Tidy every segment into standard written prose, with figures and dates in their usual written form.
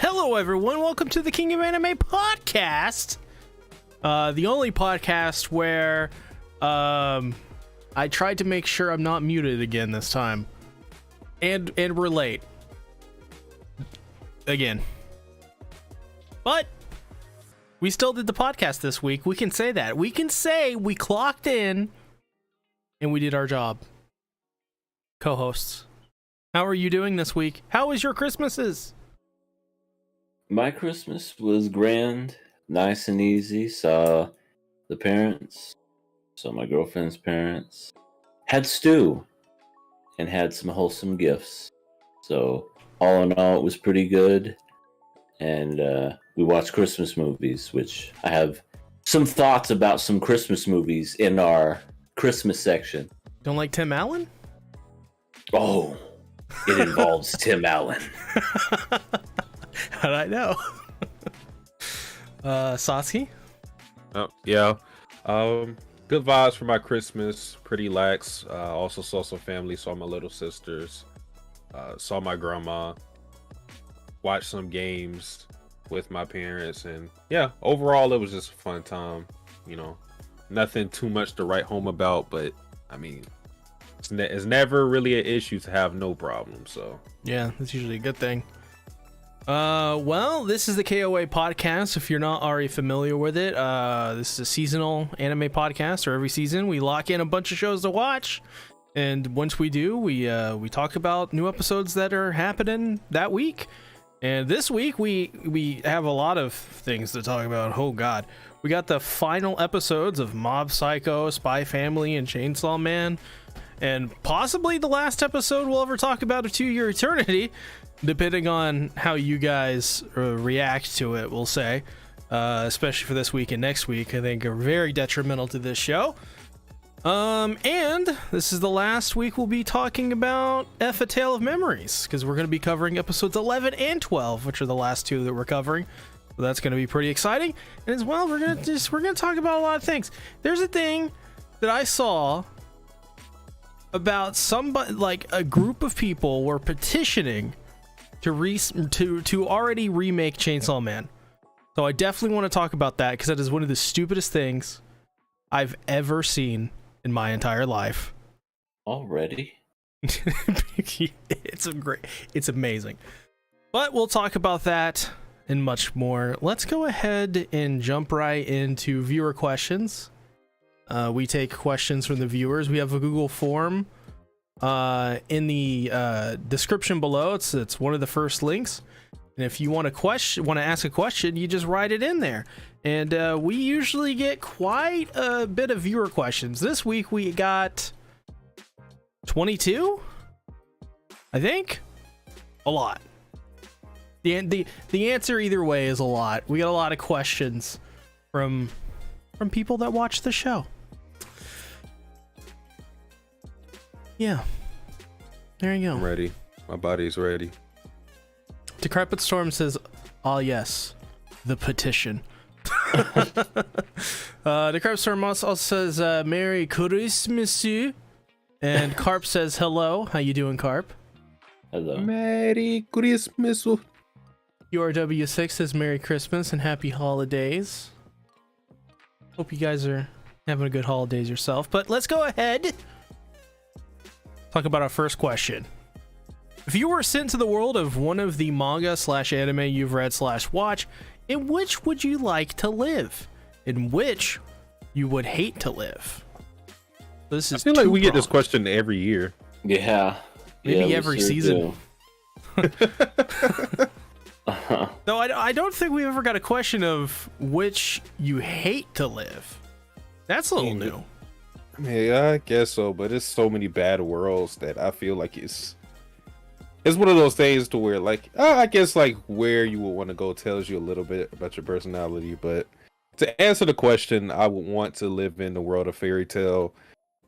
Hello, everyone. Welcome to the King of Anime podcast. The only podcast where I tried to make sure I'm not muted again this time, and we're late again, but we still did the podcast this week. We can say that. We can say we clocked in and we did our job. Co-hosts, how are you doing this week? How was your Christmases? My Christmas was grand, nice and easy. Saw the parents, saw my girlfriend's parents, had stew, and had some wholesome gifts. So all in all, it was pretty good. And we watched Christmas movies, which I have some thoughts about some Christmas movies in our Christmas section. Don't like Tim Allen? Oh, it involves Tim Allen. How'd I know? Sasuke? Oh, yeah. Good vibes for my Christmas. Pretty lax. Also saw some family, saw my little sisters, saw my grandma, watched some games with my parents, and yeah, overall it was just a fun time. You know, nothing too much to write home about, but I mean, it's never really an issue to have no problem. So yeah, that's usually a good thing. Well, this is the KOA podcast. If you're not already familiar with it, this is a seasonal anime podcast. Or every season, we lock in a bunch of shows to watch, and once we do, we talk about new episodes that are happening that week. And this week, we have a lot of things to talk about. Oh God, we got the final episodes of Mob Psycho, Spy Family, and Chainsaw Man, and possibly the last episode we'll ever talk about of 2 Year Eternity. Depending on how you guys react to it, we'll say, especially for this week and next week, I think are very detrimental to this show. And this is the last week we'll be talking about A Tale of Memories, because we're going to be covering episodes 11 and 12, which are the last two that we're covering. So that's going to be pretty exciting. And as well, we're going to talk about a lot of things. There's a thing that I saw about somebody, like a group of people were petitioning to already remake Chainsaw Man. So I definitely want to talk about that, because that is one of the stupidest things I've ever seen in my entire life. Already? It's amazing. But we'll talk about that and much more. Let's go ahead and jump right into viewer questions. We take questions from the viewers. We have a Google form in the description below. It's one of the first links, and if you want to ask a question, you just write it in there, and we usually get quite a bit of viewer questions. This week we got 22, I think. A lot. The answer either way is a lot. We got a lot of questions from people that watch the show. Yeah. There you go. I'm ready. My body's ready. Decrepit Storm says, "Ah, yes, the petition." Decrepit Storm also says, "Merry Christmas." And Carp says, "Hello. How you doing, Carp?" Hello. Merry Christmas. URW6 says, "Merry Christmas and Happy Holidays." Hope you guys are having a good holidays yourself. But let's go ahead. Talk about our first question. If you were sent to the world of one of the manga/anime you've read/watch, in which would you like to live? In which you would hate to live? This is I feel like we get this question every year. Yeah. Maybe every season. No, I don't think we've ever got a question of which you hate to live. That's a little new. Yeah, I guess so, but it's so many bad worlds that I feel like it's one of those things to where, like, I guess like where you would want to go tells you a little bit about your personality. But to answer the question, I would want to live in the world of Fairy Tail.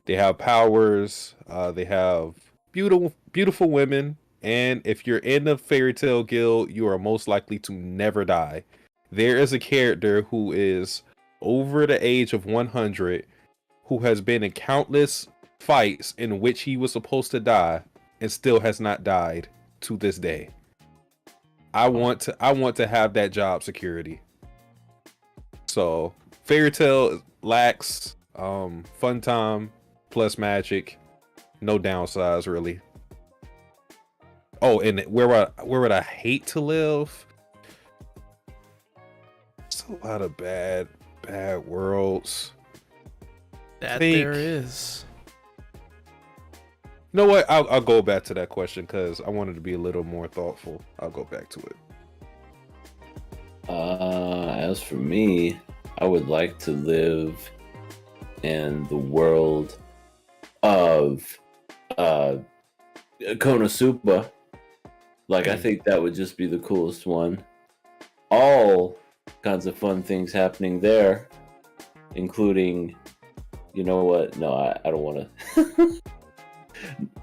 They have powers, they have beautiful women, and if you're in the Fairy Tail Guild, you are most likely to never die. There is a character who is over the age of 100 who has been in countless fights in which he was supposed to die and still has not died to this day. I want to have that job security. So Fairy Tail lacks fun time plus magic, no downsides really. Oh, and where would I hate to live? It's a lot of bad worlds. That there is. You know what? I'll go back to that question because I wanted to be a little more thoughtful. I'll go back to it. As for me, I would like to live in the world of Konosuba. Like, I think that would just be the coolest one. All kinds of fun things happening there, including, you know what? No, I don't want to.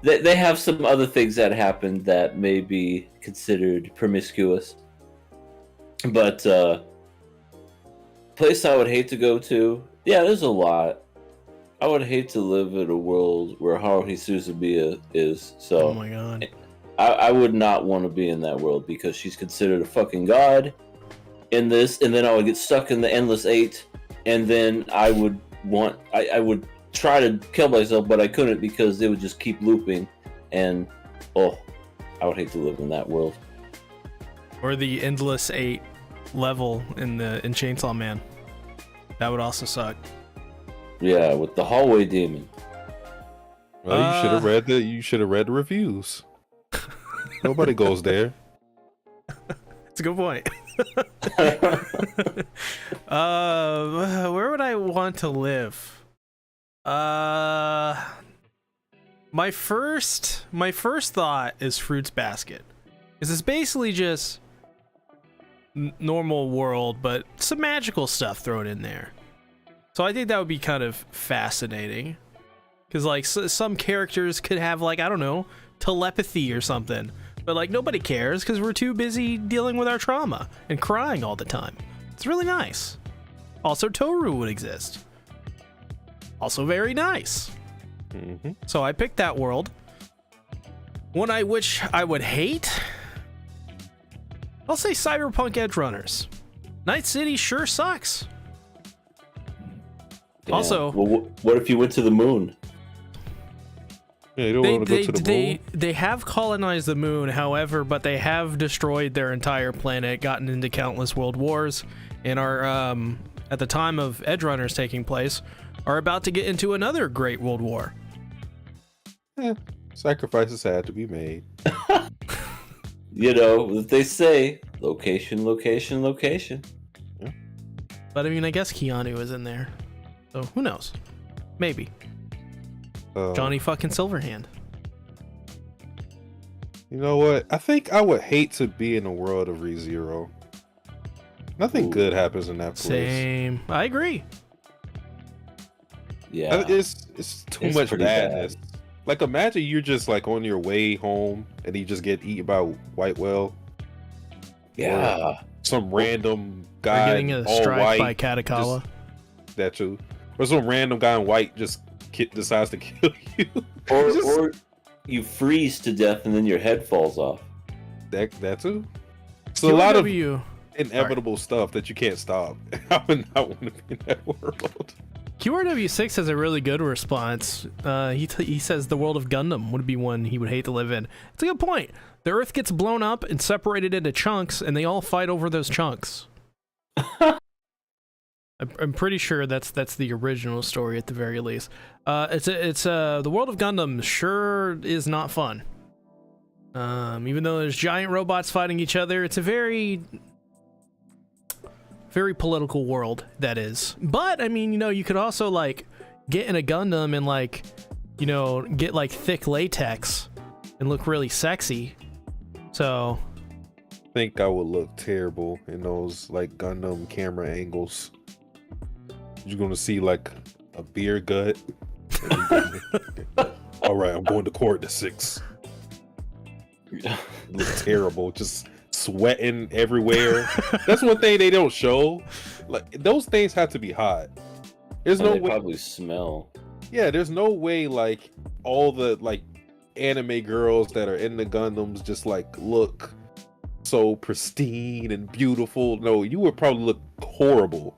They have some other things that happened that may be considered promiscuous. But place I would hate to go to, yeah, there's a lot. I would hate to live in a world where Haruhi Suzumiya is. So, oh my god, I would not want to be in that world because she's considered a fucking god in this, and then I would get stuck in the endless 8, and then I would try to kill myself, but I couldn't because they would just keep looping, and I would hate to live in that world. or the endless 8 level in Chainsaw Man. That would also suck. Yeah, with the hallway demon. Well, you should have read the reviews. Nobody goes there. It's a good point. Where would I want to live? My first thought is Fruits Basket, because it's basically just normal world, but some magical stuff thrown in there. So I think that would be kind of fascinating, because like some characters could have, like, I don't know, telepathy or something, but like nobody cares because we're too busy dealing with our trauma and crying all the time. It's really nice. Also, Toru would exist. Also very nice. Mm-hmm. So I picked that world. One which I would hate, I'll say Cyberpunk Edgerunners. Night City sure sucks. Yeah. Also, well, what if you went to the moon? Yeah, you don't want to go to the moon. They have colonized the moon, however, but they have destroyed their entire planet, gotten into countless world wars, and are, at the time of Edgerunners taking place, are about to get into another great world war. Yeah, sacrifices had to be made. You know, they say location, location, location. Yeah. But I mean, I guess Keanu is in there, so who knows? Maybe. Johnny fucking Silverhand. You know what? I think I would hate to be in the world of ReZero. Nothing good happens in that place. Same. I agree. Yeah, it's too much badness. Bad. Like, imagine you're just like on your way home and you just get eaten by a white whale. Yeah. Or some random guy getting a all strike white, by Katakawa. That too. Or some random guy in white just decides to kill you. Or you freeze to death and then your head falls off. That too. So a lot of inevitable right. stuff that you can't stop. I would not want to be in that world. QRW6 has a really good response. He says the world of Gundam would be one he would hate to live in. It's a good point. The Earth gets blown up and separated into chunks, and they all fight over those chunks. I'm pretty sure that's the original story at the very least. The world of Gundam sure is not fun. Even though there's giant robots fighting each other, it's a very political world, that is. But I mean, you could also like get in a Gundam and like, get like thick latex and look really sexy. So I think I would look terrible in those like Gundam camera angles. You're gonna see like a beer gut. All right, I'm going to court at 6. Look terrible, just sweating everywhere. That's one thing they don't show. Like, those things have to be hot. There's no way. Probably smell. Yeah, there's no way like all the like anime girls that are in the Gundams just like look so pristine and beautiful. No, you would probably look horrible.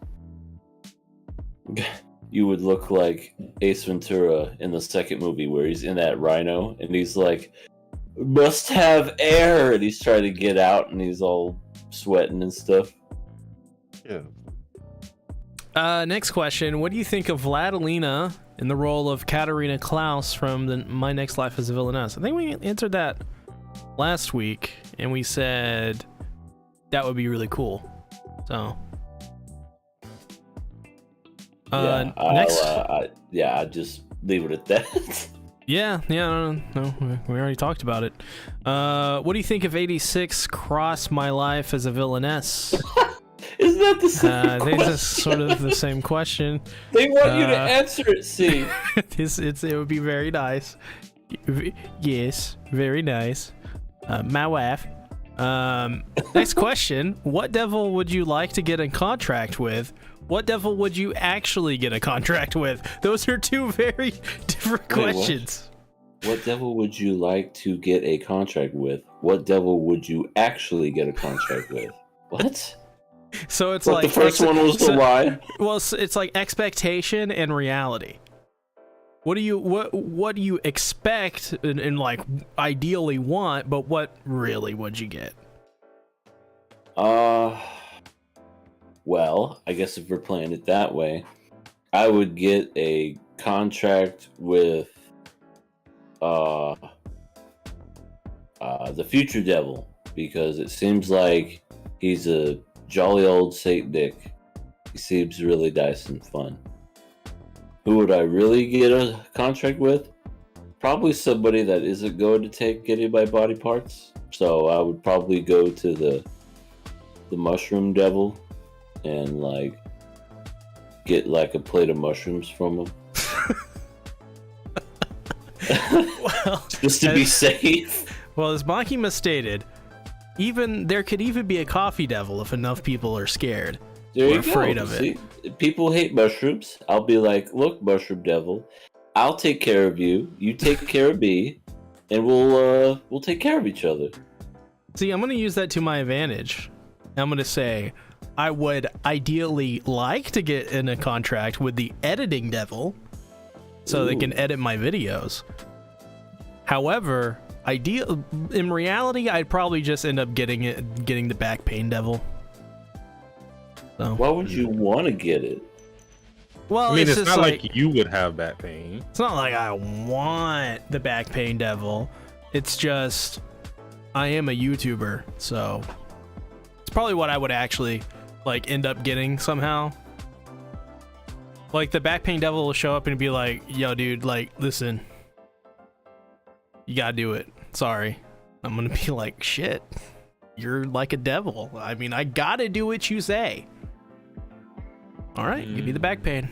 You would look like Ace Ventura in the second movie where he's in that rhino and he's like, must have air, and he's trying to get out and he's all sweating and stuff. Yeah. Next question. What do you think of Vladilena in the role of Katarina Klaus from My Next Life as a Villainess? I think we answered that last week, and we said that would be really cool. So, next. I'd just leave it at that. Yeah, no, we already talked about it. What do you think of 86 Cross My Life as a Villainess? Isn't that the same I think question? that's sort of the same question. They want you to answer it, see. It would be very nice. Yes, very nice. My wife. Next question. What devil would you like to get in contract with? What devil would you actually get a contract with? Those are two very different questions. What devil would you like to get a contract with? What devil would you actually get a contract with? What? So it's But like the first one was the lie. Well, it's like expectation and reality. What do you expect and like ideally want, but what really would you get? Well, I guess if we're playing it that way, I would get a contract with the future devil, because it seems like he's a jolly old Saint Dick. He seems really nice and fun. Who would I really get a contract with? Probably somebody that isn't going to take any of my body parts. So I would probably go to the mushroom devil and like get like a plate of mushrooms from him. Well, just to be safe. Well, as Makima stated, there could even be a coffee devil if enough people are scared. There you afraid go. of See? it. People hate mushrooms. I'll be like, look, mushroom devil, I'll take care of you. You take care of me, and we'll take care of each other. See, I'm gonna use that to my advantage. I'm gonna say I would ideally like to get in a contract with the editing devil, so they can edit my videos. However, in reality, I'd probably just end up getting the back pain devil. So. Why would you want to get it? Well, I mean, it's just not like you would have back pain. It's not like I want the back pain devil. It's just I am a YouTuber, so it's probably what I would actually like end up getting somehow. Like the back pain devil will show up and be like, "Yo, dude, like, listen, you gotta do it. Sorry." I'm gonna be like, "Shit, you're like a devil. I mean, I gotta do what you say." All right, give me the back pain.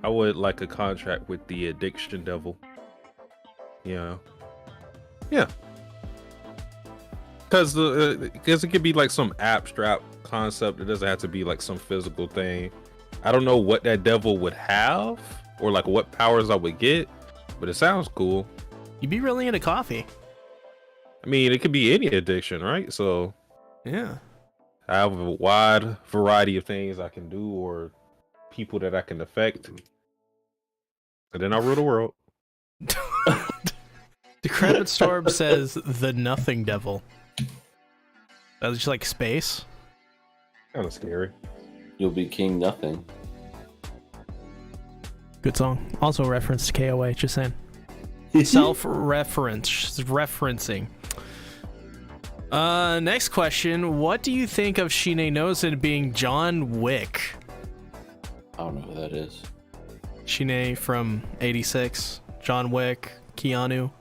I would like a contract with the addiction devil. Yeah. Because it could be like some abstract concept. It doesn't have to be like some physical thing. I don't know what that devil would have or like what powers I would get, but it sounds cool. You'd be really into coffee. I mean, it could be any addiction, right? So yeah, I have a wide variety of things I can do or people that I can affect. And then I rule the world. Decrepit Storm says the Nothing Devil. That's just like space. Kind of scary. You'll be King Nothing. Good song. Also a reference to KOA, just saying. Referencing. Next question. What do you think of Shine Nozen being John Wick? I don't know who that is. Shine from 86. John Wick. Keanu.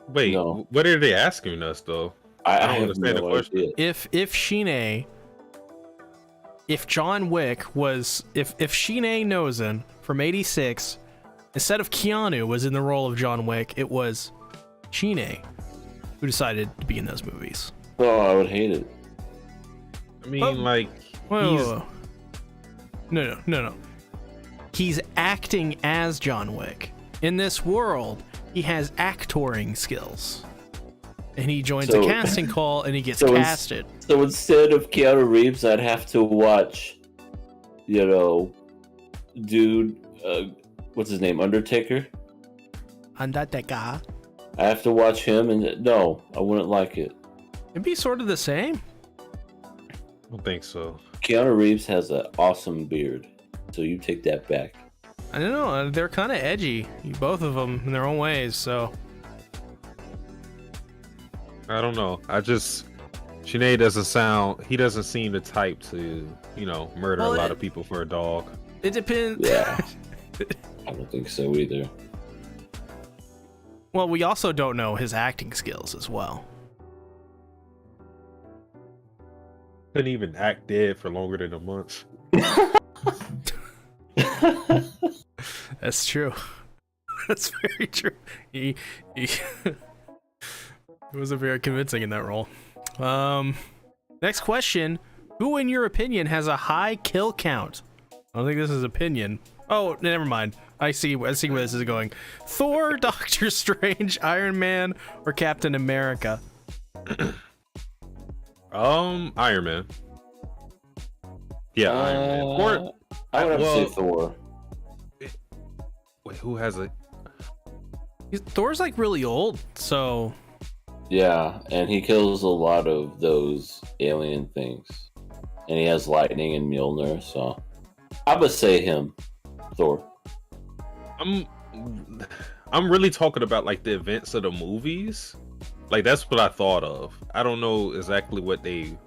Wait, No. what are they asking us though? I don't have understand the no question. idea. If John Wick was if Shine Nozen from 86 instead of Keanu was in the role of John Wick, it was Shine who decided to be in those movies. Oh, I would hate it. I mean, Oh. like, Whoa. No. He's acting as John Wick. In this world, he has actoring skills. and he joins a casting call and he gets casted. So instead of Keanu Reeves, I'd have to watch, dude, what's his name, Undertaker? Undertaker. I have to watch him, and no, I wouldn't like it. It'd be sort of the same. I don't think so. Keanu Reeves has an awesome beard, so you take that back. I don't know. They're kind of edgy, both of them in their own ways. So I don't know. Sinead doesn't sound. He doesn't seem the type to, murder a lot of people for a dog. It depends. Yeah, I don't think so either. Well, we also don't know his acting skills as well. Couldn't even act dead for longer than a month. That's true. That's very true. He wasn't very convincing in that role. Next question. Who, in your opinion, has a high kill count? I don't think this is opinion. Oh, never mind. I see where this is going. Thor, Doctor Strange, Iron Man, or Captain America? Iron Man. Yeah, Iron Man. Or, I would have to say Thor. Wait, who has a... Thor's like really old, so... Yeah, and he kills a lot of those alien things. And he has lightning and Mjolnir, so... I would say him. Thor. I'm really talking about like the events of the movies. Like that's what I thought of. I don't know exactly what they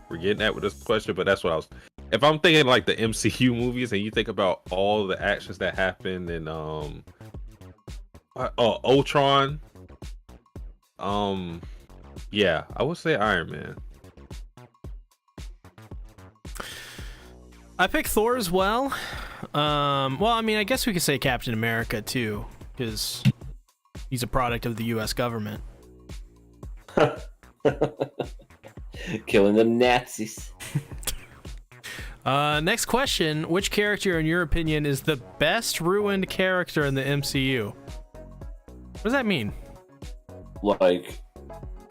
were getting at with this question, but that's what I was. If I'm thinking like the MCU movies, and you think about all the actions that happened in Ultron, yeah, I would say Iron Man. I picked Thor as well. Well, I mean, I guess we could say Captain America too, because he's a product of the U.S. government. Killing them Nazis. Next question. Which character, in your opinion, is the best ruined character in the MCU? What does that mean? Like,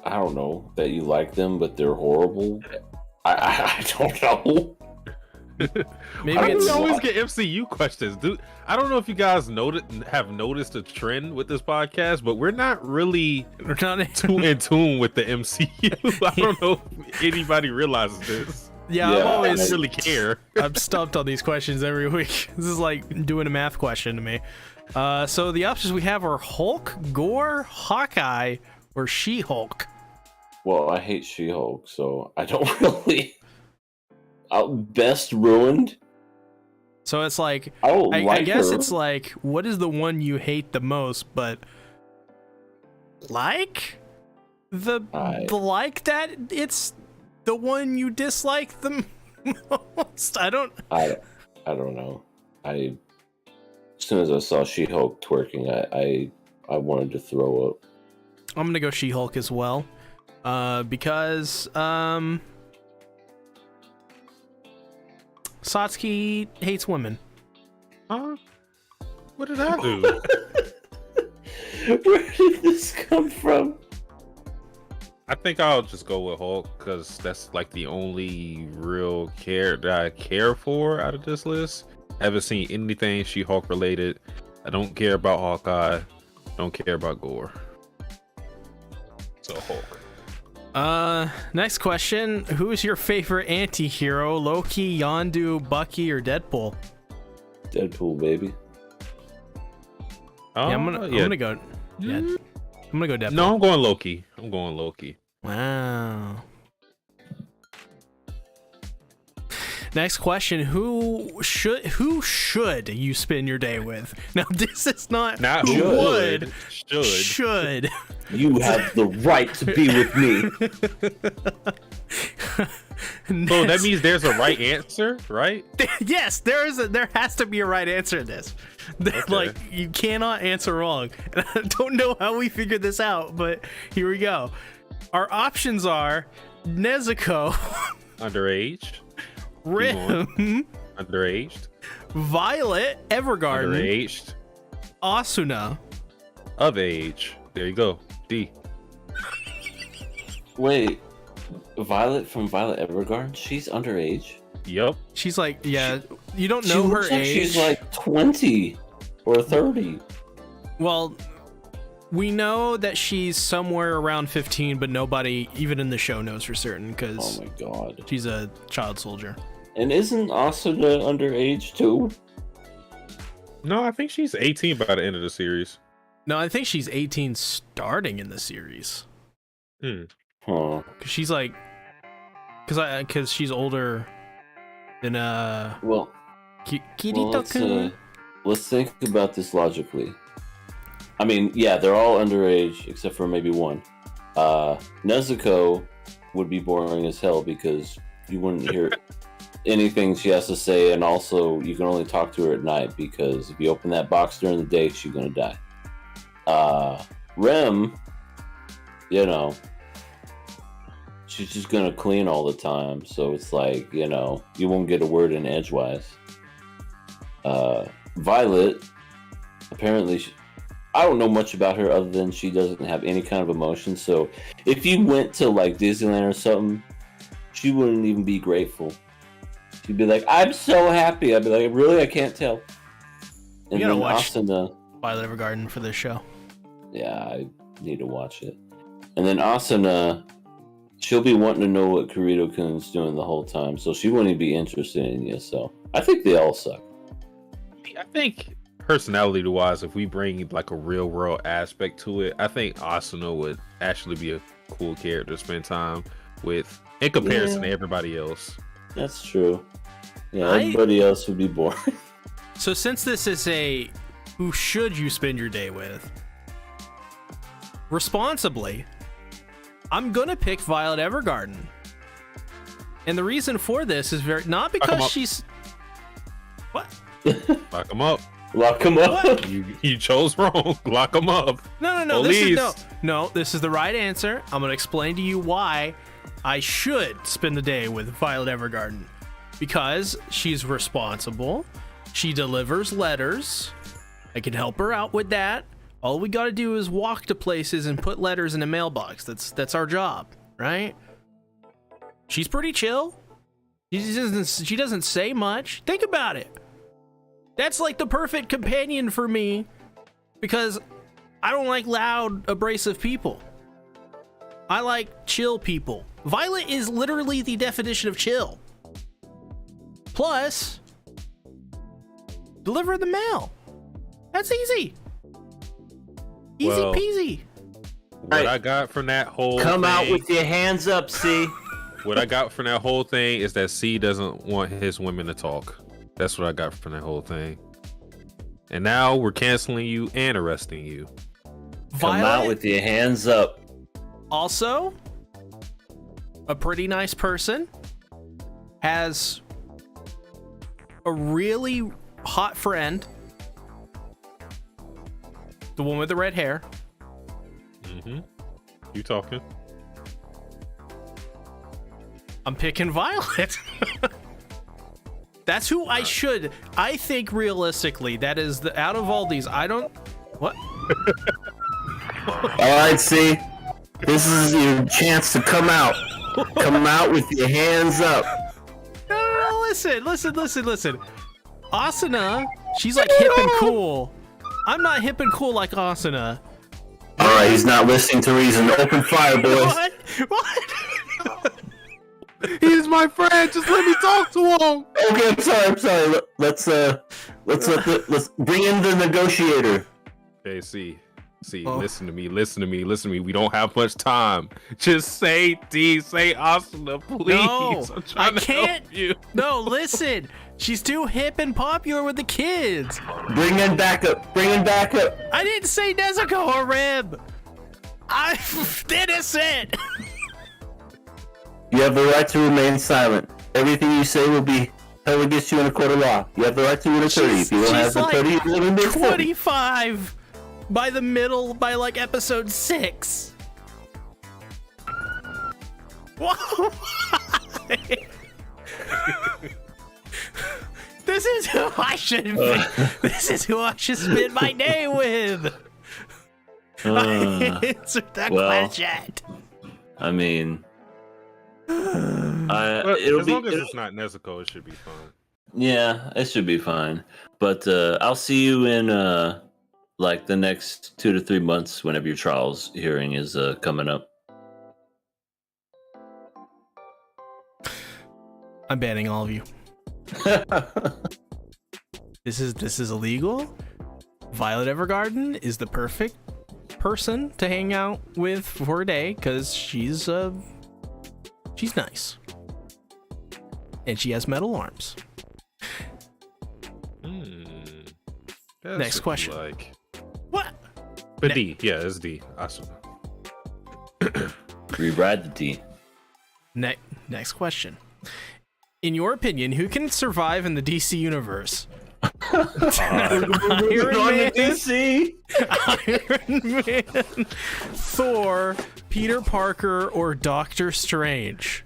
I don't know, that you like them, but they're horrible. I don't know. Maybe we always get MCU questions, dude. I don't know if you guys have noticed a trend with this podcast, but we're not really too in tune with the MCU. I don't know if anybody realizes this. Yeah, I'm always really care. I'm stumped on these questions every week. This is like doing a math question to me. So the options we have are Hulk, Gore, Hawkeye, or She-Hulk. Well, I hate She-Hulk, so I don't really... best ruined? So it's like... I guess her. It's like, what is the one you hate the most, but... like it's the one you dislike the most? I don't know. As soon as I saw She-Hulk twerking, I wanted to throw up. I'm gonna go She-Hulk as well, because Satsuki hates women. Huh? What did I do? Where did this come from? I think I'll just go with Hulk because that's like the only real character I care for out of this list. I haven't seen anything She-Hulk related. I don't care about Hawkeye. Don't care about Gore. So Hulk. Next question. Who is your favorite anti-hero? Loki, Yondu, Bucky, or Deadpool? Deadpool, baby. Yeah, I'm gonna go. Yeah, I'm gonna go Deadpool. No, I'm going Loki. Wow. Next question. Who should you spend your day with? Now, this is not who would. Should. You have the right to be with me. So that means there's a right answer, right? Yes, there has to be a right answer to this. Okay. Like, you cannot answer wrong. And I don't know how we figured this out, but here we go. Our options are Nezuko, underage, Rim, underaged, Violet Evergarden, underaged, Asuna, of age. There you go. D. Wait, Violet from Violet Evergarden? She's underage? Yep. She's like, yeah, you don't She know her looks like age. she's like 20 or 30. Well, we know that she's somewhere around 15, but nobody, even in the show, knows for certain because Oh my god. she's a child soldier. And isn't Asuna underage too? No, I think she's 18 by the end of the series. No, I think she's 18 starting in the series. Huh. Cause she's like, cause she's older than Well, Kirito-kun. let's think about this logically. I mean, yeah, they're all underage except for maybe one. Nezuko would be boring as hell because you wouldn't hear anything she has to say, and also you can only talk to her at night because if you open that box during the day, she's gonna die. Rem, you know, she's just gonna clean all the time, so it's like, you know, you won't get a word in edgewise. Violet, apparently, I don't know much about her other than she doesn't have any kind of emotion. So if you went to like Disneyland or something, she wouldn't even be grateful. She'd be like, "I'm so happy." I'd be like, "Really? I can't tell." And You gotta then watch Asuna, Violet Evergarden for this show. yeah, I need to watch it. And then Asuna, she'll be wanting to know what Kirito-kun's doing the whole time, so she wouldn't be interested in you. So I think they all suck. I think personality wise, if we bring like a real world aspect to it, I think Asuna would actually be a cool character to spend time with in comparison to everybody else. That's true. Yeah, everybody else would be boring. So since this is a who should you spend your day with responsibly, I'm gonna pick Violet Evergarden. And the reason for this is not because she's what? Lock them up. Lock them up. What? You chose wrong. Lock them up. No. Police. This is the right answer. I'm gonna explain to you why I should spend the day with Violet Evergarden. Because she's responsible. She delivers letters. I can help her out with that. All we gotta do is walk to places and put letters in a mailbox. That's our job, right? She's pretty chill. She doesn't say much. Think about it. That's like the perfect companion for me because I don't like loud, abrasive people. I like chill people. Violet is literally the definition of chill. Plus, deliver the mail. That's easy. Easy Well, peasy. What I got from that whole Come thing, out with your hands up, C. what I got from that whole thing is that C doesn't want his women to talk. That's what I got from that whole thing. And now we're canceling you and arresting you. Come out with your hands up. Also, a pretty nice person, has a really hot friend, the one with the red hair. Mm-hmm. You talking? I'm picking Violet. That's who I should. I think realistically, that is the out of all these. I don't. What? All right, C. This is your chance to come out. Come out with your hands up. No, listen. Asuna, she's like hip and cool. I'm not hip and cool like Asuna. All right, he's not listening to reason. Open fire, boys. What? He's my friend. Just let me talk to him. Okay, I'm sorry. Let's bring in the negotiator. Okay, see, listen to me. We don't have much time. Just say Asuna, please. No, I'm trying to can't. help you. No, listen. She's too hip and popular with the kids. Bring in backup. I didn't say Nezuko or Rib. I'm innocent. You have the right to remain silent. Everything you say will be held against you in a court of law. You have the right to an attorney. If you don't have an attorney, you live in 25 by like episode 6. Whoa. This is who I should be. This is who I should spend my day with. I answered that question. I mean, But it'll as be. long as it's not Nezuko, it should be fine. Yeah, it should be fine. But I'll see you in like the next 2 to 3 months whenever your trials hearing is coming up. I'm banning all of you. This is illegal. Violet Evergarden is the perfect person to hang out with for a day because she's nice and she has metal arms. That's Next what question. you like. What? But D, yeah, it's D. Awesome. Rewrite the D. Next question. In your opinion, who can survive in the DC universe? Iron Man, DC. Iron Man, Thor, Peter Parker, or Doctor Strange?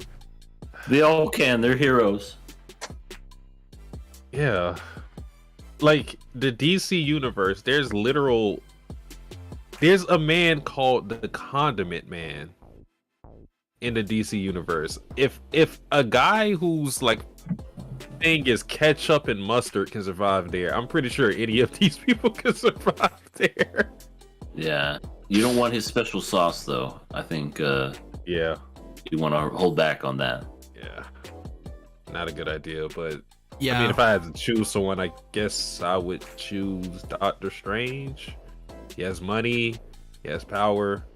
They all can. They're heroes. Yeah. Like the DC universe, there's a man called the Condiment Man in the DC universe. If a guy who's like thing is ketchup and mustard can survive there, I'm pretty sure any of these people can survive there. Yeah. You don't want his special sauce though. I think Yeah. you want to hold back on that. Yeah. Not a good idea, but Yeah. I mean, if I had to choose someone, I guess I would choose Doctor Strange. He has money, he has power.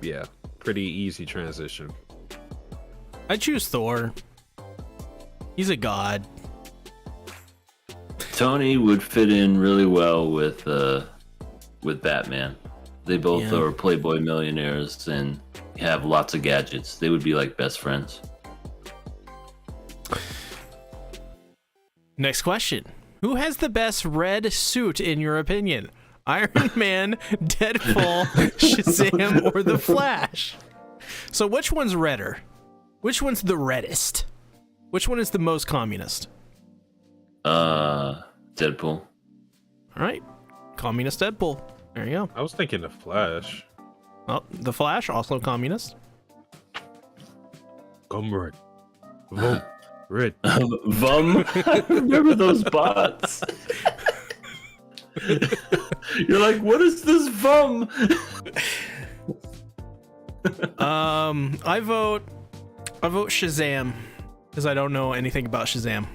Yeah, pretty easy transition. I choose Thor. He's a god. Tony would fit in really well with Batman. They both are playboy millionaires and have lots of gadgets. They would be like best friends. Next question. Who has the best red suit in your opinion? Iron Man, Deadpool, Shazam, or the Flash? So which one's redder? Which one's the reddest? Which one is the most communist? Deadpool. All right. Communist Deadpool. There you go. I was thinking the Flash. Oh, the Flash, also communist. Gumred. Vote red. Vum. Remember those bots? You're like, what is this Vum? I vote Shazam because I don't know anything about Shazam.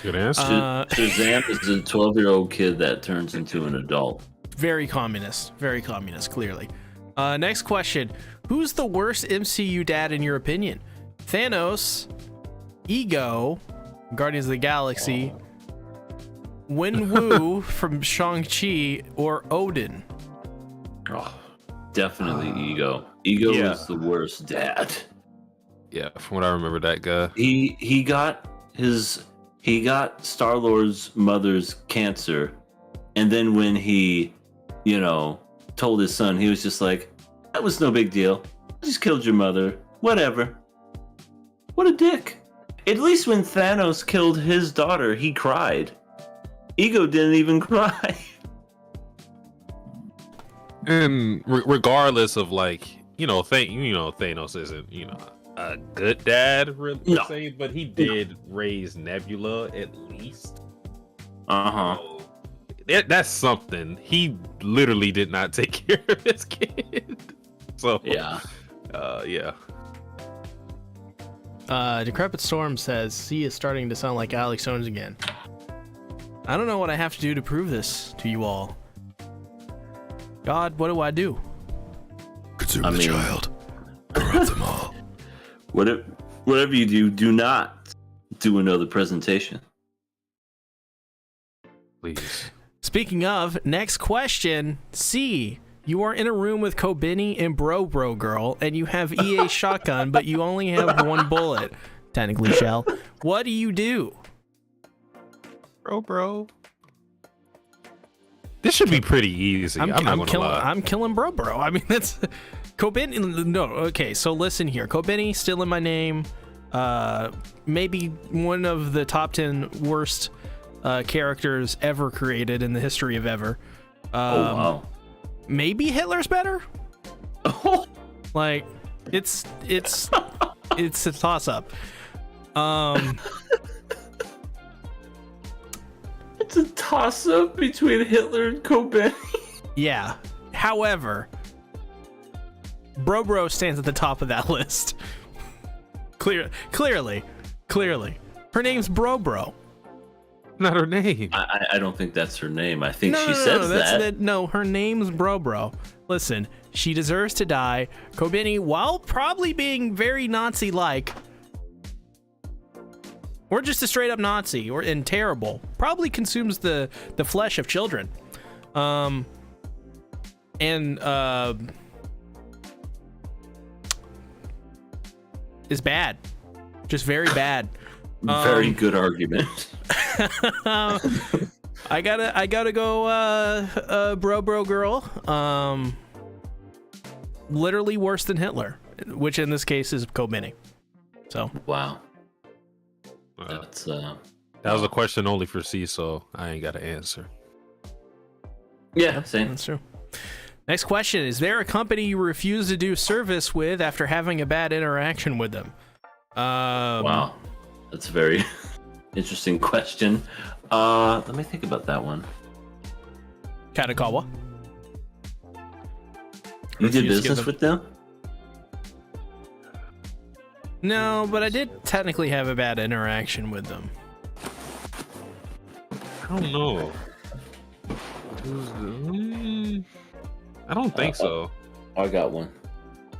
Good answer. Shazam is a 12-year-old kid that turns into an adult. Very communist, clearly. Next question. Who's the worst MCU dad in your opinion? Thanos, Ego, Guardians of the Galaxy, Wenwu from Shang-Chi, or Odin? Oh, definitely Ego. Ego Yeah. is the worst dad. Yeah, from what I remember, that guy. He got Star-Lord's mother's cancer, and then when he, told his son, he was just like, that was no big deal. I just killed your mother. Whatever. What a dick. At least when Thanos killed his daughter, he cried. Ego didn't even cry. And regardless of Thanos isn't, a good dad, really, No. say, but he did raise Nebula at least. Uh-huh. That's something. He literally did not take care of his kid. So Yeah. yeah. Decrepit Storm says, C is starting to sound like Alex Jones again. I don't know what I have to do to prove this to you all. God, what do I do? Consume the child. Corrupt them all. Whatever you do, do not do another presentation. Please. Speaking of, next question. C, you are in a room with Kobeni and Bro Girl, and you have EA shotgun, but you only have one bullet. Technically, Shell. What do you do? Bro. This should be pretty easy. I'm not gonna lie. I'm killing Bro. I mean, that's Kobeni. No, okay. So listen here. Kobeni still in my name. Maybe one of the top 10 worst characters ever created in the history of ever. Oh wow. Maybe Hitler's better. Like, it's a toss up. It's a toss up between Hitler and Kobeni. Yeah. However, Bro stands at the top of that list. Clearly. Her name's Bro. Not her name. I don't think that's her name. I think No, she says that. No, her name's Bro. Listen, she deserves to die. Kobeni, while probably being very Nazi-like, or just a straight-up Nazi, and terrible, probably consumes the flesh of children. Is bad. Just very bad. Very good argument. I gotta go bro girl. Literally worse than Hitler, which in this case is Kobeni. So Wow. That's That was a question only for C, so I ain't got to answer. yeah, same. that's true. Next question: is there a company you refuse to do service with after having a bad interaction with them? Wow. That's a very interesting question. Let me think about that one. Katakawa. You did Refuse to give business with them? No, but I did technically have a bad interaction with them. I don't know. I don't think so. I got one.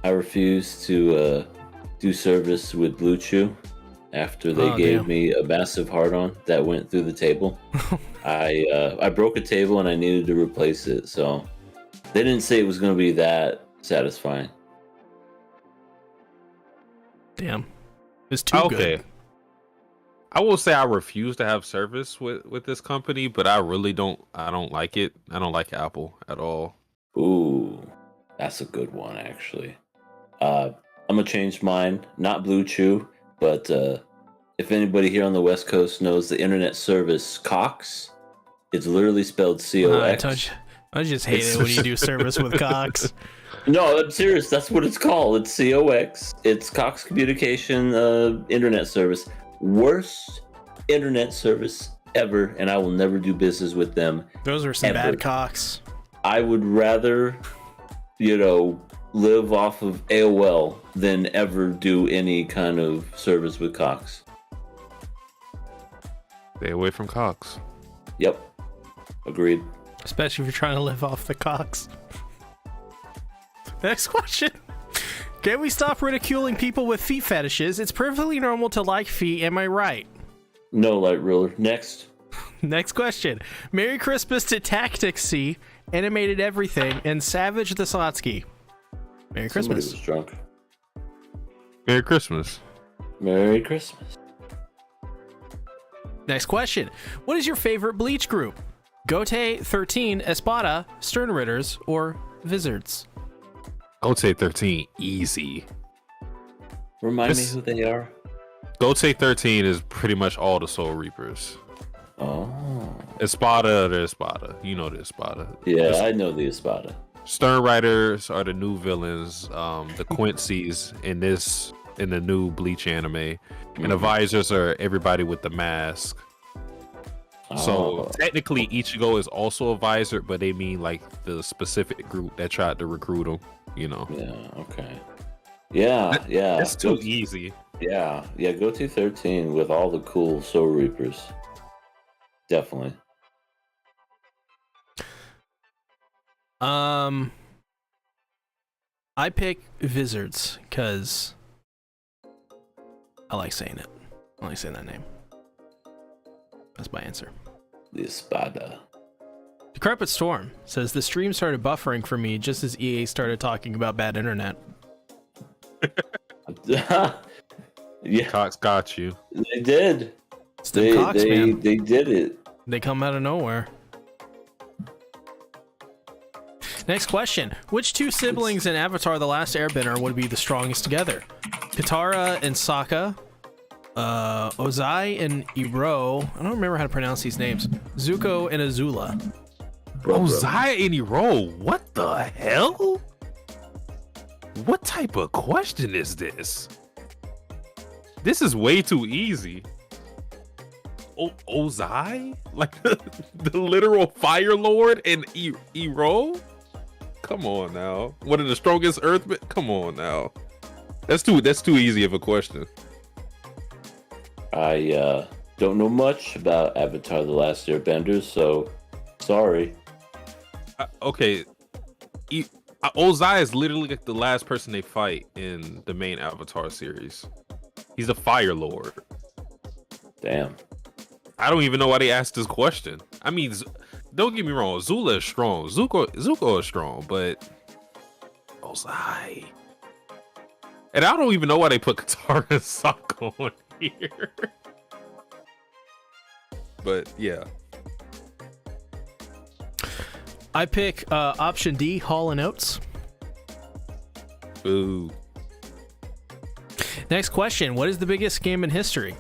I refused to do service with Blue Chew after they gave me a massive hard-on that went through the table. I broke a table and I needed to replace it, so they didn't say it was going to be that satisfying. Damn, it's too good. I will say I refuse to have service with this company, but I really don't. I don't like it. I don't like Apple at all. Ooh, that's a good one, actually. I'm gonna change mine. Not Blue Chew, but if anybody here on the West Coast knows the internet service Cox, it's literally spelled COX. I just hate it when you do service with Cox. No, I'm serious. That's what it's called. It's COX. It's Cox Communication Internet Service. Worst internet service ever, and I will never do business with them. Those are some ever. bad Cox. I would rather, live off of AOL than ever do any kind of service with Cox. Stay away from Cox. Yep. Agreed. Especially if you're trying to live off the Cox. Next question. Can we stop ridiculing people with feet fetishes? It's perfectly normal to like feet, am I right? No, light ruler. Next. Next question. Merry Christmas to Tactics C, Animated Everything, and Savage the Slotsky. Merry Christmas. Somebody was drunk. Merry Christmas. Merry Christmas. Next question. What is your favorite Bleach group? Gote 13, Espada, Sternritters, or Wizards? Gote 13, easy. Remind me who they are. Gote 13 is pretty much all the Soul Reapers. Oh. Espada, the Espada. You know the Espada. Yeah, I know the Espada. Stern Riders are the new villains. The Quincy's in the new Bleach anime. And the Visors are everybody with the mask. So technically Ichigo is also a visor, but they mean like the specific group that tried to recruit him, Yeah, okay. Yeah. It's too easy. Yeah, go to 13 with all the cool Soul Reapers. Definitely. I pick Wizards because I like saying it. I like saying that name. That's my answer. The Espada. Decrepit Storm says the stream started buffering for me just as EA started talking about bad internet. Yeah, Cox got you. they did. It's the Cox, man. They did it. They come out of nowhere. Next question. Which two siblings in Avatar The Last Airbender would be the strongest together? Katara and Sokka, Ozai and Iro. I don't remember how to pronounce these names. Zuko and Azula. Ozai and Iro, what the hell? What type of question is this? This is way too easy. Ozai? Like the literal Fire Lord and Ero? Come on now. One of the strongest Earthmen? Come on now. That's too easy of a question. I don't know much about Avatar: The Last Airbender, so sorry. Okay. Ozai is literally like the last person they fight in the main Avatar series. He's a Fire Lord. Damn. I don't even know why they asked this question. I mean, don't get me wrong. Zula is strong. Zuko is strong, but Ozai. And I don't even know why they put Katara and Sokka on here. But yeah. I pick option D, Hall and Oates. Boo. Next question. What is the biggest scam in history?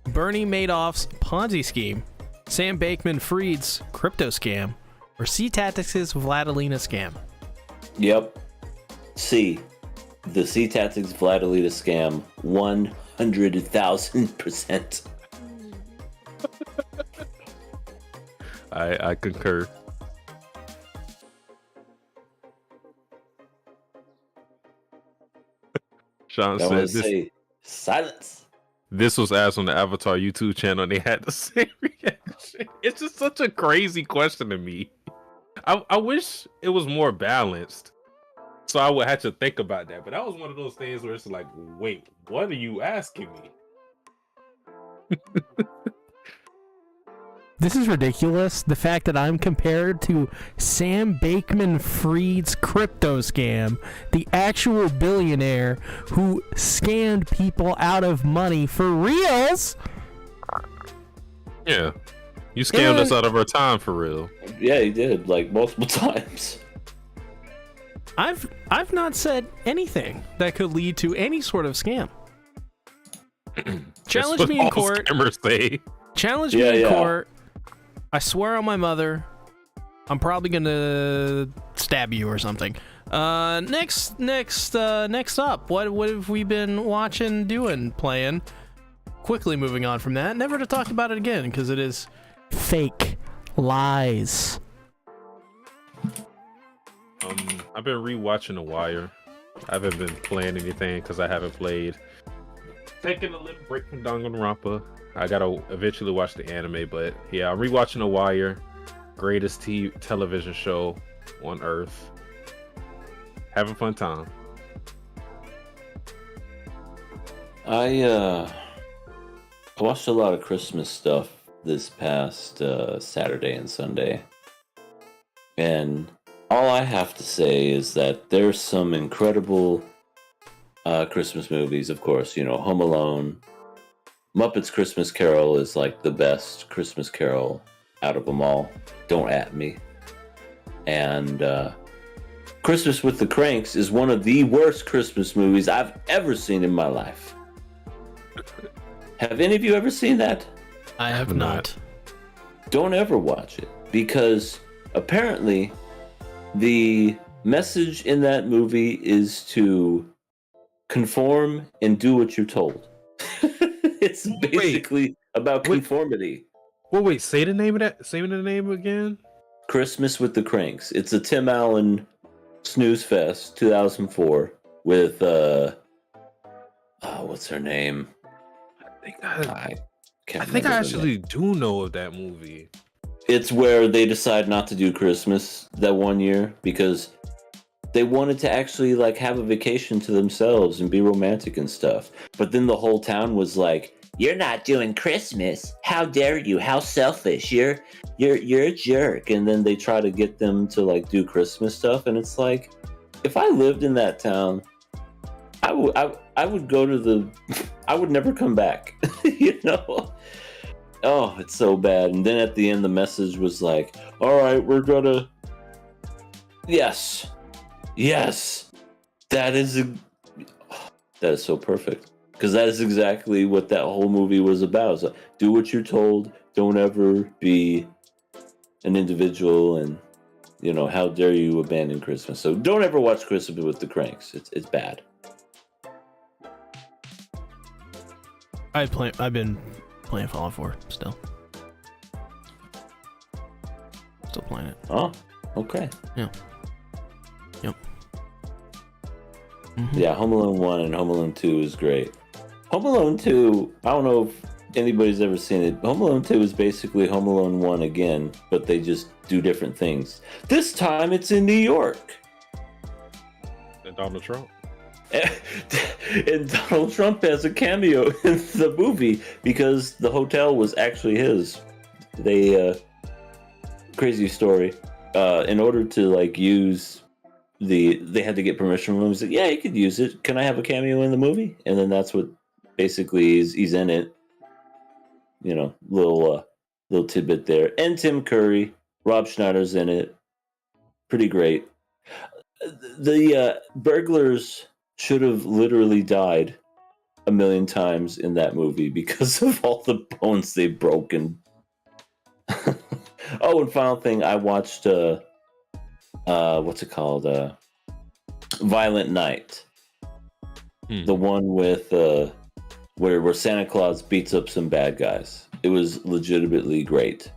Bernie Madoff's Ponzi scheme, Sam Bankman-Fried's crypto scam, or C Tactics' Vladilina scam? Yep. C. The C Tactics Vladilina scam, 100,000%. I concur. Sean said this. Silence. This was asked on the Avatar YouTube channel and they had the same reaction. It's just such a crazy question to me. I wish it was more balanced. So I would have to think about that. But that was one of those things where it's like, wait, what are you asking me? This is ridiculous. The fact that I'm compared to Sam Bankman-Fried's crypto scam, the actual billionaire who scammed people out of money for reals. Yeah. You scammed us out of our time for real. Yeah, he did, like multiple times. I've not said anything that could lead to any sort of scam. Challenge me in court. Scammers say. Challenge me in court. I swear on my mother, I'm probably gonna stab you or something. Next up, what have we been watching, doing, playing? Quickly moving on from that, never to talk about it again because it is fake lies. I've been rewatching The Wire. I haven't been playing anything because I haven't played. Taking a little break from Danganronpa. I gotta eventually watch the anime, but yeah, I'm rewatching The Wire, greatest television show on Earth. Having fun time. I watched a lot of Christmas stuff this past Saturday and Sunday, and all I have to say is that there's some incredible Christmas movies. Of course, you know, Home Alone. Muppets Christmas Carol is like the best Christmas Carol out of them all. Don't at me. And Christmas with the Cranks is one of the worst Christmas movies I've ever seen in my life. Have any of you ever seen that? I have not. Don't ever watch it, because apparently the message in that movie is to conform and do what you're told. It's basically about conformity. Well, wait, say the name of that. Say the name again. Christmas with the Cranks. It's a Tim Allen snooze fest, 2004, with what's her name? I think I actually do know of that movie. It's where they decide not to do Christmas that one year because they wanted to actually like have a vacation to themselves and be romantic and stuff. But then the whole town was like, "You're not doing Christmas. How dare you? How selfish. You're a jerk." And then they try to get them to like do Christmas stuff, and it's like, if I lived in that town, I would go to I would never come back. You know? Oh, it's so bad. And then at the end the message was like, "All right, we're gonna Yes. That is so perfect. Because that is exactly what that whole movie was about. So do what you're told. Don't ever be an individual. And how dare you abandon Christmas? So don't ever watch Christmas with the Cranks. It's bad. I've been playing Fallout 4 still. Still playing it. Oh, okay. Yeah. Yep. Yeah, Home Alone 1 and Home Alone 2 is great. Home Alone 2, I don't know if anybody's ever seen it. Home Alone 2 is basically Home Alone 1 again, but they just do different things. This time it's in New York. And Donald Trump. And Donald Trump has a cameo in the movie because the hotel was actually his. Crazy story. In order to use they had to get permission from him. He's like, yeah, you could use it. Can I have a cameo in the movie? And then that's what basically he's in it. Little tidbit there. And Tim Curry, Rob Schneider's in it. Pretty great. The burglars should have literally died a million times in that movie because of all the bones they've broken. Oh, and final thing, I watched what's it called? Violent Night. The one with where Santa Claus beats up some bad guys. It was legitimately great.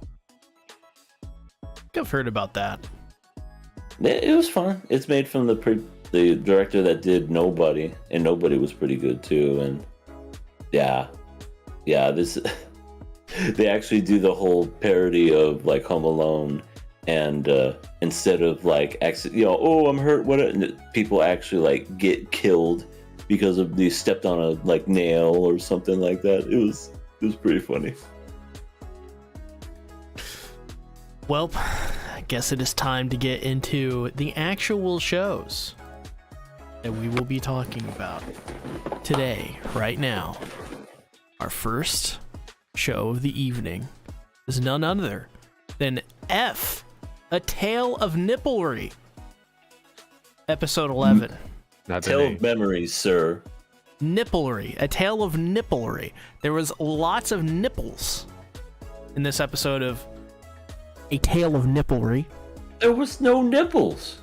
I've heard about that. It was fun. It's made from the director that did Nobody, and Nobody was pretty good too. And yeah, this they actually do the whole parody of Home Alone, and instead of oh, I'm hurt, people actually get killed because of they stepped on a nail or something like that. It was pretty funny. Well, I guess it is time to get into the actual shows that we will be talking about today, right now. Our first show of the evening is none other than F, A Tale of Nipplery, episode 11. Not the Tale name. of Memories, sir. Nipplery, A Tale of Nipplery. There was lots of nipples in this episode of A Tale of Nipplery. There was no nipples.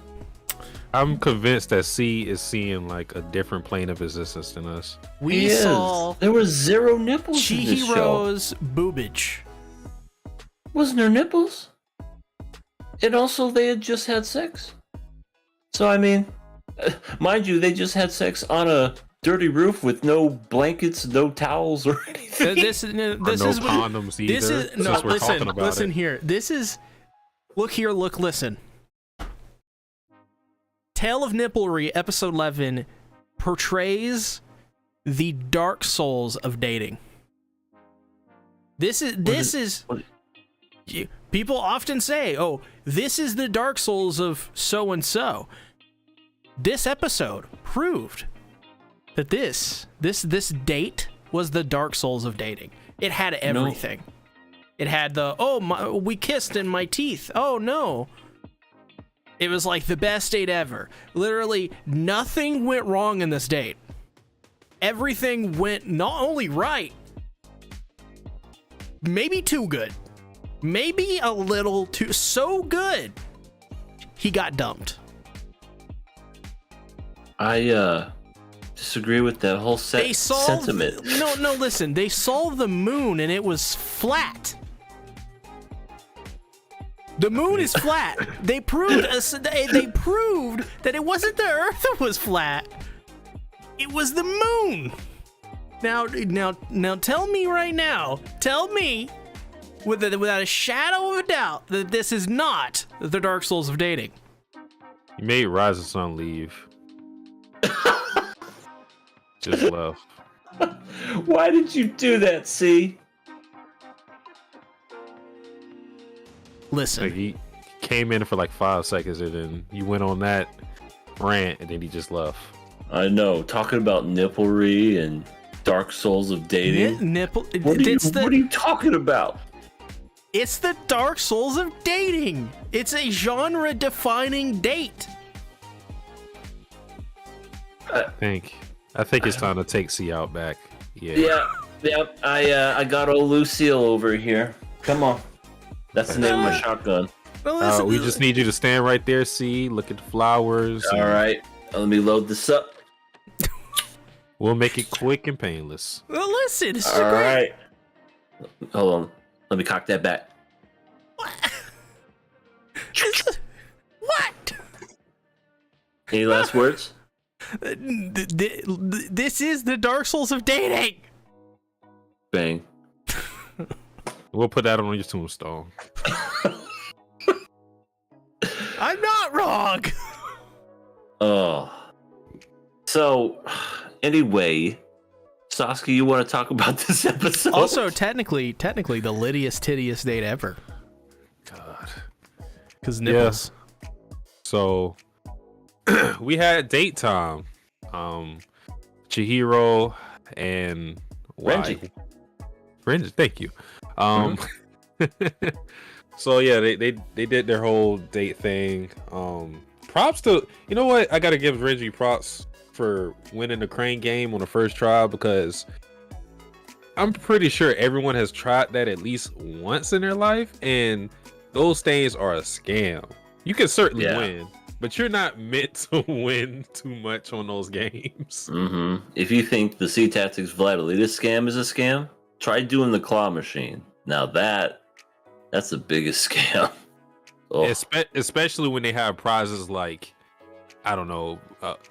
I'm convinced that C is seeing a different plane of existence than us. We saw there was zero nipples in this show. Chihiro's boobage. Wasn't there nipples? And also, they had just had sex. So, I mean, mind you, they just had sex on a dirty roof with no blankets, no towels, or anything. This Or no is condoms either. this is no. since we're talking Listen, about listen it. here. This is look here. Look, listen. Tale of Nipplery, episode 11, portrays the dark souls of dating. This is. People often say, "Oh, this is the dark souls of so and so." This episode proved that this date was the dark souls of dating. It had everything. It had we kissed in my teeth. Oh no. It was the best date ever. Literally nothing went wrong in this date. Everything went not only right, maybe too good. Maybe a little too so good. He got dumped. I disagree with that whole sentiment. No, listen. They saw the moon and it was flat. The moon is flat. They proved that it wasn't the Earth that was flat. It was the moon. Now, tell me right now. Tell me, without a shadow of a doubt, that this is not the Dark Souls of dating. You made Rise of Sun leave. Just left. Why did you do that, C? Listen. He came in for 5 seconds and then you went on that rant and then he just left. I know, talking about nipplery and Dark Souls of dating. What are you talking about? It's the Dark Souls of dating. It's a genre-defining date. I think it's time to take C out back. Yeah. I got old Lucille over here. Come on. That's the name of my shotgun. We just need you to stand right there, see, look at the flowers. All right, let me load this up. We'll make it quick and painless. Well, listen, this is All great. right. Hold on. Let me cock that back. What? Any last words? This is the Dark Souls of dating. Bang. We'll put that on your tombstone. I'm not wrong. Oh. So, anyway, Sasuke, you want to talk about this episode? Also, technically, the littiest, tittiest date ever. God. Because nipples. Yeah. So, we had date time. Chihiro and Renji. Renji, thank you. So yeah, they did their whole date thing. Props to, you know what? I gotta give Renji props for winning the crane game on the first try, because I'm pretty sure everyone has tried that at least once in their life, and those things are a scam. You can certainly win, but you're not meant to win too much on those games. Mm-hmm. If you think the C Tactics Vladilita scam is a scam, try doing the claw machine. Now that's the biggest scam. Oh. Especially when they have prizes like, I don't know,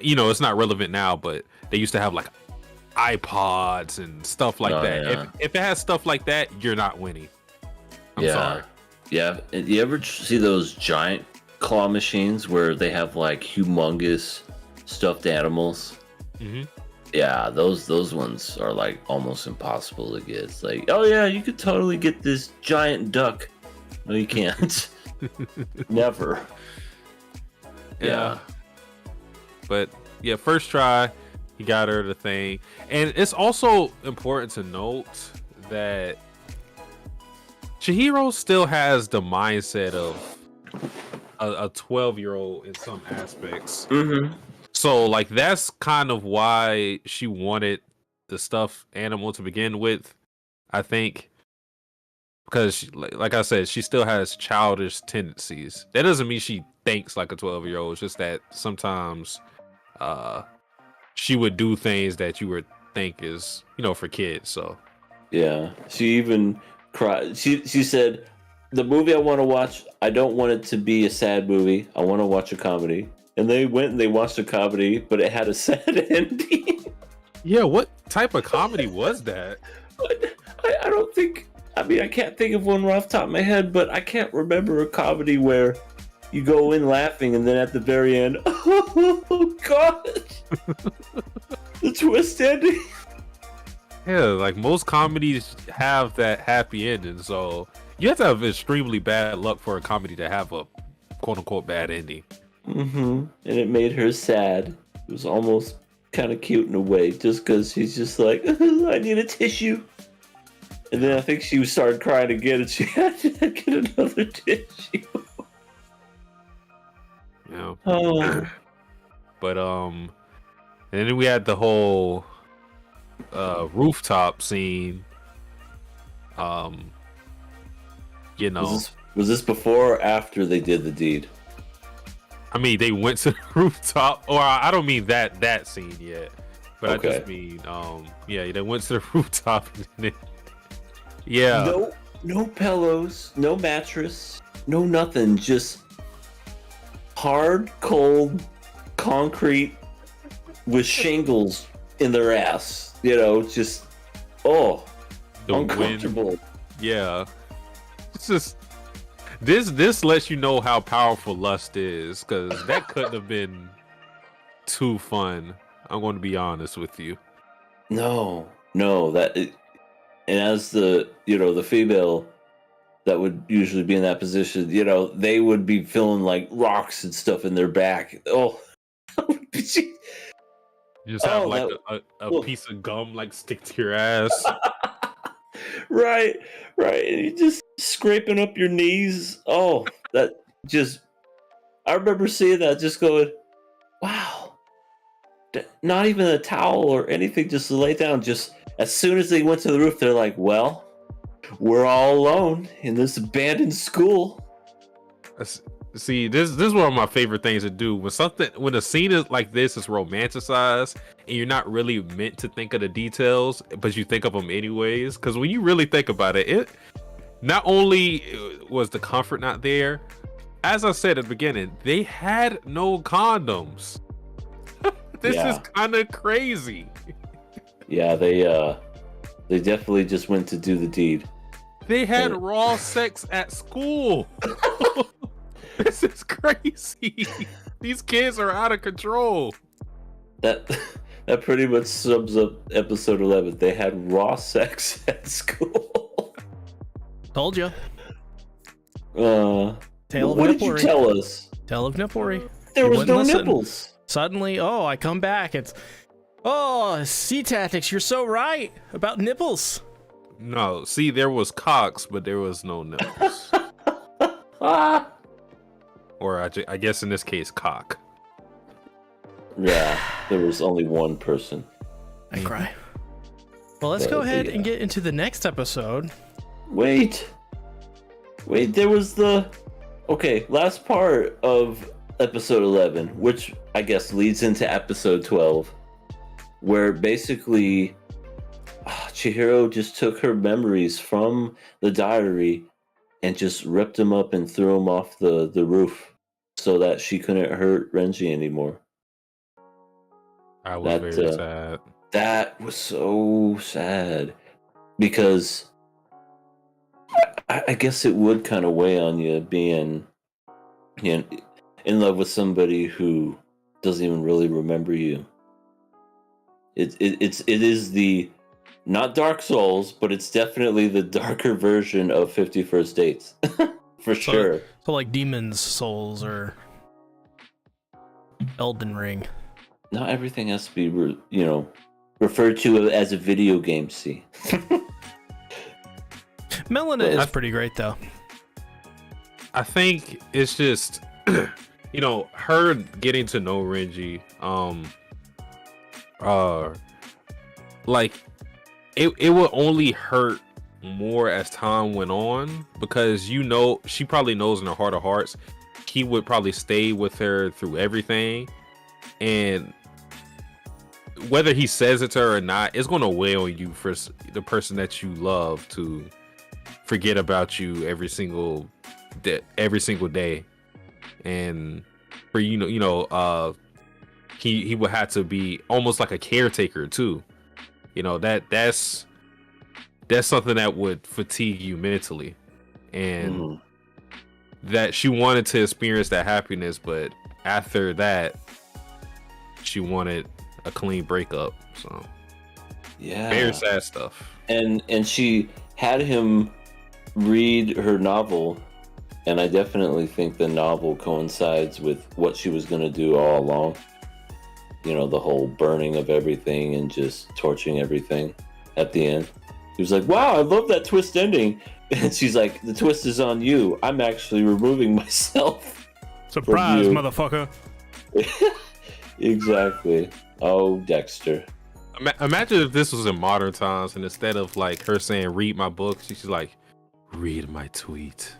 it's not relevant now, but they used to have like iPods and stuff like that. Yeah. If it has stuff like that, you're not winning. I'm sorry. Yeah. You ever see those giant claw machines where they have like humongous stuffed animals? Mm-hmm. Yeah, those ones are like almost impossible to get. It's like, oh yeah, you could totally get this giant duck. No, you can't. Never. Yeah. But yeah, first try, he got her the thing. And it's also important to note that Chihiro still has the mindset of a 12-year-old in some aspects. Mm-hmm. So like that's kind of why she wanted the stuffed animal to begin with, I think. Because she, like I said, she still has childish tendencies. That doesn't mean she thinks like a 12-year-old. It's just that sometimes she would do things that you would think is, for kids. So yeah, she even cried. She said, the movie I want to watch, I don't want it to be a sad movie. I want to watch a comedy. And they went and they watched a comedy, but it had a sad ending. Yeah, what type of comedy was that? I don't think... I mean, I can't think of one right off the top of my head, but I can't remember a comedy where you go in laughing and then at the very end, oh, God! The twist ending. Yeah, like most comedies have that happy ending, so you have to have extremely bad luck for a comedy to have a quote-unquote bad ending. Mm-hmm. And it made her sad. It was almost kind of cute in a way, just because she's just like, I need a tissue. And then I think she started crying again, and she had to get another tissue. Yeah. Oh. But and then we had the whole rooftop scene. Was this before or after they did the deed? I mean, they went to the rooftop, or I don't mean that scene yet, but Okay. I just mean, they went to the rooftop. And yeah. No pillows, no mattress, no nothing. Just hard, cold concrete with shingles in their ass. Just The uncomfortable. wind. Yeah. It's just this lets you know how powerful lust is, because that couldn't have been too fun. I'm going to be honest with you. No, and as the the female that would usually be in that position, they would be feeling like rocks and stuff in their back. Oh, You just have like a piece of gum like stick to your ass. right. And you just scraping up your knees. Oh, I remember seeing that, just going, wow. Not even a towel or anything, just to lay down. Just as soon as they went to the roof, they're like, well, we're all alone in this abandoned school. See, this is one of my favorite things to do when a scene is like this is romanticized and you're not really meant to think of the details, but you think of them anyways. Because when you really think about it, it not only was the comfort not there, as I said at the beginning, they had no condoms. This is kind of crazy. Yeah, they definitely just went to do the deed. They had raw sex at school. This is crazy. These kids are out of control. That pretty much sums up episode 11. They had raw sex at school. Told you. Tale of what did nipplery. you tell us? Tale of nipplery. There You was wouldn't no listen. nipples. Suddenly, I come back. It's, sea tactics. You're so right about nipples. No, see, there was cocks, but there was no nipples. Or I guess in this case, cock. Yeah, there was only one person. I cry. Well, let's go ahead and get into the next episode. Wait, there was last part of episode 11, which I guess leads into episode 12, where basically Chihiro just took her memories from the diary and just ripped them up and threw them off the roof so that she couldn't hurt Renji anymore. I was very sad. That was so sad because I guess it would kind of weigh on you being in love with somebody who doesn't even really remember you. It is the not Dark Souls, but it's definitely the darker version of 50 First Dates. For sure. So like Demon's Souls or Elden Ring. Not everything has to be, referred to as a video game, see. Melina is pretty great, though. I think it's just, her getting to know Renji, it will only hurt more as time went on because she probably knows in her heart of hearts he would probably stay with her through everything, and whether he says it to her or not, it's going to weigh on you for the person that you love to forget about you every single day, and for he would have to be almost like a caretaker too. That's something that would fatigue you mentally, and that she wanted to experience that happiness, but after that she wanted a clean breakup. So yeah, very sad stuff. And she had him read her novel, and I definitely think the novel coincides with what she was going to do all along. The whole burning of everything and just torching everything at the end. He was like, wow, I love that twist ending. And she's like, the twist is on you. I'm actually removing myself. Surprise, motherfucker. Exactly. Oh, Dexter. Imagine if this was in modern times, and instead of like her saying, read my book, she's like, read my tweet.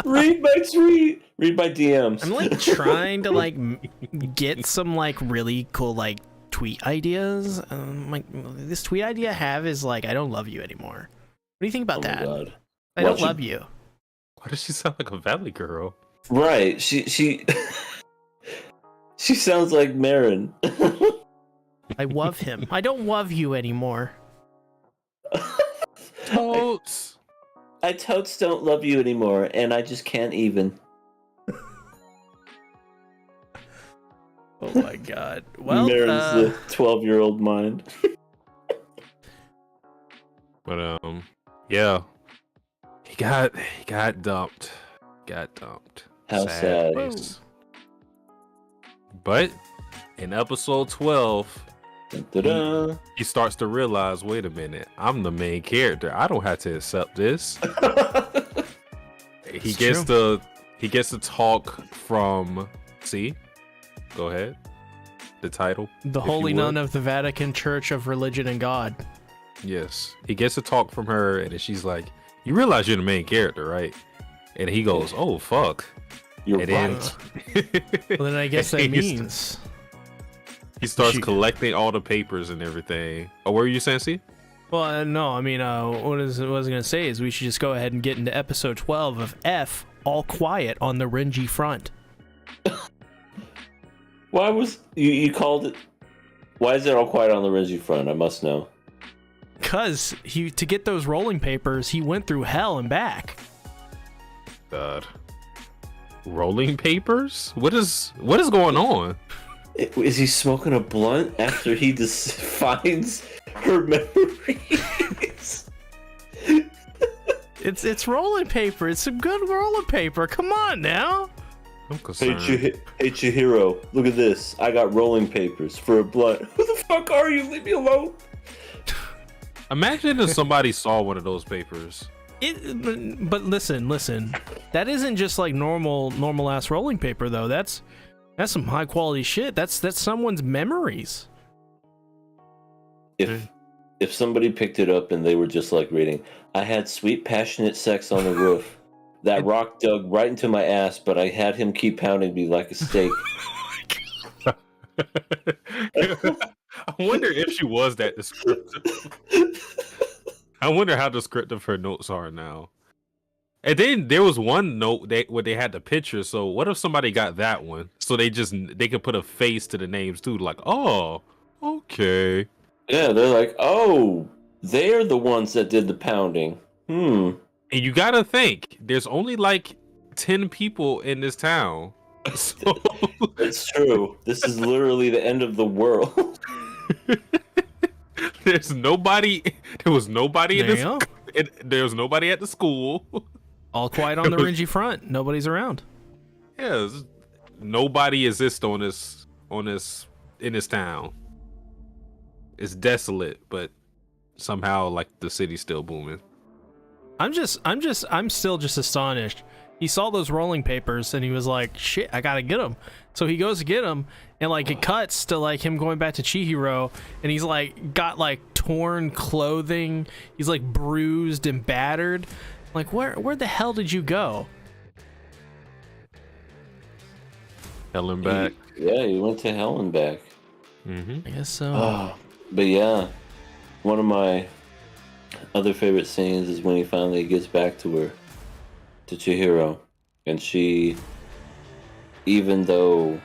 Read my tweet. Read my DMs. I'm like trying to get some really cool tweet ideas. This tweet idea I have is I don't love you anymore. What do you think about that? God. I don't love you. Why does she sound like a Valley girl? Right. She she sounds like Marin. I love him. I don't love you anymore. Totes. I totes don't love you anymore, and I just can't even. Oh my god. Well, Marin's the 12-year-old mind. But yeah, he got dumped. How sad. Face. But in episode 12, Da-da. he starts to realize, wait a minute, I'm the main character. I don't have to accept this. He gets to talk from. See, go ahead. The title, the Holy Nun of the Vatican Church of Religion and God. Yes, he gets to talk from her, and then she's like, "You realize you're the main character, right?" And he goes, "Oh fuck." You're And right. Well, then I guess that means he starts collecting all the papers and everything. Oh, what were you saying, C? Well, no, I mean, what I was gonna say is we should just go ahead and get into episode 12 of F, All Quiet on the Renji Front. Why was you called it? Why is it all quiet on the Renji front? I must know. Cause to get those rolling papers, he went through hell and back. God. Rolling papers? What is going on? Is he smoking a blunt after he just finds her memories? It's rolling paper. It's some good rolling paper. Come on now. I'm concerned. Hey Chihiro, look at this. I got rolling papers for a blunt. Who the fuck are you? Leave me alone. Imagine if somebody saw one of those papers. But listen. That isn't just like normal ass rolling paper though. That's some high quality shit. That's someone's memories. If somebody picked it up and they were just like reading, I had sweet passionate sex on the roof. That rock dug right into my ass, but I had him keep pounding me like a steak. I wonder if she was that descriptive. I wonder how descriptive her notes are now. And then there was one note where they had the picture. So what if somebody got that one? So they could put a face to the names too. Like, oh, okay. Yeah, they're like, oh, they're the ones that did the pounding. And you gotta think, there's only like 10 people in this town. So... It's true. This is literally the end of the world. There was nobody in this. There was nobody at the school. All quiet on the Renji front. Nobody's around. Yeah, nobody exists in this town. It's desolate, but somehow like the city's still booming. I'm still just astonished. He saw those rolling papers and he was like, shit, I gotta get them. So he goes to get them and like it cuts to like him going back to Chihiro and he's like got like torn clothing. He's like bruised and battered. Like where the hell did you go? Hell and back. He went to hell and back. I guess so. But yeah, one of my other favorite scenes is when he finally gets back to her, to Chihiro, and she, even though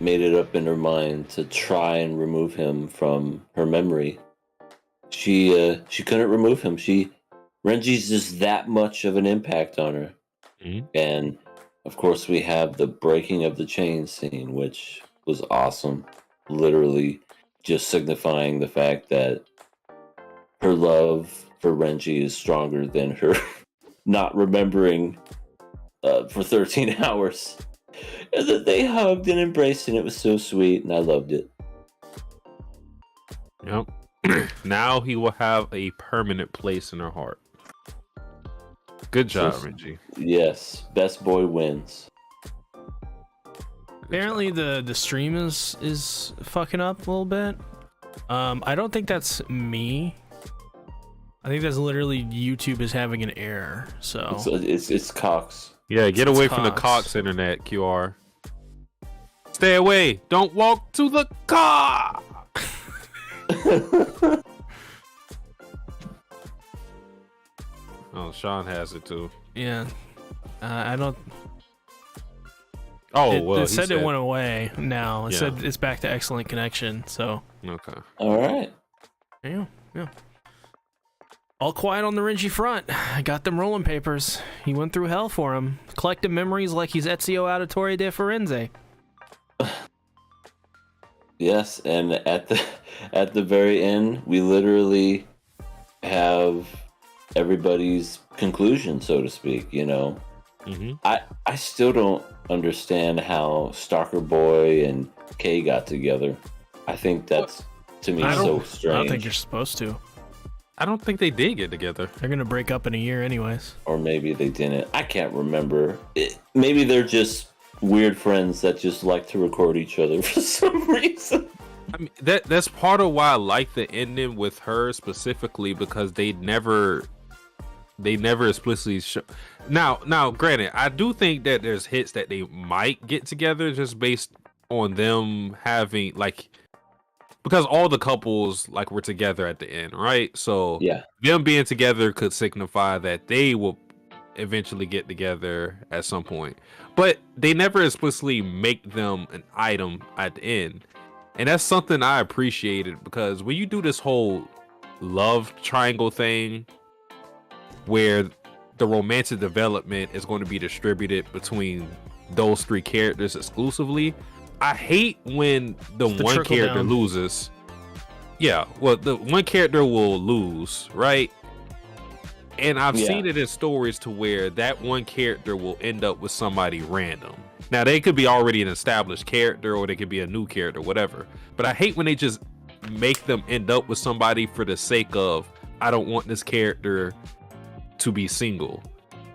made it up in her mind to try and remove him from her memory, she couldn't remove him. Renji's just that much of an impact on her. And of course we have the breaking of the chain scene, which was awesome. Literally just signifying the fact that her love for Renji is stronger than her not remembering for 13 hours. And then they hugged and embraced, and it was so sweet, and I loved it. Yep. Now he will have a permanent place in her heart. Good job, Renji. Yes, best boy wins. Apparently the stream is fucking up a little bit. I don't think that's me. I think that's literally YouTube is having an error. So it's Cox. Yeah, get away from the Cox internet, QR. Stay away. Don't walk to the car. Oh, Sean has it too. Yeah. I don't. Oh, it said it went away now. It said it's back to excellent connection. So. Okay. All right. Yeah. All quiet on the Renji front. I got them rolling papers. He went through hell for him. Collected memories like he's Ezio Auditore de Firenze. Yes, and at the very end, we literally have everybody's conclusion, so to speak. You know, I still don't understand how Stalker Boy and Kay got together. I think that's to me so strange. I don't think you're supposed to. I don't think they did get together. They're gonna break up in a year, anyways. Or maybe they didn't. I can't remember. Maybe they're just weird friends that just like to record each other for some reason. I mean, that's part of why I like the ending with her specifically, because they never they never explicitly show. Now, granted, I do think that there's hits that they might get together just based on them having like, because all the couples like were together at the end, right? So Yeah. them being together could signify that they will eventually get together at some point, but they never explicitly make them an item at the end, and that's something I appreciated, because when you do this whole love triangle thing where the romantic development is going to be distributed between those three characters exclusively, I hate when the one character loses. Yeah, well, the one character will lose, right? And I've seen it in stories to where that one character will end up with somebody random. Now, they could be already an established character, or they could be a new character, whatever. But I hate when they just make them end up with somebody for the sake of, I don't want this character to be single,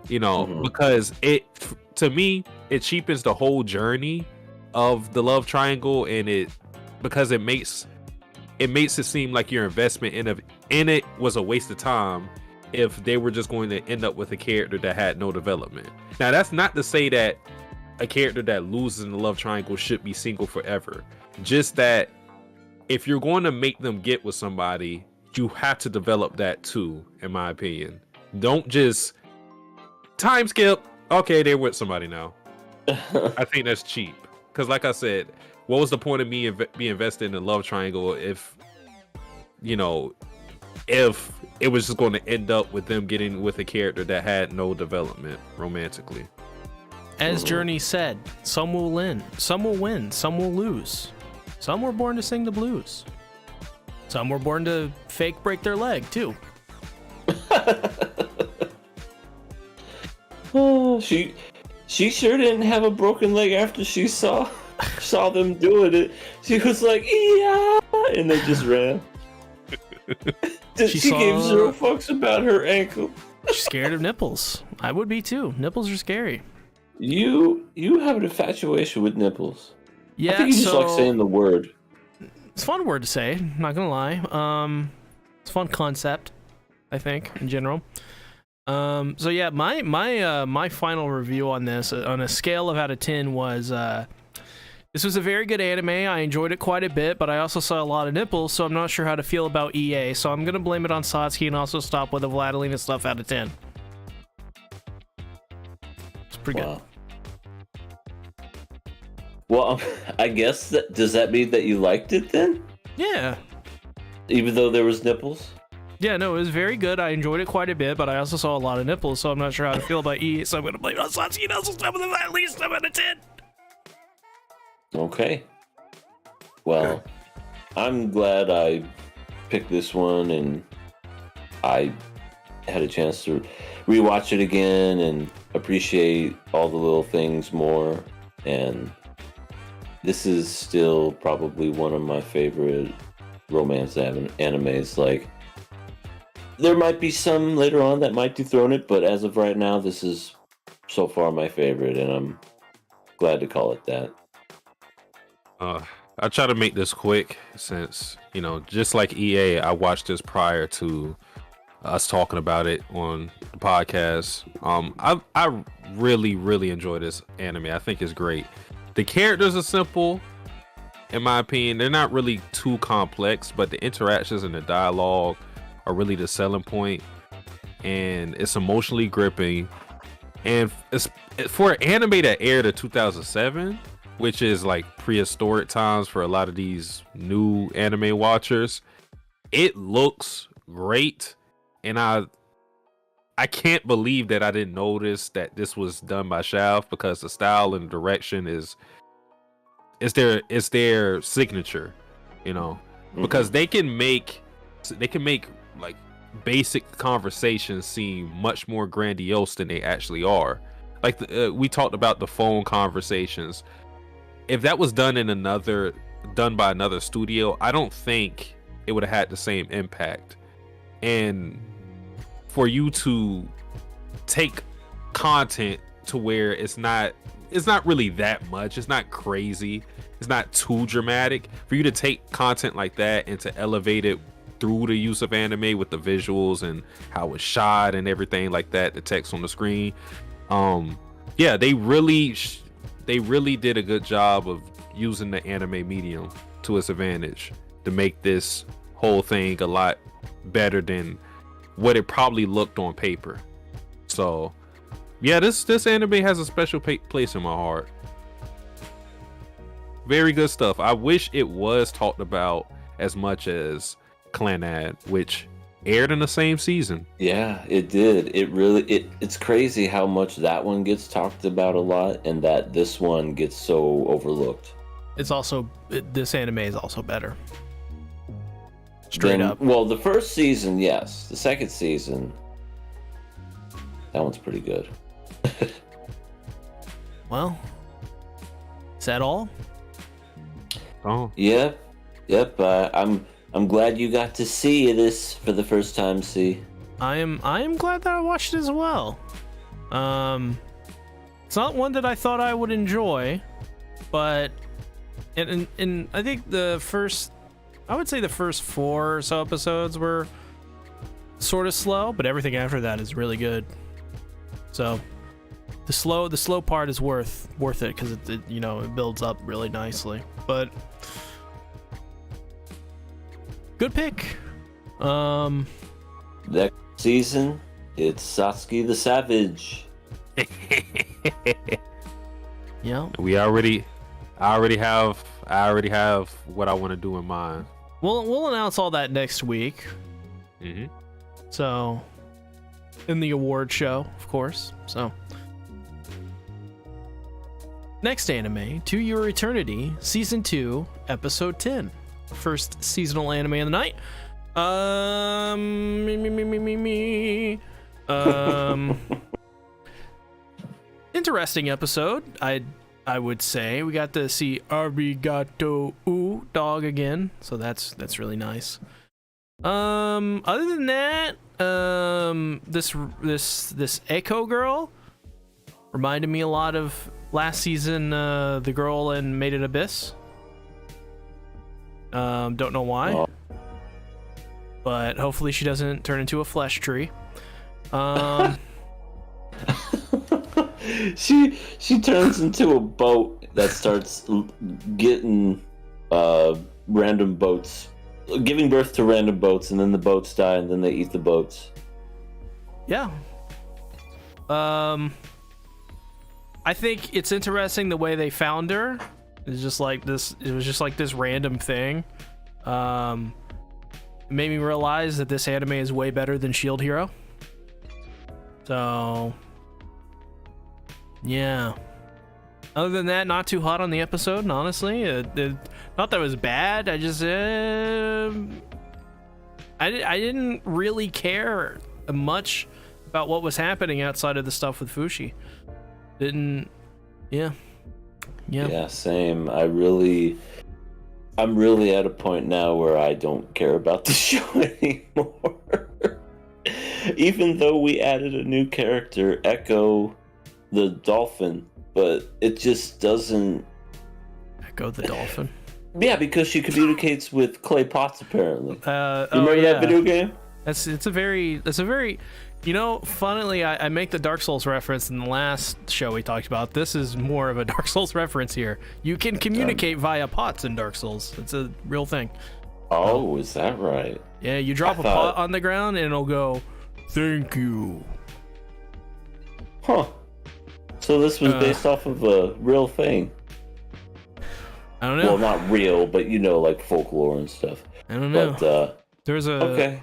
because to me, it cheapens the whole journey of the love triangle, and because it makes it seem like your investment in it was a waste of time if they were just going to end up with a character that had no development. Now, that's not to say that a character that loses in the love triangle should be single forever. Just that if you're going to make them get with somebody, you have to develop that too, in my opinion. Don't just time skip. Okay, they're with somebody now. I think that's cheap. Because like I said, what was the point of me being invested in the love triangle if it was just going to end up with them getting with a character that had no development romantically? As Journey said, some will win, some will lose. Some were born to sing the blues. Some were born to fake break their leg too. Oh, she sure didn't have a broken leg after she saw them doing it. She was like, yeah, and they just ran. She gave zero fucks about her ankle. She's scared of nipples. I would be too. Nipples are scary. You have an infatuation with nipples. Yeah, I think you just like saying the word. It's a fun word to say, not gonna lie. It's a fun concept, I think, in general. So yeah, my final review on this, on a scale of out of 10, was this was a very good anime. I enjoyed it quite a bit, but I also saw a lot of nipples, so I'm not sure how to feel about EA. So I'm gonna blame it on Satsuki and also stop with the Vladilena stuff out of 10. It's pretty good. Well, I guess does that mean that you liked it then? Yeah. Even though there was nipples? Yeah, no, it was very good. I enjoyed it quite a bit, but I also saw a lot of nipples, so I'm not sure how to feel about EA, so I'm going to blame it on Satsuki and also stop with it at least 7 out of 10. Okay. Well, I'm glad I picked this one, and I had a chance to rewatch it again and appreciate all the little things more, and this is still probably one of my favorite romance animes. Like, there might be some later on that might dethrone it, but as of right now, this is so far my favorite, and I'm glad to call it that. I try to make this quick since, just like EA, I watched this prior to us talking about it on the podcast. I really, really enjoy this anime. I think it's great. The characters are simple, in my opinion. They're not really too complex, but the interactions and the dialogue are really the selling point, and it's emotionally gripping. And it's for an anime that aired in 2007, which is like prehistoric times for a lot of these new anime watchers. It looks great, and I can't believe that I didn't notice that this was done by Shaft, because the style and direction is their signature, because they can make like basic conversations seem much more grandiose than they actually are. Like we talked about the phone conversations. If that was done by another studio, I don't think it would have had the same impact. And for you to take content to where it's not really that much, it's not crazy, it's not too dramatic, for you to take content like that and to elevate it through the use of anime with the visuals and how it's shot and everything like that, the text on the screen. Yeah, they really did a good job of using the anime medium to its advantage to make this whole thing a lot better than what it probably looked on paper. So yeah, this anime has a special place in my heart. Very good stuff. I wish it was talked about as much as Clannad, which aired in the same season. Yeah, it did. It's crazy how much that one gets talked about a lot and that this one gets so overlooked. It's also this anime is also better. Straight up. Well, the first season, yes. The second season, that one's pretty good. Well, is that all? Oh, Yep. I'm glad you got to see this for the first time. See, I am glad that I watched it as well. It's not one that I thought I would enjoy, but and I think I would say the first 4 or so episodes were sort of slow, but everything after that is really good. So the slow part is worth it because it builds up really nicely. But good pick. next season it's Satsuki the Savage. Yeah. I already have what I want to do in mind. We'll announce all that next week. Mm-hmm. So, in the award show, of course. So, next anime, To Your Eternity, Season 2, Episode 10. First seasonal anime of the night. Interesting episode, I would say. We got to see Arigato dog again, so that's really nice. Other than that, this Echo girl reminded me a lot of last season, the girl in Made in Abyss. Don't know why, but hopefully she doesn't turn into a flesh tree. She turns into a boat that starts getting random boats, giving birth to random boats, and then the boats die, and then they eat the boats. Yeah. I think it's interesting the way they found her. It's just like this. It was just like this random thing. It made me realize that this anime is way better than Shield Hero. So, yeah. Other than that, not too hot on the episode, honestly. Not that it was bad. I just, I didn't really care much about what was happening outside of the stuff with Fushi. Yeah, same. I'm really at a point now where I don't care about the show anymore. Even though we added a new character, Echo the dolphin, but it just doesn't. Echo the dolphin. Yeah, because she communicates with clay pots apparently. You yeah. remember that video game? That's a very funnily I make the Dark Souls reference in the last show we talked about. This is more of a Dark Souls reference here. You can communicate via pots in Dark Souls. It's a real thing. Oh, is that right? Yeah, you drop a pot on the ground and it'll go, "Thank you." Huh. So this was based off of a real thing. I don't know. Well, not real, but like folklore and stuff. I don't know. But there's a okay.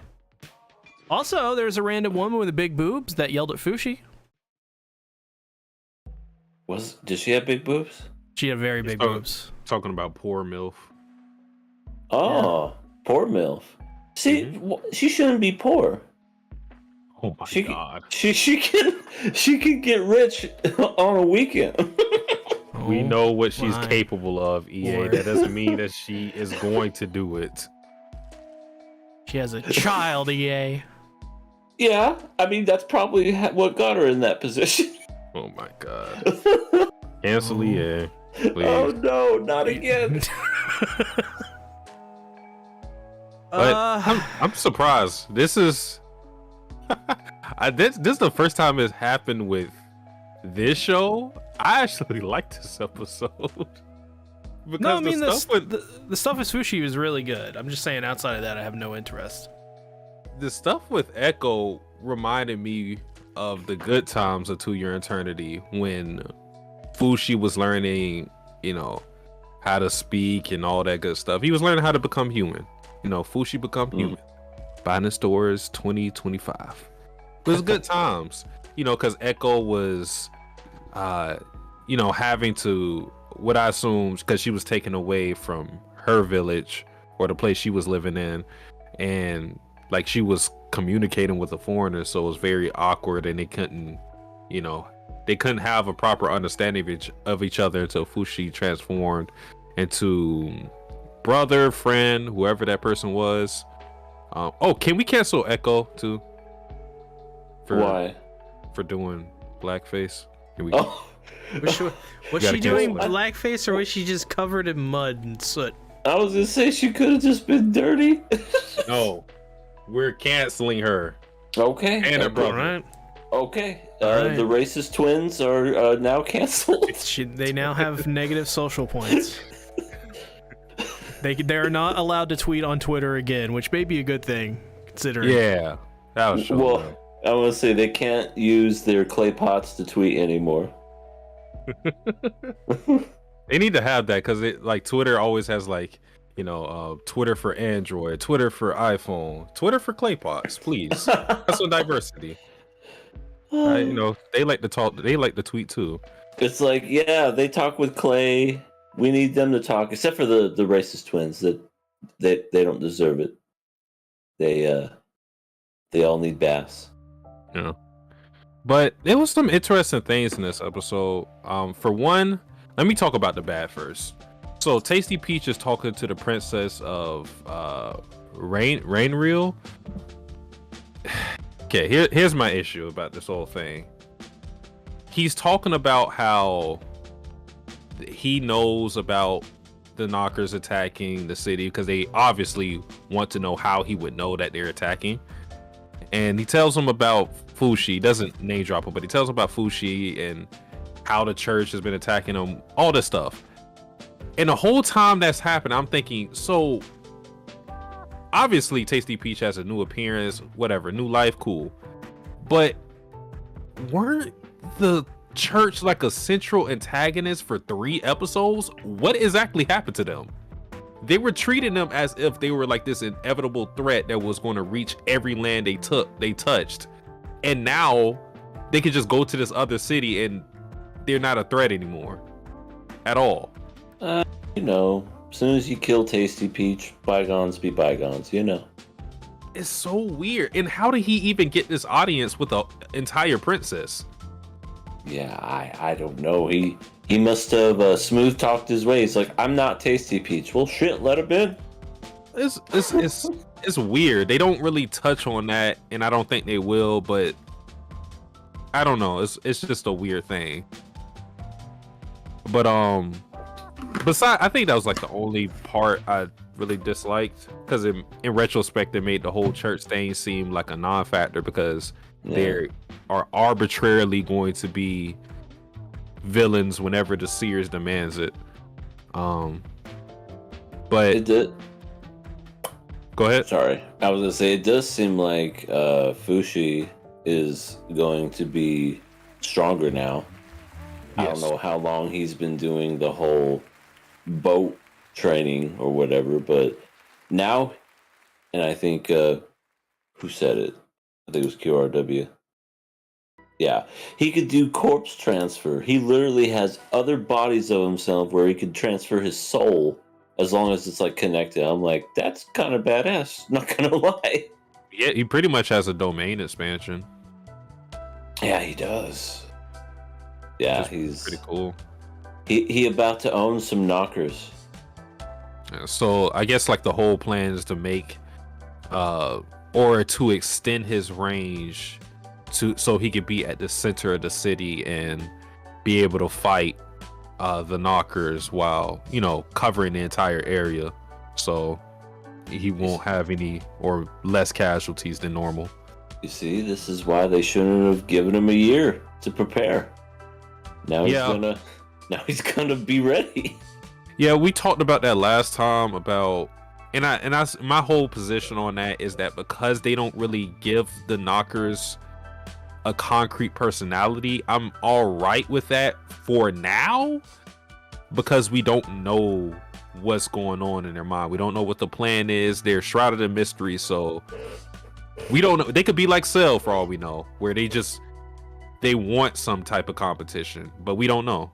Also, there's a random woman with big boobs that yelled at Fushi. Did she have big boobs? She had very big boobs. Talking about poor MILF. Oh, poor MILF. See, she shouldn't be poor. Oh my god. She can get rich on a weekend. We know what she's capable of, EA. Lord. That doesn't mean that she is going to do it. She has a child, EA. Yeah, I mean that's probably what got her in that position. Oh my god. Cancel EA, please. Oh no, not again. But Uh, I'm surprised. This is this is the first time it's happened with this show. I actually like this episode because no, I mean the stuff with the stuff with Fushi was really good. I'm just saying, outside of that, I have no interest. the stuff with Echo reminded me of the good times of To Your Eternity when Fushi was learning, how to speak and all that good stuff. He was learning how to become human. Fushi become human. Binding Stores 2025. It was good times, because Echo was, having to, what I assume, because she was taken away from her village or the place she was living in, and like she was communicating with a foreigner, so it was very awkward, and they couldn't have a proper understanding of each other until Fushi transformed into brother, friend, whoever that person was. Can we cancel Echo too? Why? For doing blackface? Was she doing blackface, or was she just covered in mud and soot? I was gonna say she could have just been dirty. No, we're canceling her. Okay. And her brother. All right. Okay. Right. The racist twins are now canceled. They now have negative social points. They're not allowed to tweet on Twitter again, which may be a good thing, considering. Yeah, that was true. Well, I want to say they can't use their clay pots to tweet anymore. They need to have that because Twitter always has Twitter for Android, Twitter for iPhone, Twitter for clay pots. Please, that's some diversity. They like to talk. They like to tweet too. It's like, yeah, they talk with clay. We need them to talk, except for the racist twins that they don't deserve it. They all need baths. Yeah. But there was some interesting things in this episode. For one, let me talk about the bad first. So Tasty Peach is talking to the princess of Rainreal. Okay, here's my issue about this whole thing. He's talking about how he knows about the Knockers attacking the city because they obviously want to know how he would know that they're attacking. And he tells him about Fushi. He doesn't name drop him, but he tells him about Fushi and how the church has been attacking him, all this stuff. And the whole time that's happened, I'm thinking, so obviously Tasty Peach has a new appearance, whatever, new life, cool. But weren't the church like a central antagonist for 3 episodes? What exactly happened to them? They were treating them as if they were like this inevitable threat that was going to reach every land they touched. And now they could just go to this other city and they're not a threat anymore at all. As soon as you kill Tasty Peach, bygones be bygones, It's so weird. And how did he even get this audience with an entire princess? Yeah, I don't know. He must have smooth talked his way. He's like, I'm not Tasty Peach. Well, shit, let him in. It's weird. They don't really touch on that, and I don't think they will. But I don't know. It's just a weird thing. But besides, I think that was like the only part I really disliked because in retrospect, it made the whole church thing seem like a non-factor because they are arbitrarily going to be villains whenever the seers demands it. But it did. Go ahead. Sorry, I was gonna say it does seem like Fushi is going to be stronger now. Yes. I don't know how long he's been doing the whole boat training or whatever, but now, and I think who said it? I think it was QRW. Yeah, he could do corpse transfer. He literally has other bodies of himself where he could transfer his soul as long as it's like connected. I'm like, that's kind of badass. Not gonna lie. Yeah, he pretty much has a domain expansion. Yeah, he does. Yeah, he's pretty cool. He about to own some knockers. So I guess like the whole plan is to make or to extend his range so he could be at the center of the city and be able to fight the knockers while covering the entire area. So he won't have any or less casualties than normal. You see, this is why they shouldn't have given him a year to prepare. Now he's gonna be ready. Yeah, we talked about that last time about, and my whole position on that is that because they don't really give the knockers a concrete personality, I'm all right with that for now, because we don't know what's going on in their mind. We don't know what the plan is. They're shrouded in mystery, so we don't know. They could be like Cell for all we know, where they want some type of competition, but we don't know.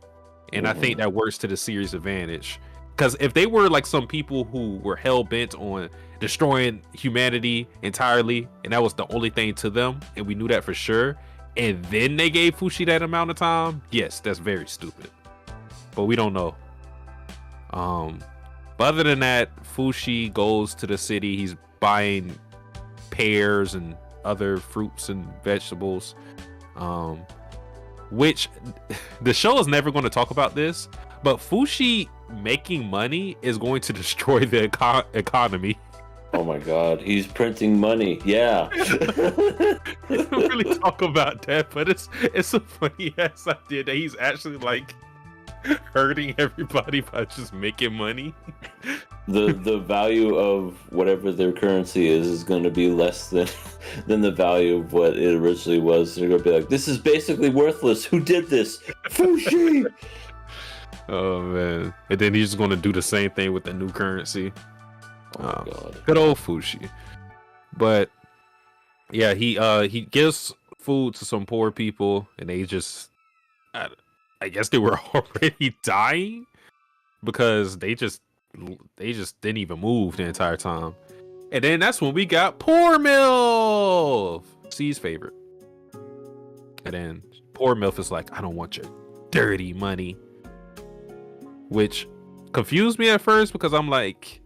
And I think that works to the series' advantage, because if they were like some people who were hell-bent on destroying humanity entirely, and that was the only thing to them, and we knew that for sure, and then they gave Fushi that amount of time, yes, that's very stupid. But we don't know. But other than that, Fushi goes to the city. He's buying pears and other fruits and vegetables, which the show is never going to talk about this, but Fushi making money is going to destroy the economy. Oh my god, he's printing money. Yeah. We don't really talk about that, but it's a funny ass idea that he's actually like hurting everybody by just making money. The value of whatever their currency is going to be less than the value of what it originally was. They're going to be like, this is basically worthless. Who did this? Fushi! Oh man. And then he's just going to do the same thing with the new currency. Oh my god. Good old Fushi. But yeah, he gives food to some poor people, and they just, I guess they were already dying because they just didn't even move the entire time. And then that's when we got Poor Milf, C's favorite. And then Poor Milf is like, I don't want your dirty money, which confused me at first because I'm like,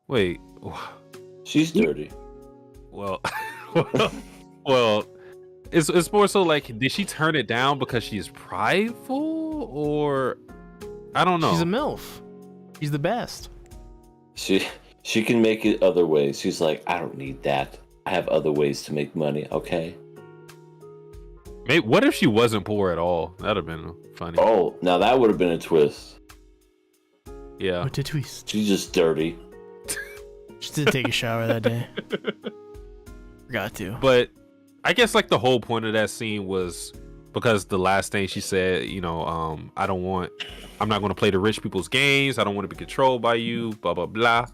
wait, she's dirty. Well, well, it's more so like, did she turn it down because she's prideful, or I don't know. She's a MILF. She's the best. She can make it other ways. She's like, I don't need that. I have other ways to make money. Okay. Maybe, what if she wasn't poor at all? That'd have been funny. Oh, now that would have been a twist. Yeah. What a twist. She's just dirty. She did take a shower that day. Forgot to. But I guess like the whole point of that scene was because the last thing she said, I'm not going to play the rich people's games. I don't want to be controlled by you, blah, blah, blah,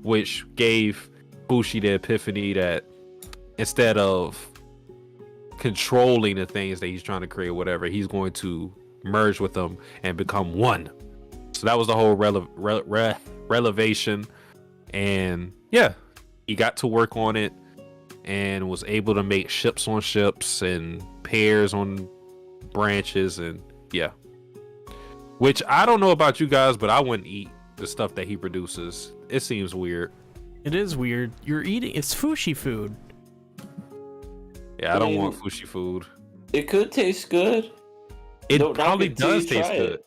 which gave Fushi the epiphany that instead of controlling the things that he's trying to create, whatever, he's going to merge with them and become one. So that was the whole relevation. And yeah, he got to work on it and was able to make ships on ships and pears on branches, and yeah. Which I don't know about you guys, but I wouldn't eat the stuff that he produces. It seems weird. It is weird. It's Fushi food. Yeah, I don't want Fushi food. It could taste good. It probably does taste good.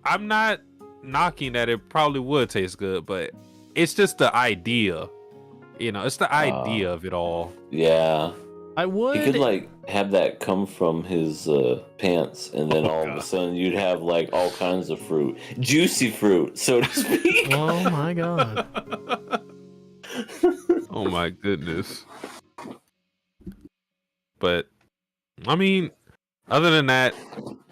I'm not knocking that it probably would taste good, but it's just the idea. It's the idea of it all. Yeah. I would. He could like have that come from his pants, and then all of a sudden you'd have like all kinds of fruit, juicy fruit, so to speak. Oh my god. Oh my goodness. But I mean, other than that,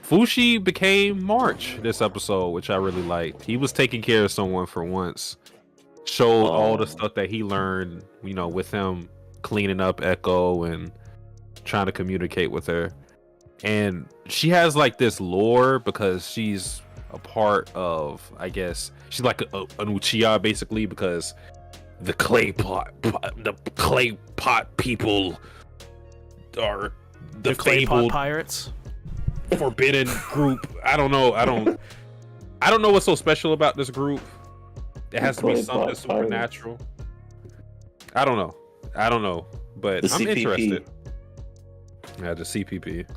Fushi became March this episode, which I really liked. He was taking care of someone for once. Showed all the stuff that he learned, with him cleaning up Echo and trying to communicate with her. And she has like this lore because she's a part of, I guess, she's like an Uchiha basically, because the clay pot people are the clay pot fabled pirates, forbidden group. I don't know what's so special about this group. It has to be something supernatural. I don't know, but I'm interested. Yeah, the CPP.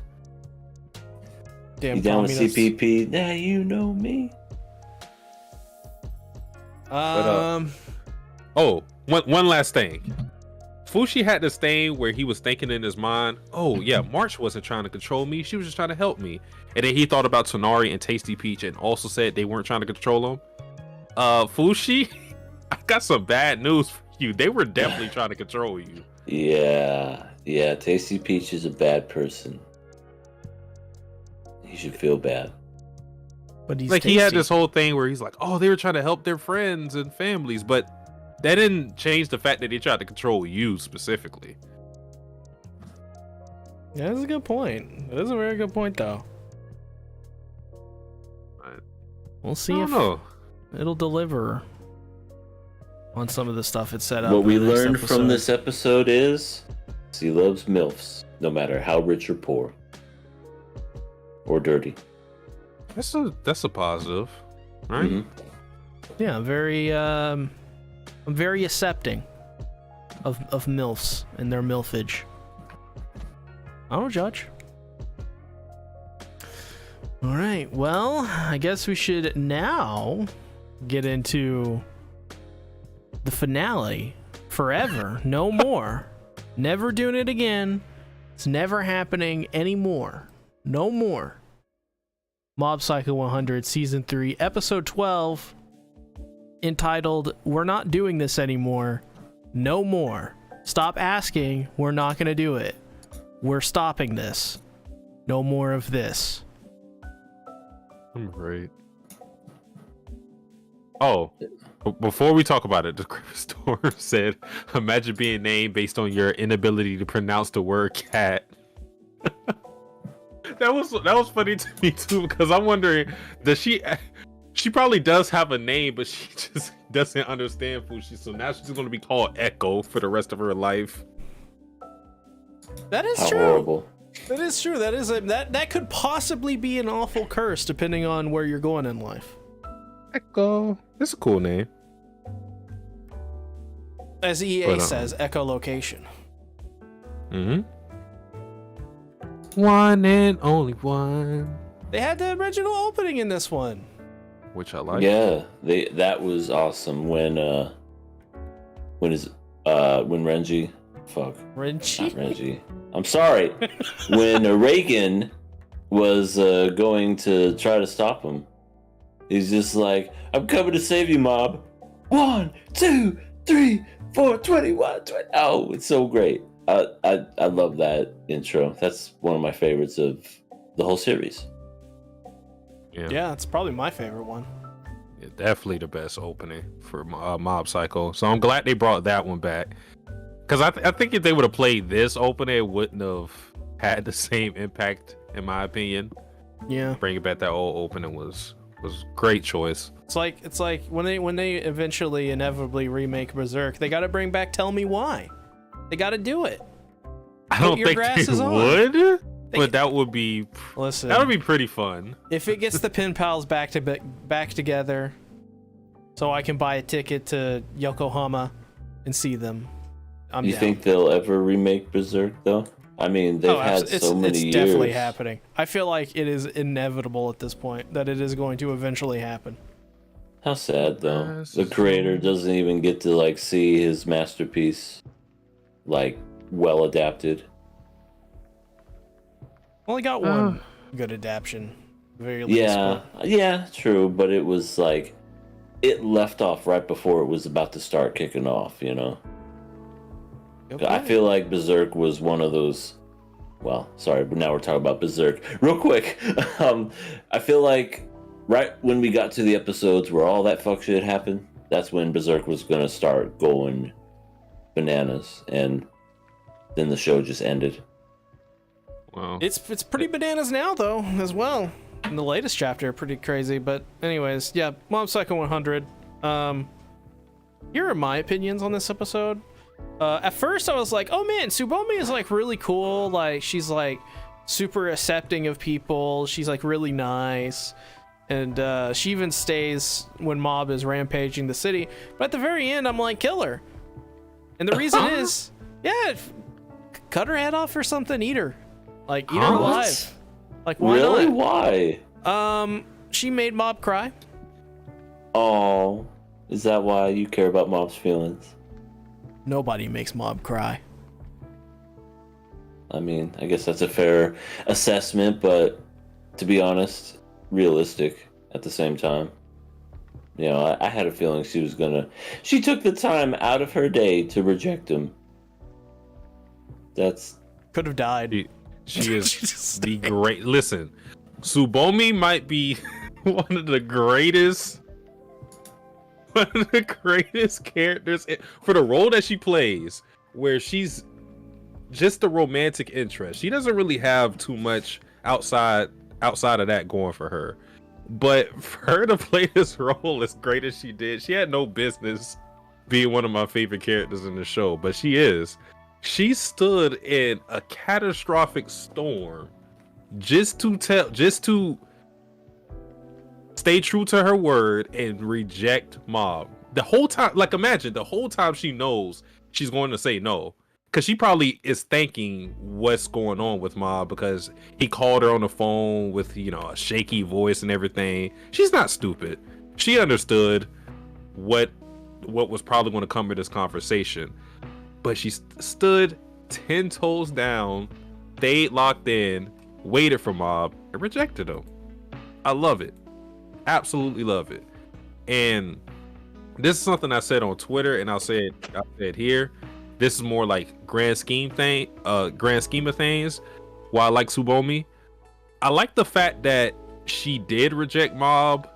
Damn, you down with CPP? Now you know me. Oh, one last thing. Fushi had this thing where he was thinking in his mind, oh yeah, March wasn't trying to control me, she was just trying to help me. And then he thought about Tonari and Tasty Peach and also said they weren't trying to control him. Fushi, I got some bad news for you. They were definitely trying to control you. Yeah, Tasty Peach is a bad person. He should feel bad. But he's Like tasty. he had this whole thing where he's like, oh, they were trying to help their friends and families, but that didn't change the fact that they tried to control you specifically. Yeah, that's a good point. That is a very good point, though. We'll see if it'll deliver on some of the stuff it set up. What we in the next learned from episode. this episode is he loves MILFs, no matter how rich or poor. Or dirty. That's a positive, right? Mhm. Yeah, I'm very accepting of MILFs and their MILFage. I don't judge. All right, well, I guess we should now get into the finale. Forever, no more. Never doing it again. It's never happening anymore. No more. Mob Psycho 100 Season 3, Episode 12, entitled, We're Not Doing This Anymore. No more. Stop asking. We're not going to do it. We're stopping this. No more of this. I'm right. Oh, before we talk about it, the Crypt Store said, imagine being named based on your inability to pronounce the word cat. That was funny to me too, because I'm wondering, does she probably does have a name, but she just doesn't understand Fushi, so now she's going to be called Echo for the rest of her life. That is How true. horrible. That is true. That could possibly be an awful curse depending on where you're going in life. Echo. It's a cool name. As EA But, says, echolocation. Mm-hmm. One and only one. They had the original opening in this one. Which I like. Yeah, that was awesome when Renji, not Renji. I'm sorry. When Reagan was going to try to stop him, he's just like, "I'm coming to save you, mob. 1, 2, 3, 4, 21, 20." Oh, it's so great. I love that intro. That's one of my favorites of the whole series. Yeah, it's probably my favorite one. Yeah, definitely the best opening for Mob Psycho. So I'm glad they brought that one back. Because I think if they would have played this opening, it wouldn't have had the same impact, in my opinion. Yeah. Bringing back that old opening was great choice. It's like when they eventually inevitably remake Berserk, they got to bring back Tell Me Why. They got to do it. I don't your think they glasses on. would, but that would be pretty fun. If it gets the pen pals back together, so I can buy a ticket to Yokohama and see them, I'm You down. think they'll ever remake Berserk though? I mean, they've had so many years. It's definitely happening. I feel like it is inevitable at this point that it is going to eventually happen. How sad though. The creator doesn't even get to like see his masterpiece like well adapted. Only got one good adaptation. Very least. Yeah, true, but it was like it left off right before it was about to start kicking off, you know. Okay. I feel like Berserk was one of those. Well, sorry, but now we're talking about Berserk. Real quick, I feel like right when we got to the episodes where all that fuck shit happened, that's when Berserk was gonna start going bananas, and then the show just ended. Wow. It's pretty bananas now though as well. In the latest chapter, pretty crazy. But anyways, yeah, Mob Psycho 100. Here are my opinions on this episode. At first I was like, oh man, Tsubomi is like really cool. Like she's like super accepting of people. She's like really nice. And she even stays when Mob is rampaging the city. But at the very end, I'm like, kill her. And the reason is, yeah, cut her head off or something, eat her. Like, eat her alive. Like, why Really? not? Why? She made Mob cry. Oh. Is that why you care about Mob's feelings? Nobody makes Mob cry. I mean, I guess that's a fair assessment, but to be honest, realistic at the same time. You know, I had a feeling she took the time out of her day to reject him. Could have died. She is the great. Listen, Tsubomi might be one of the greatest characters for the role that she plays, where she's just the romantic interest. She doesn't really have too much outside of that going for her. But for her to play this role as great as she did, she had no business being one of my favorite characters in the show, but she is. She stood in a catastrophic storm just to stay true to her word and reject Mob. The whole time, like, imagine the whole time she knows she's going to say no. Because she probably is thinking what's going on with Mob, because he called her on the phone with, you know, a shaky voice and everything. She's not stupid. She understood what was probably going to come to this conversation. But she stood 10 toes down, stayed locked in, waited for Mob, and rejected him. I love it. Absolutely love it. And this is something I said on Twitter, and I said here. This is more like grand scheme of things. While I like Tsubomi, I like the fact that she did reject Mob,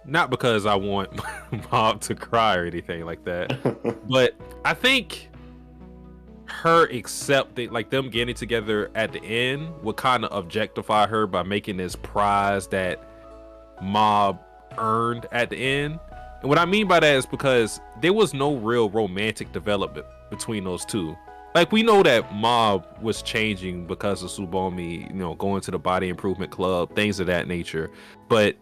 not because I want Mob to cry or anything like that, but I think her accepting, like, them getting together at the end would kind of objectify her by making this prize that Mob earned at the end. And what I mean by that is because there was no real romantic development between those two. Like, we know that Mob was changing because of Tsubomi, you know, going to the body improvement club, things of that nature. But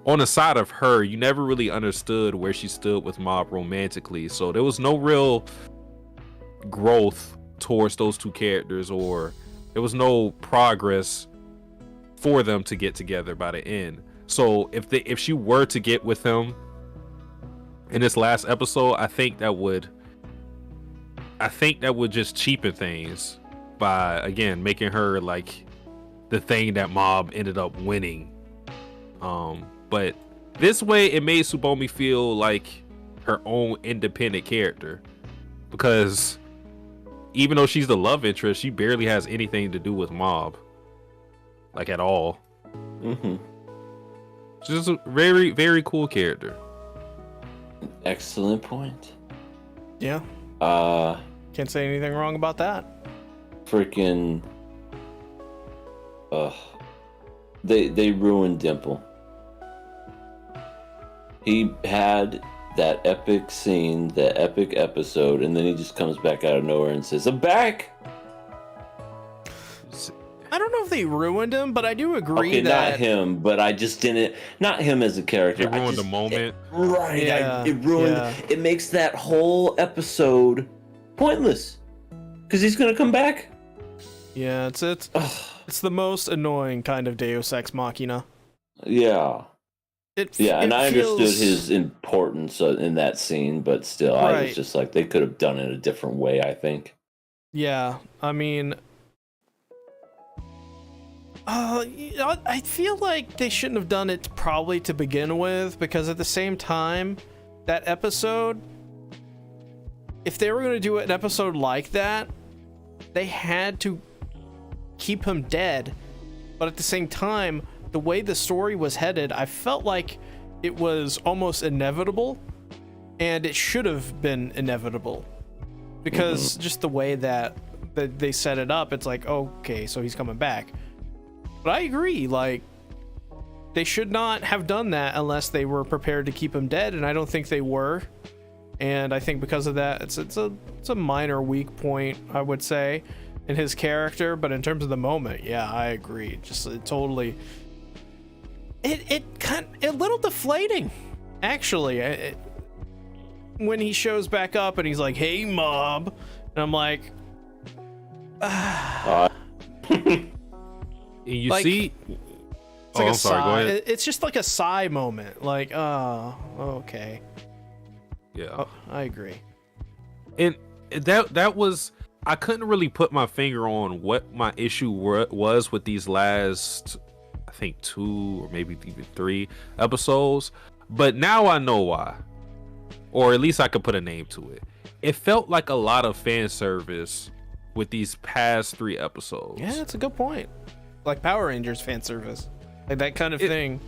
on the side of her, you never really understood where she stood with Mob romantically. So there was no real growth towards those two characters, or there was no progress for them to get together by the end. So if she were to get with him in this last episode, I think that would just cheapen things by, again, making her like the thing that Mob ended up winning. But this way it made Tsubomi feel like her own independent character, because even though she's the love interest, she barely has anything to do with Mob, like, at all. Just a very, very cool character. Excellent point. Yeah. Can't say anything wrong about that. Freaking. They ruined Dimple. He had that epic scene, that epic episode, and then he just comes back out of nowhere and says, "I'm back." I don't know if they ruined him, but I do agree okay, that... not him, but I just didn't... Not him as a character. It ruined the moment. Right. Yeah, it ruined... yeah. It makes that whole episode pointless. Because he's going to come back. Yeah, it's the most annoying kind of Deus Ex Machina. Yeah. I understood his importance in that scene, but still, right. I was just like, they could have done it a different way, I think. Yeah, I mean... I feel like they shouldn't have done it probably to begin with, because at the same time, that episode, if they were going to do an episode like that, they had to keep him dead. But at the same time, the way the story was headed, I felt like it was almost inevitable, and it should have been inevitable, because just the way that they set it up, it's like, okay, so he's coming back. But I agree, like, they should not have done that unless they were prepared to keep him dead, and I don't think they were. And I think because of that, it's a minor weak point, I would say, in his character. But in terms of the moment, yeah, I agree. Just totally, it kind of, a little deflating, actually. When he shows back up and he's like, "Hey, Mob," and I'm like, You like, see, it's like I'm sorry, go ahead. It's just like a sigh moment, like, oh, okay. Yeah. Oh, I agree. And that was, I couldn't really put my finger on what my issue was with these last, I think 2 or maybe even 3 episodes, but now I know why, or at least I could put a name to it. It felt like a lot of fan service with these past 3 episodes. Yeah, that's a good point. Like Power Rangers fan service, like that kind of thing.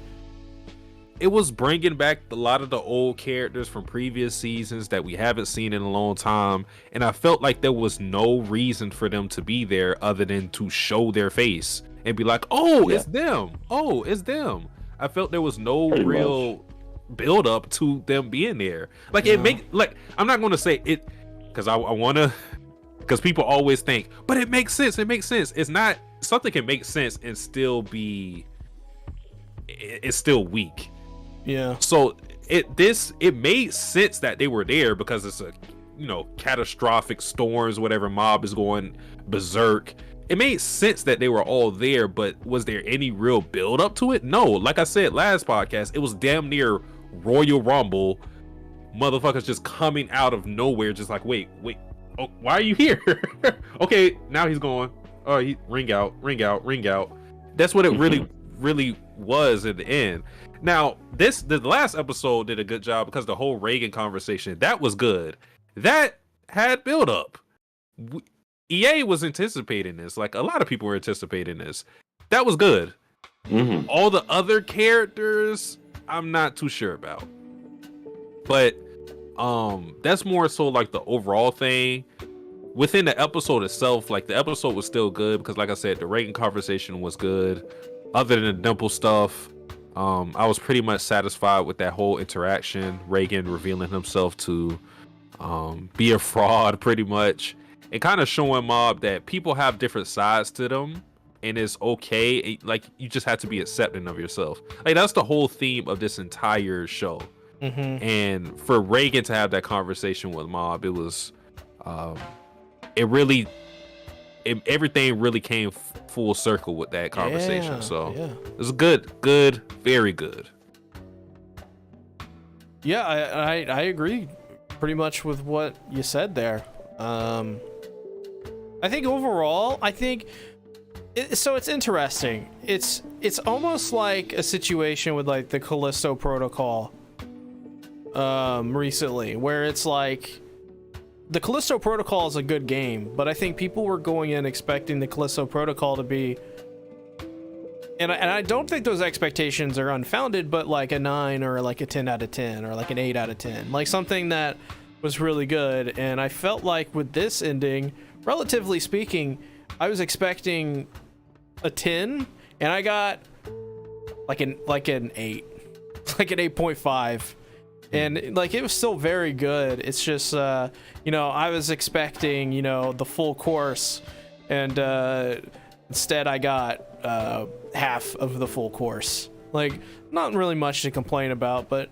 It was bringing back a lot of the old characters from previous seasons that we haven't seen in a long time, and I felt like there was no reason for them to be there other than to show their face and be like, oh, it's them. Oh, it's them. I felt there was no real build up to them being there. Like it make, like, I'm not going to say it because I want to, because people always think, but it makes sense. It makes sense. It's not, something can make sense and still be, it's still weak. Yeah. So it made sense that they were there because it's a, you know, catastrophic storms, whatever, mob is going berserk. It made sense that they were all there, but was there any real build up to it? No. Like I said last podcast, it was damn near Royal Rumble, motherfuckers just coming out of nowhere, just like, wait, oh, why are you here? Okay, now he's going. Oh, he ring out. That's what it really was in the end. Now, the last episode did a good job because the whole Reagan conversation, that was good. That had build up. EA was anticipating this. Like, a lot of people were anticipating this. That was good. Mm-hmm. All the other characters, I'm not too sure about. But that's more so like the overall thing. Within the episode itself, like, the episode was still good because, like I said, the Reagan conversation was good. Other than the Dimple stuff, I was pretty much satisfied with that whole interaction. Reagan revealing himself to be a fraud, pretty much, and kind of showing Mob that people have different sides to them, and it's okay. Like, you just have to be accepting of yourself. Like, that's the whole theme of this entire show. Mm-hmm. And for Reagan to have that conversation with Mob, it was, everything really came full circle with that conversation. It was good, very good. Yeah, I agree pretty much with what you said there. I think overall, so it's interesting. It's almost like a situation with like the Callisto Protocol recently, where it's like the Callisto Protocol is a good game, but I think people were going in expecting the Callisto Protocol to be, and I don't think those expectations are unfounded, but like a 9 or like a 10 out of 10 or like an 8 out of 10, like something that was really good. And I felt like with this ending, relatively speaking, I was expecting a 10, and I got like an 8, like an 8.5. And like, it was still very good. It's just you know, I was expecting, you know, the full course, and instead I got half of the full course. Like, not really much to complain about, but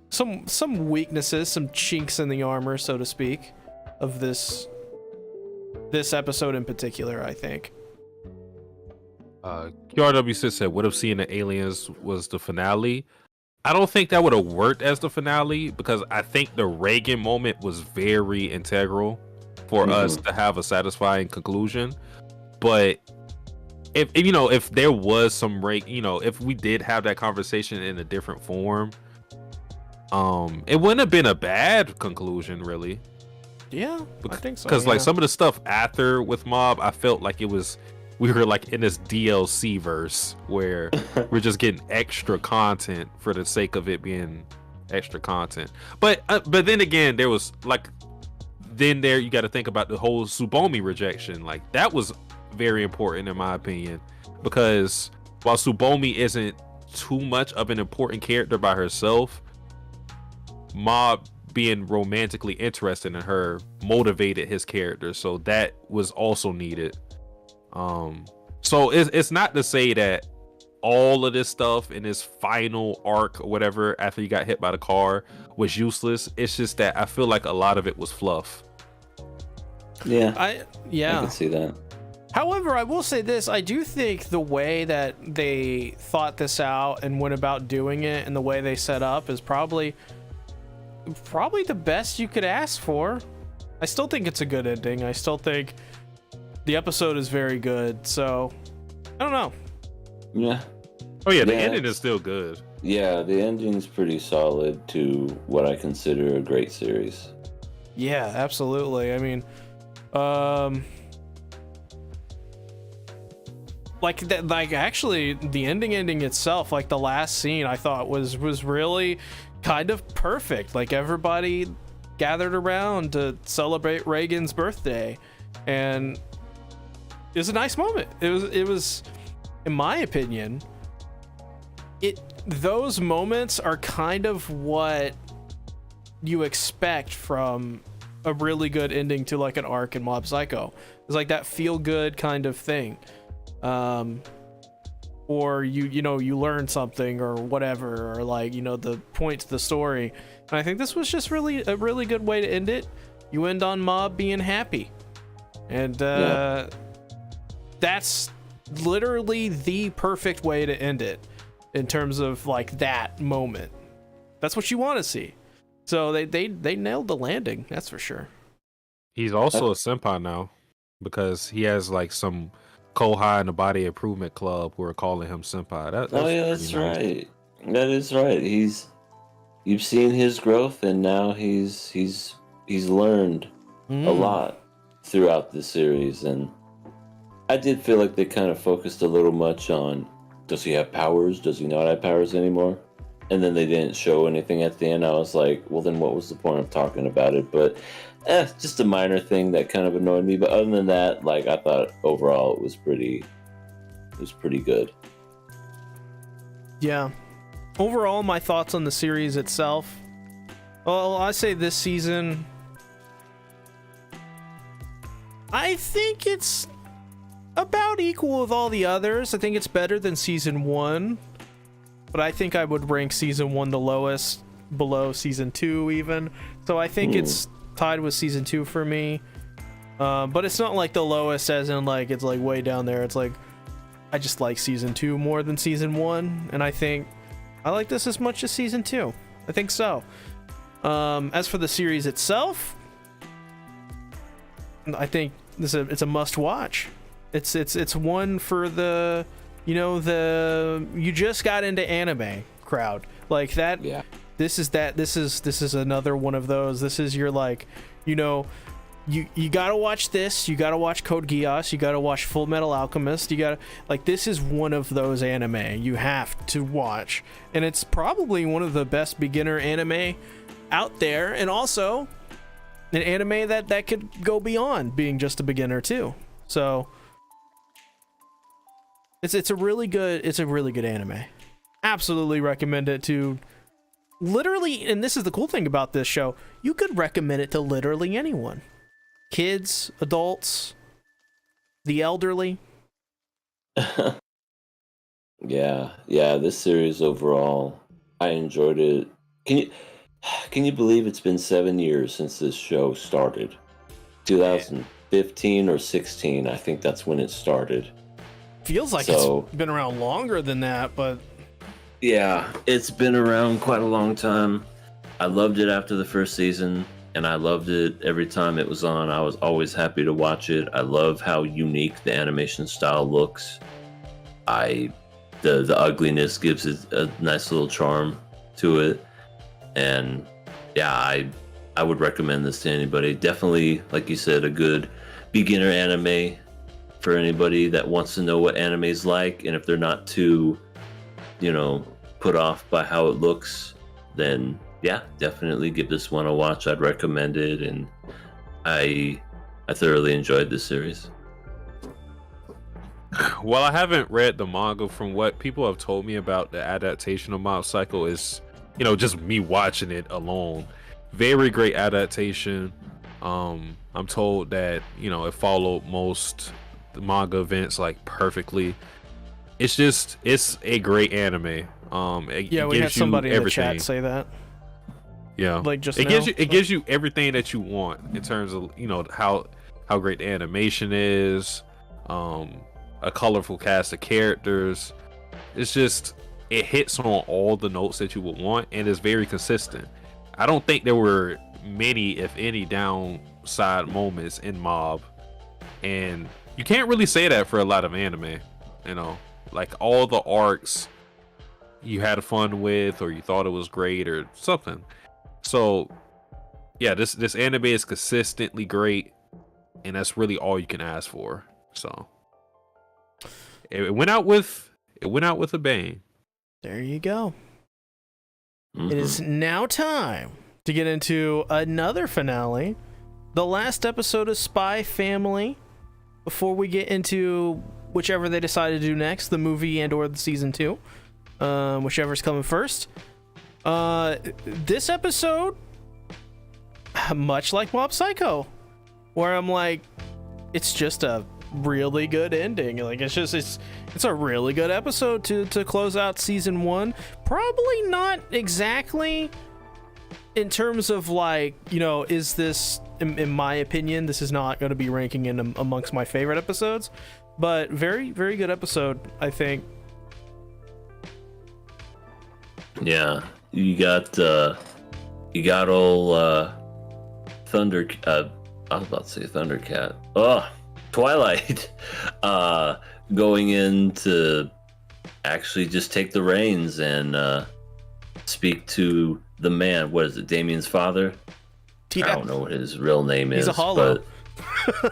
some weaknesses, some chinks in the armor, so to speak, of this episode in particular, I think. QRW6 said, what if seeing the aliens was the finale? I don't think that would have worked as the finale, because I think the Reagan moment was very integral for us to have a satisfying conclusion. But if there was some if we did have that conversation in a different form, it wouldn't have been a bad conclusion, really. Yeah, I think so. Because like some of the stuff after with Mob, I felt like we were like in this DLC verse where we're just getting extra content for the sake of it being extra content. But then again, there was like, you got to think about the whole Tsubomi rejection. Like, that was very important in my opinion, because while Tsubomi isn't too much of an important character by herself, Mob being romantically interested in her motivated his character, so that was also needed. So it's not to say that all of this stuff in this final arc or whatever after you got hit by the car was useless. It's just that I feel like a lot of it was fluff. Yeah, I can see that. However, I will say this, I do think the way that they thought this out and went about doing it and the way they set up is probably probably the best you could ask for. I still think it's a good ending. I still think the episode is very good. So I don't know. Yeah. Oh yeah, the Yeah. ending is still good. Yeah, the ending's pretty solid to what I consider a great series. Yeah, absolutely. I mean, like actually the ending itself, like the last scene, I thought was really kind of perfect. Like everybody gathered around to celebrate Reagan's birthday, and it was a nice moment. It was, in my opinion, those moments are kind of what you expect from a really good ending to like an arc in Mob Psycho. It's like that feel good kind of thing. Or you learn something or whatever, or like, the point to the story. And I think this was just really a really good way to end it. You end on Mob being happy. And that's literally the perfect way to end it in terms of like that moment. That's what you want to see. So they nailed the landing, that's for sure. He's also a senpai now because he has like some KOA in the Body Improvement Club who are calling him senpai. That's That's pretty nice. right. That is right. You've seen his growth, and now he's learned a lot throughout the series. And I did feel like they kind of focused a little much on, does he have powers? Does he not have powers anymore? And then they didn't show anything at the end. I was like, well, then what was the point of talking about it? But just a minor thing that kind of annoyed me. But other than that, like, I thought overall it was pretty good. Yeah. Overall, my thoughts on the series itself. Well, I say this season, I think it's about equal with all the others. I think it's better than season 1. But I think I would rank season 1 the lowest, below season 2 even. So I think it's tied with season 2 for me. But it's not like the lowest as in like it's like way down there. It's like I just like season 2 more than season 1, and I think I like this as much as season 2. I think so. As for the series itself, I think it's a must watch. It's one for the you just got into anime crowd like that. Yeah. This is another one of those. This is your like, you gotta watch this. You gotta watch Code Geass. You gotta watch Full Metal Alchemist. You gotta this is one of those anime you have to watch, and it's probably one of the best beginner anime out there, and also an anime that could go beyond being just a beginner too. So it's a really good anime. Absolutely recommend it to literally, and this is the cool thing about this show, you could recommend it to literally anyone. Kids, adults, the elderly. Yeah, this series overall, I enjoyed it. Can you believe it's been 7 years since this show started? 2015 or 16, I think that's when it started. Feels like it's been around longer than that, but yeah, it's been around quite a long time. I loved it after the first season, and I loved it every time it was on. I was always happy to watch it. I love how unique the animation style looks. The ugliness gives it a nice little charm to it. And yeah, I would recommend this to anybody. Definitely, like you said, a good beginner anime for anybody that wants to know what anime's like, and if they're not too, put off by how it looks, then yeah, definitely give this one a watch. I'd recommend it, and I thoroughly enjoyed this series. Well, I haven't read the manga. From what people have told me about the adaptation of Mob Psycho is, just me watching it alone. Very great adaptation. I'm told that, it followed most manga events like perfectly. It's a great anime. we had somebody in the chat say that. Yeah, like just it gives you everything that you want in terms of how great the animation is, a colorful cast of characters. It's just, it hits on all the notes that you would want, and it's very consistent. I don't think there were many, if any, downside moments in Mob, and you can't really say that for a lot of anime. You know, like all the arcs you had fun with, or you thought it was great, or something. So, yeah, this anime is consistently great, and that's really all you can ask for. So, it went out with a bang. There you go. Mhm. It is now time to get into another finale, the last episode of Spy Family, before we get into whichever they decide to do next, the movie and or the season 2, whichever's coming first. This episode, much like Mob Psycho, where I'm like, it's just a really good ending. Like, it's a really good episode to close out season 1. Probably not exactly in terms of, like, you know, is this, in my opinion, this is not going to be ranking in amongst my favorite episodes, but very, very good episode, I think. Yeah, you got old Thunder. I was about to say Thundercat. Oh, Twilight. Going in to actually just take the reins and speak to the man. What is it, Damien's father? Yeah. I don't know what his real name is. He's a hollow.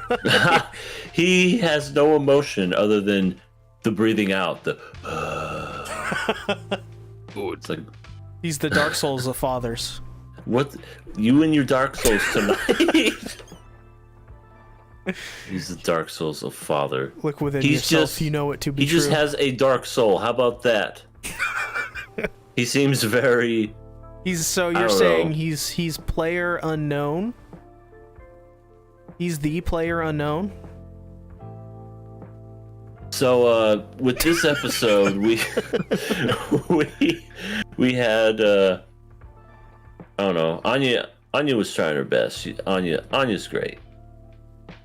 But he has no emotion other than the breathing out. The it's like, He's the Dark Souls of fathers. what? You and your Dark Souls tonight. He's the Dark Souls of father. Look within He's yourself, just- you know it to be He true. just has a dark soul. How about that? He seems very. So I you're don't saying know. he's player unknown? He's the player unknown? So with this episode, we had I don't know. Anya was trying her best. Anya's great.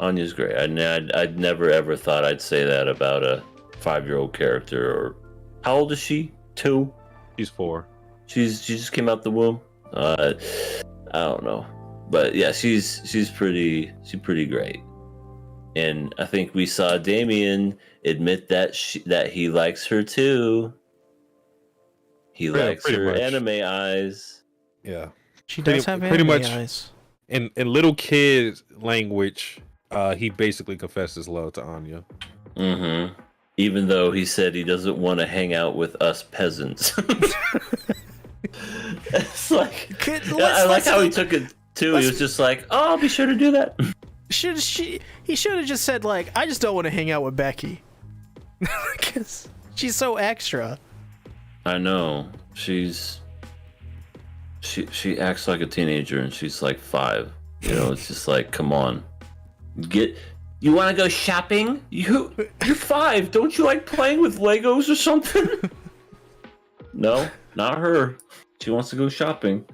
Anya's great. I'd never ever thought I'd say that about a 5-year-old character. Or how old is she? 2. She's 4. She just came out the womb. I don't know, but yeah, she's pretty great. And I think we saw Damien admit that he likes her too. He likes pretty her much. anime eyes. Yeah. She does have pretty anime much. eyes. In little kid language, he basically confesses love to Anya. Mm-hmm. Even though he said he doesn't want to hang out with us peasants. It's like, I like how he took it too. He was just like, "Oh, I'll be sure to do that." He should have just said, like, I just don't want to hang out with Becky. Because she's so extra. I know. She acts like a teenager and she's like 5. You know, it's just like, come on. You want to go shopping? You're 5. Don't you like playing with Legos or something? No, not her. She wants to go shopping.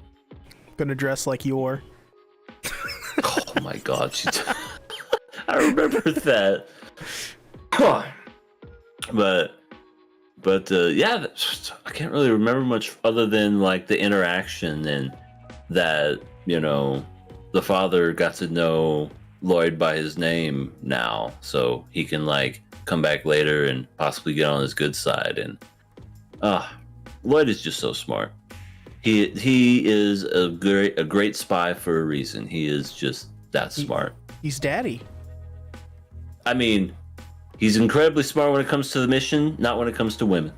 Gonna dress like Yor. Oh my god. I remember that. But yeah, I can't really remember much other than like the interaction and that, you know, the father got to know Lloyd by his name now, so he can like come back later and possibly get on his good side. And Lloyd is just so smart. He is a great spy for a reason. He is just that smart. He's daddy. I mean, he's incredibly smart when it comes to the mission, not when it comes to women.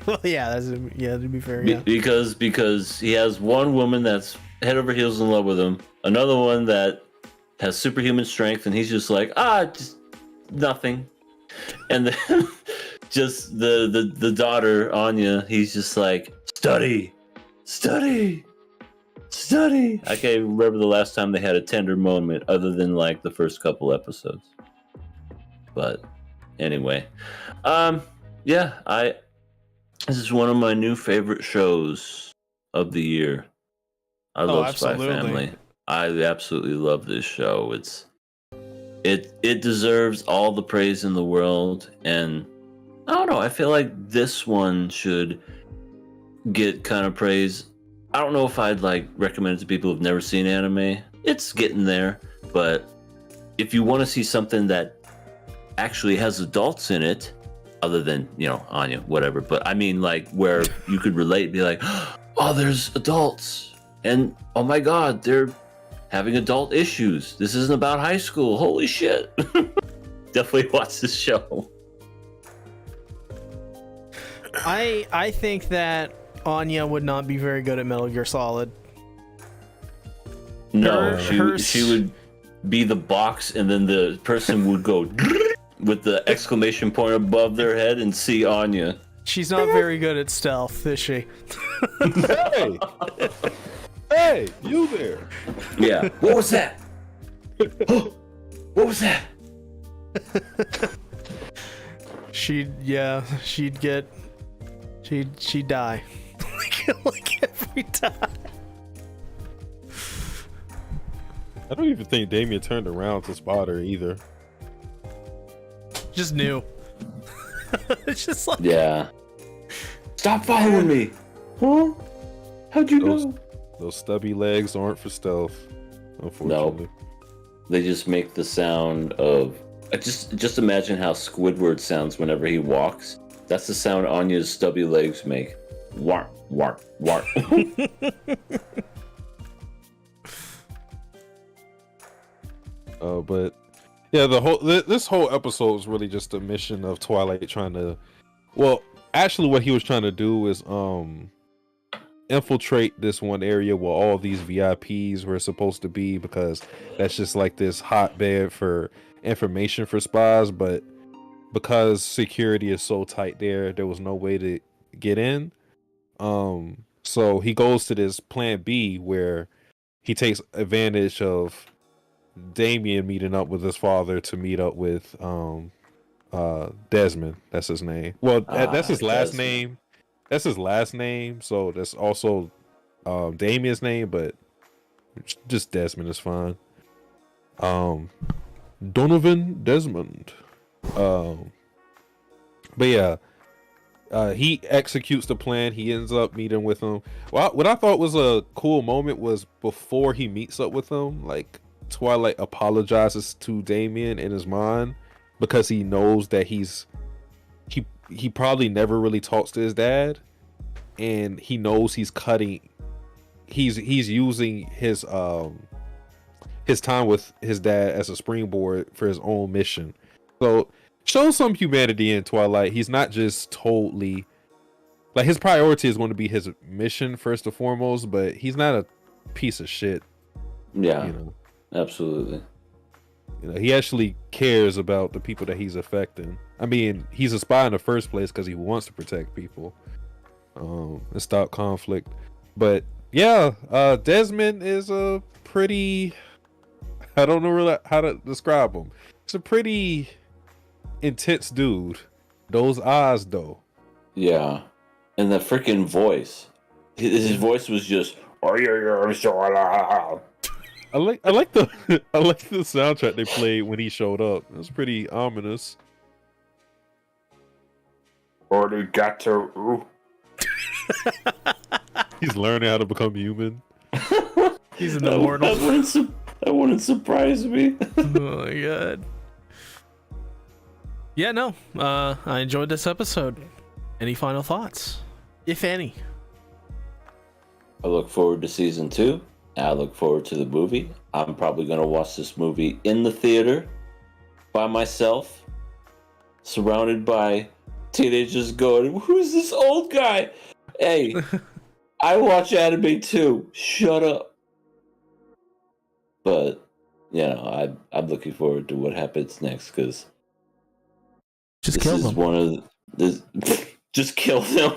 Well, yeah, to be fair, yeah. Because he has one woman that's head over heels in love with him, another one that has superhuman strength, and he's just like, just nothing. And then just the daughter, Anya, he's just like, study. I can't remember the last time they had a tender moment other than like the first couple episodes. But anyway, yeah, this is one of my new favorite shows of the year. I love Spy Family. I absolutely love this show. It deserves all the praise in the world, and I don't know, I feel like this one should get kind of praise I don't know if I'd like recommend it to people who've never seen anime. It's getting there, but if you want to see something that actually has adults in it, other than, you know, Anya, whatever, but I mean like where you could relate, be like, oh, there's adults, and oh my god, they're having adult issues. This isn't about high school. Holy shit. Definitely watch this show. I think that Anya would not be very good at Metal Gear Solid. No, she would be the box, and then the person would go with the exclamation point above their head and see Anya. She's not very good at stealth, is she? Hey! Hey, you there? Yeah. What was that? What was that? She'd die. like every time. I don't even think Damien turned around to spot her either. Just knew. It's just like, Yeah. Stop following me. Huh? How'd you know? Those stubby legs aren't for stealth, unfortunately. Nope. They just make the sound of... Just imagine how Squidward sounds whenever he walks. That's the sound Anya's stubby legs make. Warp, warp, warp. But yeah, this whole episode was really just a mission of Twilight trying to... Well, actually what he was trying to do is infiltrate this one area where all these VIPs were supposed to be, because that's just like this hotbed for information for spies, but because security is so tight there was no way to get in. So he goes to this plan B where he takes advantage of Damien meeting up with his father to meet up with Desmond. That's his name. Well, that's his last name. That's his last name, so that's also Damien's name, but just Desmond is fine. Donovan Desmond. But yeah, he executes the plan. He ends up meeting with him. Well, what I thought was a cool moment was before he meets up with him, like Twilight apologizes to Damien in his mind because he knows that he probably never really talks to his dad, and he knows he's using his time with his dad as a springboard for his own mission. So show some humanity in Twilight. He's not just totally like, his priority is going to be his mission first and foremost, but he's not a piece of shit. Yeah, you know, absolutely. You know, he actually cares about the people that he's affecting. I mean, he's a spy in the first place because he wants to protect people, and stop conflict. But yeah, Desmond is a pretty... I don't know really how to describe him. He's a pretty intense dude. Those eyes, though. Yeah, and the freaking voice. His voice was just... I like the soundtrack they played when he showed up. It was pretty ominous. Arigato. He's learning how to become human. he's an immortal. That wouldn't surprise me. Oh my god. Yeah, no. I enjoyed this episode. Any final thoughts, if any? I look forward to season 2. I look forward to the movie. I'm probably going to watch this movie in the theater by myself, surrounded by teenagers going, "Who's this old guy?" Hey, I watch anime too. Shut up. But, you know, I'm looking forward to what happens next, because Just kill them. Just kill them.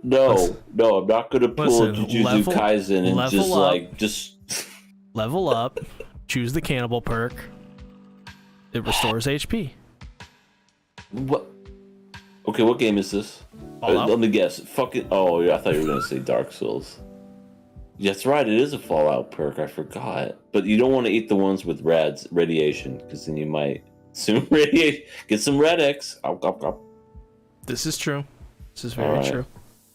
No, I'm not gonna pull Jujutsu Kaisen and just level up. Choose the cannibal perk. It restores HP. What? Okay, what game is this? Let me guess. Fucking. Oh, yeah, I thought you were gonna say Dark Souls. That's right. It is a Fallout perk. I forgot. But you don't want to eat the ones with radiation, because then you might soon radiate. Get some Red X. This is true. This is very true.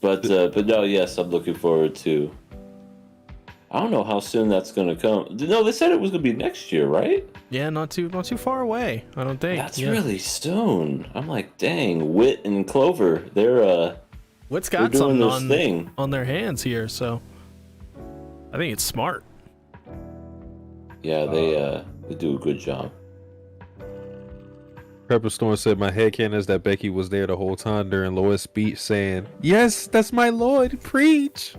But no, yes, I'm looking forward to. I don't know how soon that's gonna come. No, they said it was gonna be next year, right? Yeah, not too far away. I don't think. That's really soon. I'm like, dang, Wit and Clover, they're What's they're got doing something this thing. on their hands here, so I think it's smart. Yeah, they do a good job. Pepperstorm said my headcanon is that Becky was there the whole time during Lois' speech saying, "Yes, that's my Lord, preach."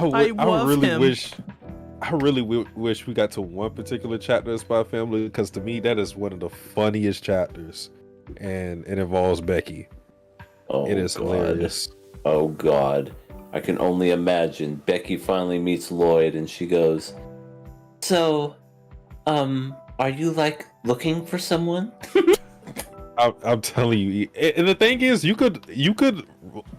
I really wish we got to one particular chapter of Spy Family, because to me that is one of the funniest chapters, and it involves Becky. Oh, it is God. hilarious. Oh God, I can only imagine. Becky finally meets Lloyd, and she goes, "So, are you like looking for someone?" I'm telling you, and the thing is, you could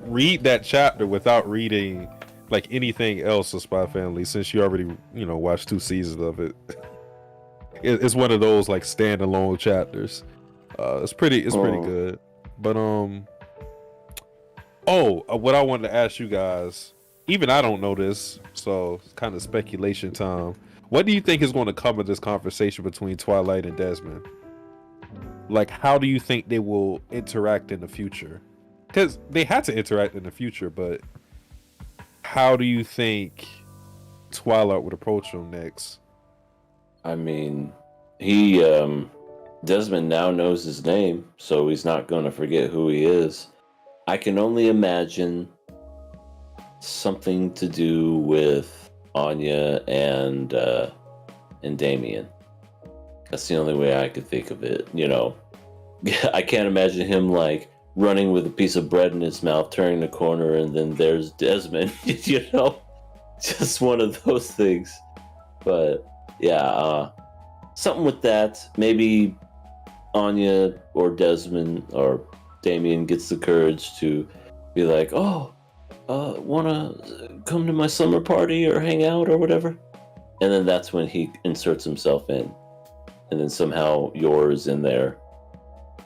read that chapter without reading like anything else of Spy Family, since you already watched 2 seasons of it. It's one of those like standalone chapters. It's pretty good. But what I wanted to ask you guys, even I don't know this, so it's kind of speculation time. What do you think is going to come of this conversation between Twilight and Desmond? Like, how do you think they will interact in the future? Because they had to interact in the future, but how do you think Twilight would approach them next? I mean, Desmond now knows his name, so he's not going to forget who he is. I can only imagine something to do with Anya and Damien. That's the only way I could think of it. I can't imagine him like running with a piece of bread in his mouth, turning the corner, and then there's Desmond. Just one of those things. But yeah, something with that. Maybe Anya or Desmond or Damien gets the courage to be like, "Oh, wanna come to my summer party or hang out or whatever," and then that's when he inserts himself in, and then somehow Yor's in there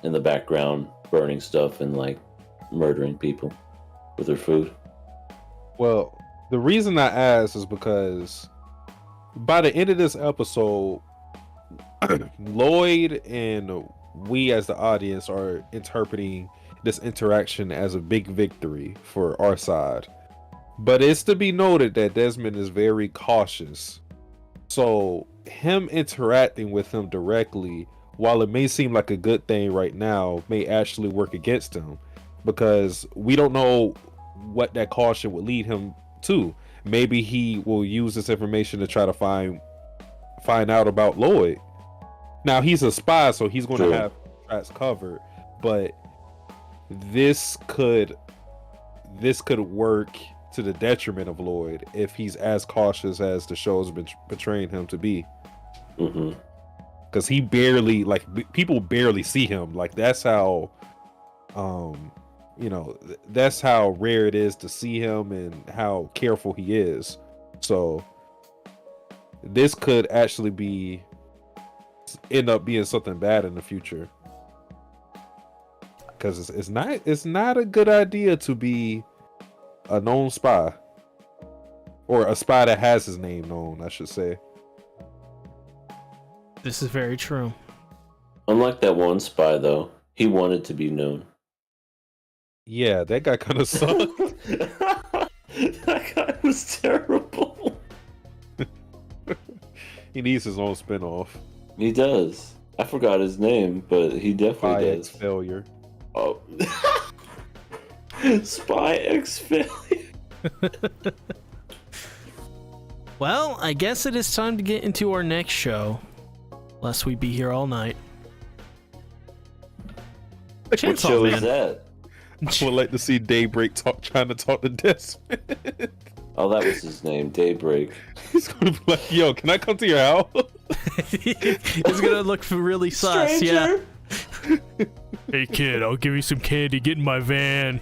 in the background burning stuff and like murdering people with her food. Well, the reason I asked is because by the end of this episode, Lloyd and we as the audience are interpreting this interaction as a big victory for our side. But it's to be noted that Desmond is very cautious. So him interacting with him directly, while it may seem like a good thing right now, may actually work against him, because we don't know what that caution would lead him to. Maybe he will use this information to try to find out about Lloyd. Now he's a spy, so he's going to have tracks covered, but this could work to the detriment of Lloyd if he's as cautious as the show's been portraying him to be. Because he barely, people barely see him. Like, that's how that's how rare it is to see him and how careful he is. So this could actually end up being something bad in the future, because it's not a good idea to be a known spy, or a spy that has his name known, I should say. This is very true. Unlike that one spy, though, he wanted to be known. Yeah, that guy kind of sucked. That guy was terrible. He needs his own spinoff. He does. I forgot his name, but he definitely does. Failure. Oh. Spy X Failure. Well, I guess it is time to get into our next show, lest we be here all night. What show is that? I would like to see Daybreak trying to talk to Desmond. Oh, that was his name, Daybreak. He's gonna be like, "Yo, can I come to your house?" It's gonna look really sus, yeah. Hey kid, I'll give you some candy. Get in my van.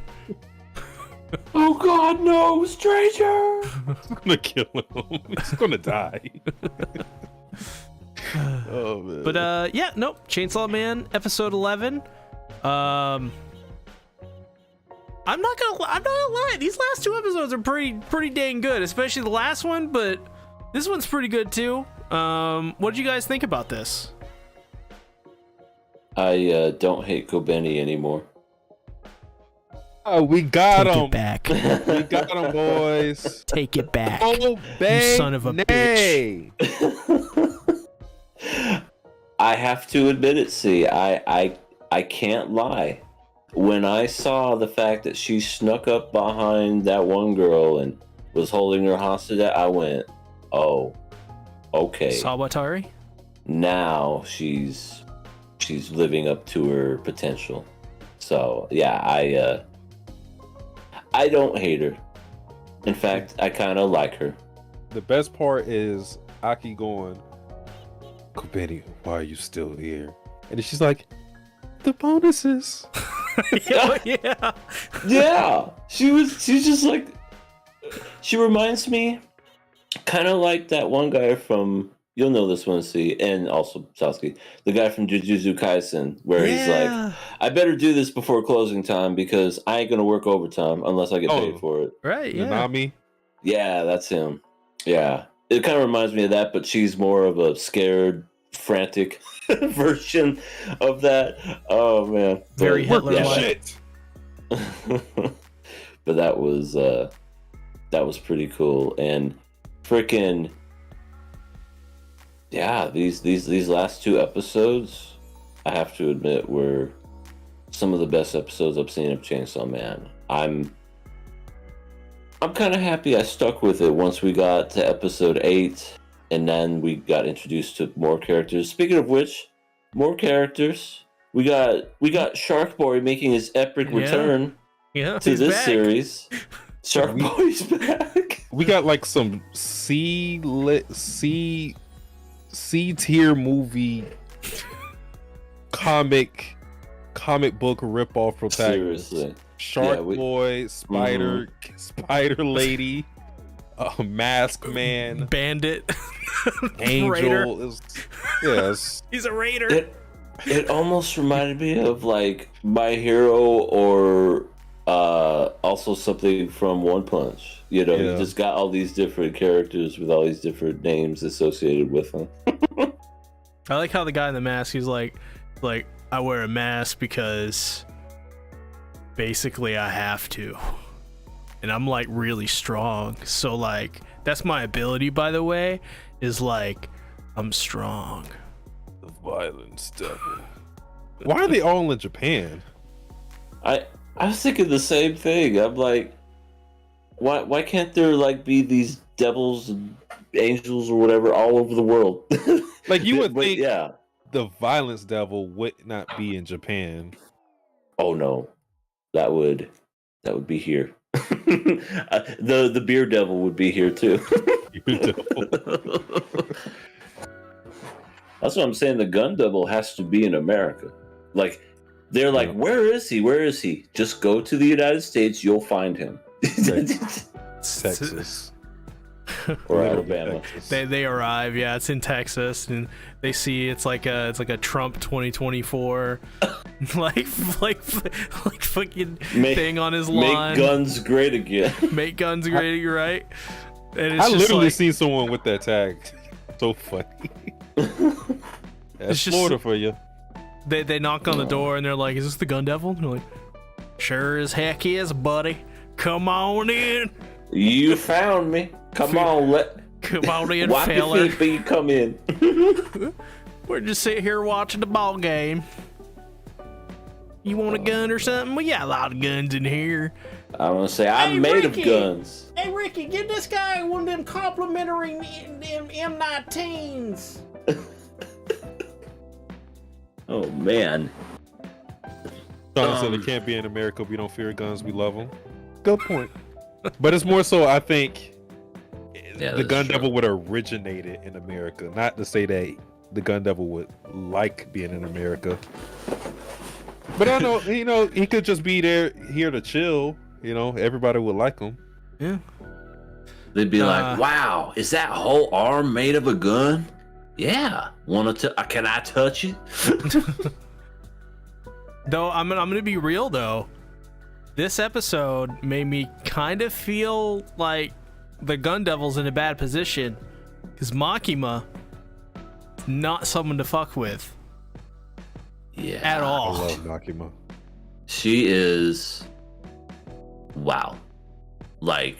Oh God, no, stranger! It's gonna kill him. He's gonna die. Oh man. But yeah, nope. Chainsaw Man, episode 11. I'm not gonna lie. These last 2 episodes are pretty dang good, especially the last one. But this one's pretty good too. What did you guys think about this? I don't hate Kobeni anymore. Oh, we got Take him it back. We got him, boys. Take it back. Oh, You son of a bitch. I have to admit it. See, I can't lie. When I saw the fact that she snuck up behind that one girl and was holding her hostage, I went, "Oh, okay." Sawatari? Now she's living up to her potential. So yeah, I don't hate her. In fact, I kind of like her. The best part is Aki going, "Kobeni, why are you still here?" And then she's like, "The bonuses." Yeah. Yeah, she's just like, she reminds me kind of like that one guy from, you'll know this one, see, and also Sasuke, the guy from Jujutsu Kaisen, where he's like, I better do this before closing time because I ain't gonna work overtime unless I get paid for it. Right, yeah. Nanami? Yeah, that's him. Yeah, it kind of reminds me of that, but she's more of a scared, frantic version of that. Oh man, Very Hitler yeah, Shit. but that was pretty cool. And freaking yeah, these last 2 episodes, I have to admit, were some of the best episodes I've seen of Chainsaw Man. I'm kind of happy I stuck with it once we got to episode 8, and then we got introduced to more characters. Speaking of which, more characters. We got Shark Boy making his epic return to this back. series. Shark Boy's back. We got like some C tier movie comic book ripoff protagonist. Seriously. Shark Boy, Spider Lady, Mask Man, Bandit, Angel. Yes, he's a raider. It almost reminded me of like My Hero, or also something from One Punch. You know, you just got all these different characters with all these different names associated with them. I like how the guy in the mask, he's like I wear a mask because basically I have to, and I'm like really strong, so like that's my ability, by the way, is like I'm strong. the violence devil. Why are they all in Japan? I was thinking the same thing. I'm like, why can't there like be these devils and angels or whatever all over the world? Like you would But, think yeah. the violence devil would not be in Japan. Oh no, that would be here. The beer devil would be here too. That's what I'm saying. The gun devil has to be in America. Like they're like, where is he? Where is he? Just go to the United States. You'll find him. Texas. Or Alabama. Texas. They arrive, yeah, it's in Texas, and they see it's like a Trump 2024 like fucking thing on his lawn. Make guns great again. Make guns great, you're right. And it's I just literally like, seen someone with that tag. So funny. That's It's just- Florida for you. they knock on the door and they're like, "Is this the gun devil?" And they're like, "Sure as heck is, buddy. Come on in. You found me. Come on, Come on in, wipe feller. your feet before you come in. We're just sitting here watching the ball game. You want a gun or something? We got a lot of guns in here." I want to say I'm made of guns. Hey, Ricky, give this guy one of them complimentary M19s. Oh man. Sean said it can't be in America. We don't fear guns. We love them. Good point. But it's more so, I think, the gun devil would have originated in America. Not to say that the gun devil would like being in America. But I know, he could just be here to chill. Everybody would like him. Yeah. They'd be like, "Wow, is that whole arm made of a gun?" Yeah. Can I touch it? Though I'm gonna be real though. this episode made me kind of feel like the Gun Devil's in a bad position because Makima is not someone to fuck with. Yeah. At I all. love Makima. She is. Wow. Like,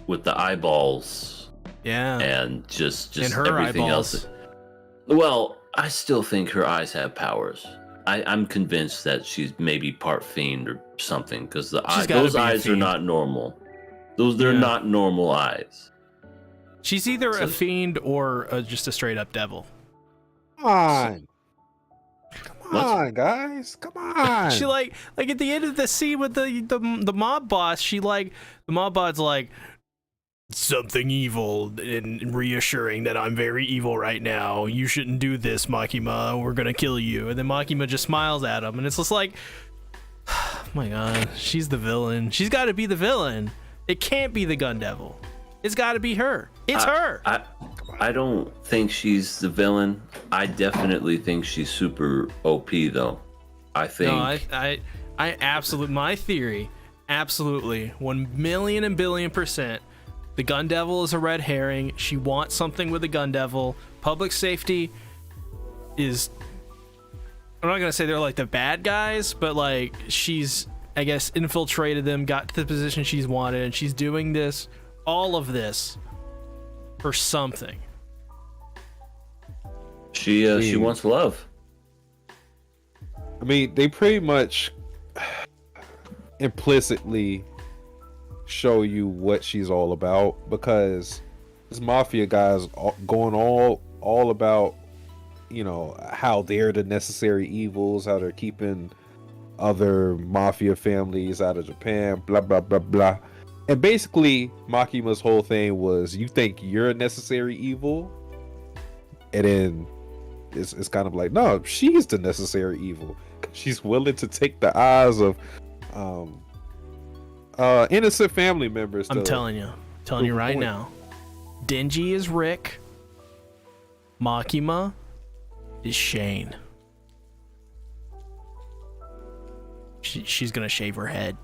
with the eyeballs Yeah. and just And her everything eyeballs. else. Well, I still think her eyes have powers. I'm convinced that she's maybe part fiend or something because She's gotta those be a eyes are fiend. not normal. They're Yeah. not normal eyes. She's either a So- fiend or just a straight up devil. Come on. Come What's- on, guys. Come on. She like at the end of the scene with the mob boss, the mob boss like something evil and reassuring that I'm very evil right now. You shouldn't do this, Makima. We're gonna kill you. And then Makima just smiles at him, and it's just like, oh my god, she's the villain. She's got to be the villain. It can't be the Gun Devil. It's got to be her. It's her. I don't think she's the villain. I definitely think she's super OP though. I think. No, I absolutely, my theory, absolutely, 1,000,000 and billion %. The Gun Devil is a red herring. She wants something with the Gun Devil. Public safety is, I'm not gonna say they're like the bad guys, but like she's, I guess, infiltrated them, got to the position she's wanted, and she's doing this, all of this, for something. She wants love. I mean, they pretty much implicitly show you what she's all about because this mafia guy's going all about, you know, how they're the necessary evils, how they're keeping other mafia families out of Japan, blah blah blah blah. And basically Makima's whole thing was, you think you're a necessary evil, and then it's kind of like, no, she's the necessary evil. She's willing to take the eyes of innocent family members. I'm telling you right now, Denji is Rick, Makima is Shane. She's gonna shave her head.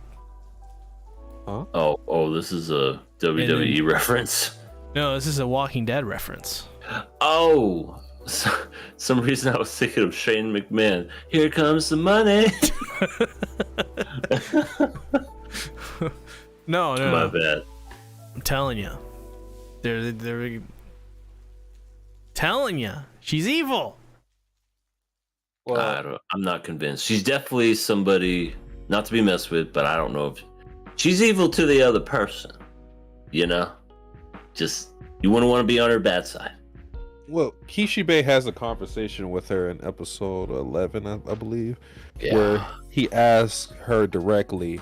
Huh? Oh, this is a WWE reference. No, this is a Walking Dead reference. Oh, some reason I was thinking of Shane McMahon. Here comes the money. No, My bad. I'm telling you, they're telling you she's evil. Well, I'm not convinced. She's definitely somebody not to be messed with, but I don't know if she's evil to the other person. You know, just you wouldn't want to be on her bad side. well, Kishibe has a conversation with her in episode 11, I believe, Yeah. where he asks her directly,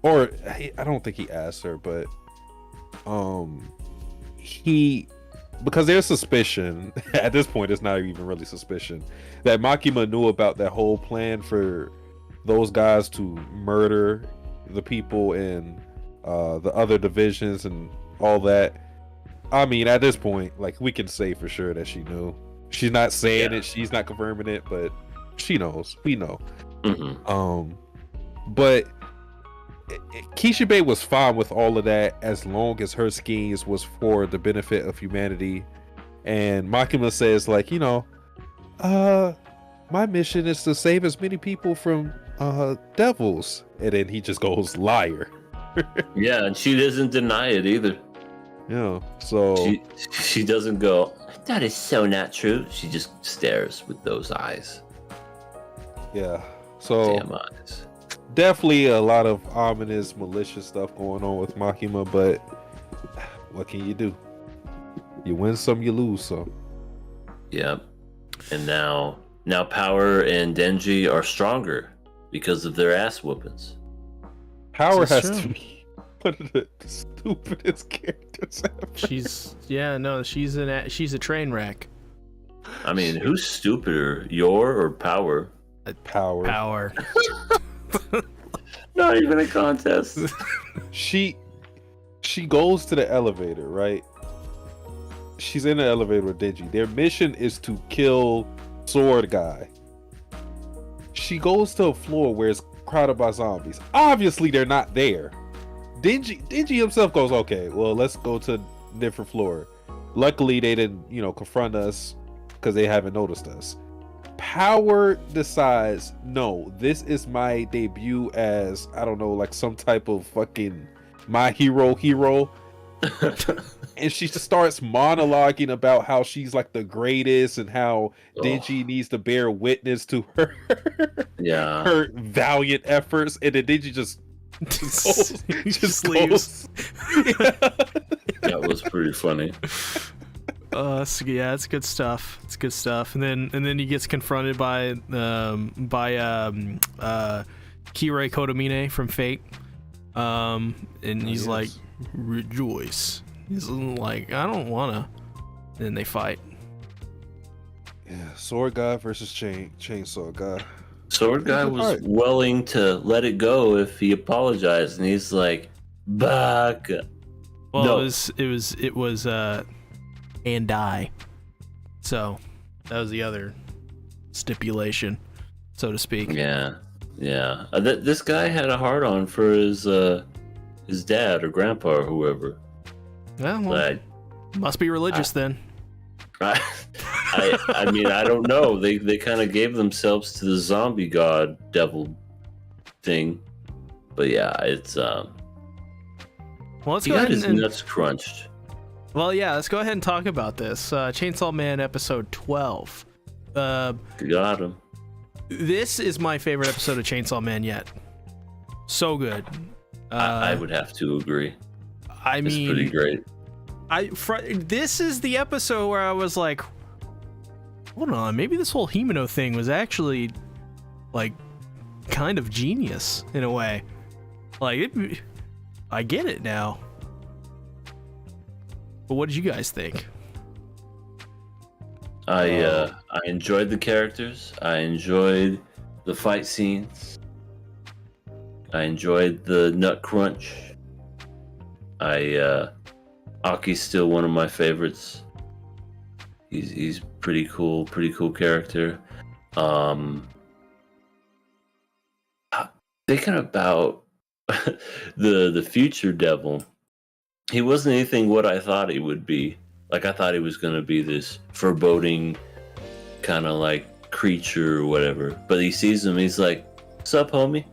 or I don't think he asked her, but because there's suspicion at this point, it's not even really suspicion that Makima knew about that whole plan for those guys to murder the people in the other divisions and all that. I mean, at this point, like, we can say for sure that she knew. She's not saying it, she's not confirming it, but she knows. We know. Mm-hmm. But Kishibe was fine with all of that as long as her schemes was for the benefit of humanity. And Makima says, like, you know, my mission is to save as many people from devils. And then he just goes, liar. Yeah, and she doesn't deny it either. Yeah, so She doesn't go, that is so not true. She just stares with those eyes. yeah, so Damn eyes. definitely a lot of ominous, malicious stuff going on with Makima, but what can you do? You win some, you lose some. Yep. And now Power and Denji are stronger because of their ass whoopings. Power This is has true. to be one of the stupidest characters ever. She's she's a train wreck. I mean, who's stupider, Yor or Power? Power. Not even a contest. She goes to the elevator, right? She's in the elevator with Denji. Their mission is to kill Sword Guy. She goes to a floor where it's crowded by zombies. Obviously, they're not there. Dingy himself goes, okay, well, let's go to a different floor. Luckily, they didn't, confront us because they haven't noticed us. Power decides, no, this is my debut as, I don't know, like some type of fucking my hero. And she just starts monologuing about how she's like the greatest and how Dingy needs to bear witness to her her valiant efforts, and then Dingy just goes. That was pretty funny. Yeah, it's good stuff. It's good stuff. And then he gets confronted by Kirei Kotomine from Fate. And he's like, rejoice. He's like, I don't wanna. And then they fight. Yeah, Sword Guy versus Chainsaw Guy. Sword Guy was willing to let it go if he apologized, and he's like, "Baka." Well, no. it was and die. So that was the other stipulation, so to speak. Yeah. This guy had a hard on for his dad or grandpa or whoever. Well, must be religious then. I mean, I don't know. They kind of gave themselves to the zombie god devil thing, but yeah, it's Well, let's he go got ahead his and nuts crunched. Well, yeah, let's go ahead and talk about this. Chainsaw Man episode 12. Got him. This is my favorite episode of Chainsaw Man yet. So good. I would have to agree. I mean, it's pretty great. This is the episode where I was like, hold on, maybe this whole Himeno thing was actually like kind of genius in a way. Like, I get it now. But what did you guys think? I enjoyed the characters. I enjoyed the fight scenes. I enjoyed the nut crunch. Aki's still one of my favorites. He's pretty cool character. Thinking about the future devil, he wasn't anything what I thought he would be. Like, I thought he was gonna be this foreboding kind of like creature or whatever. But he sees him, he's like, "Sup, homie?"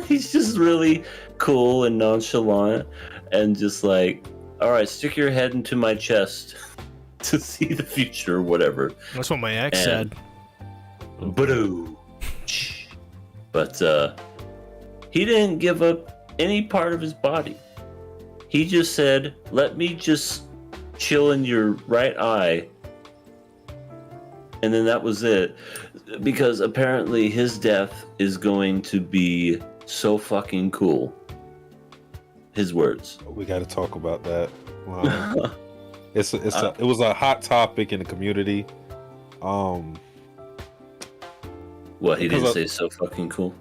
He's just really cool and nonchalant, and just like, "All right, stick your head into my chest to see the future," or whatever. That's what my ex said. Boo. But he didn't give up any part of his body. He just said, "Let me just chill in your right eye." And then that was it. Because apparently his death is going to be so fucking cool. His words. We got to talk about that. Wow. It was a hot topic in the community. What, he didn't say so fucking cool?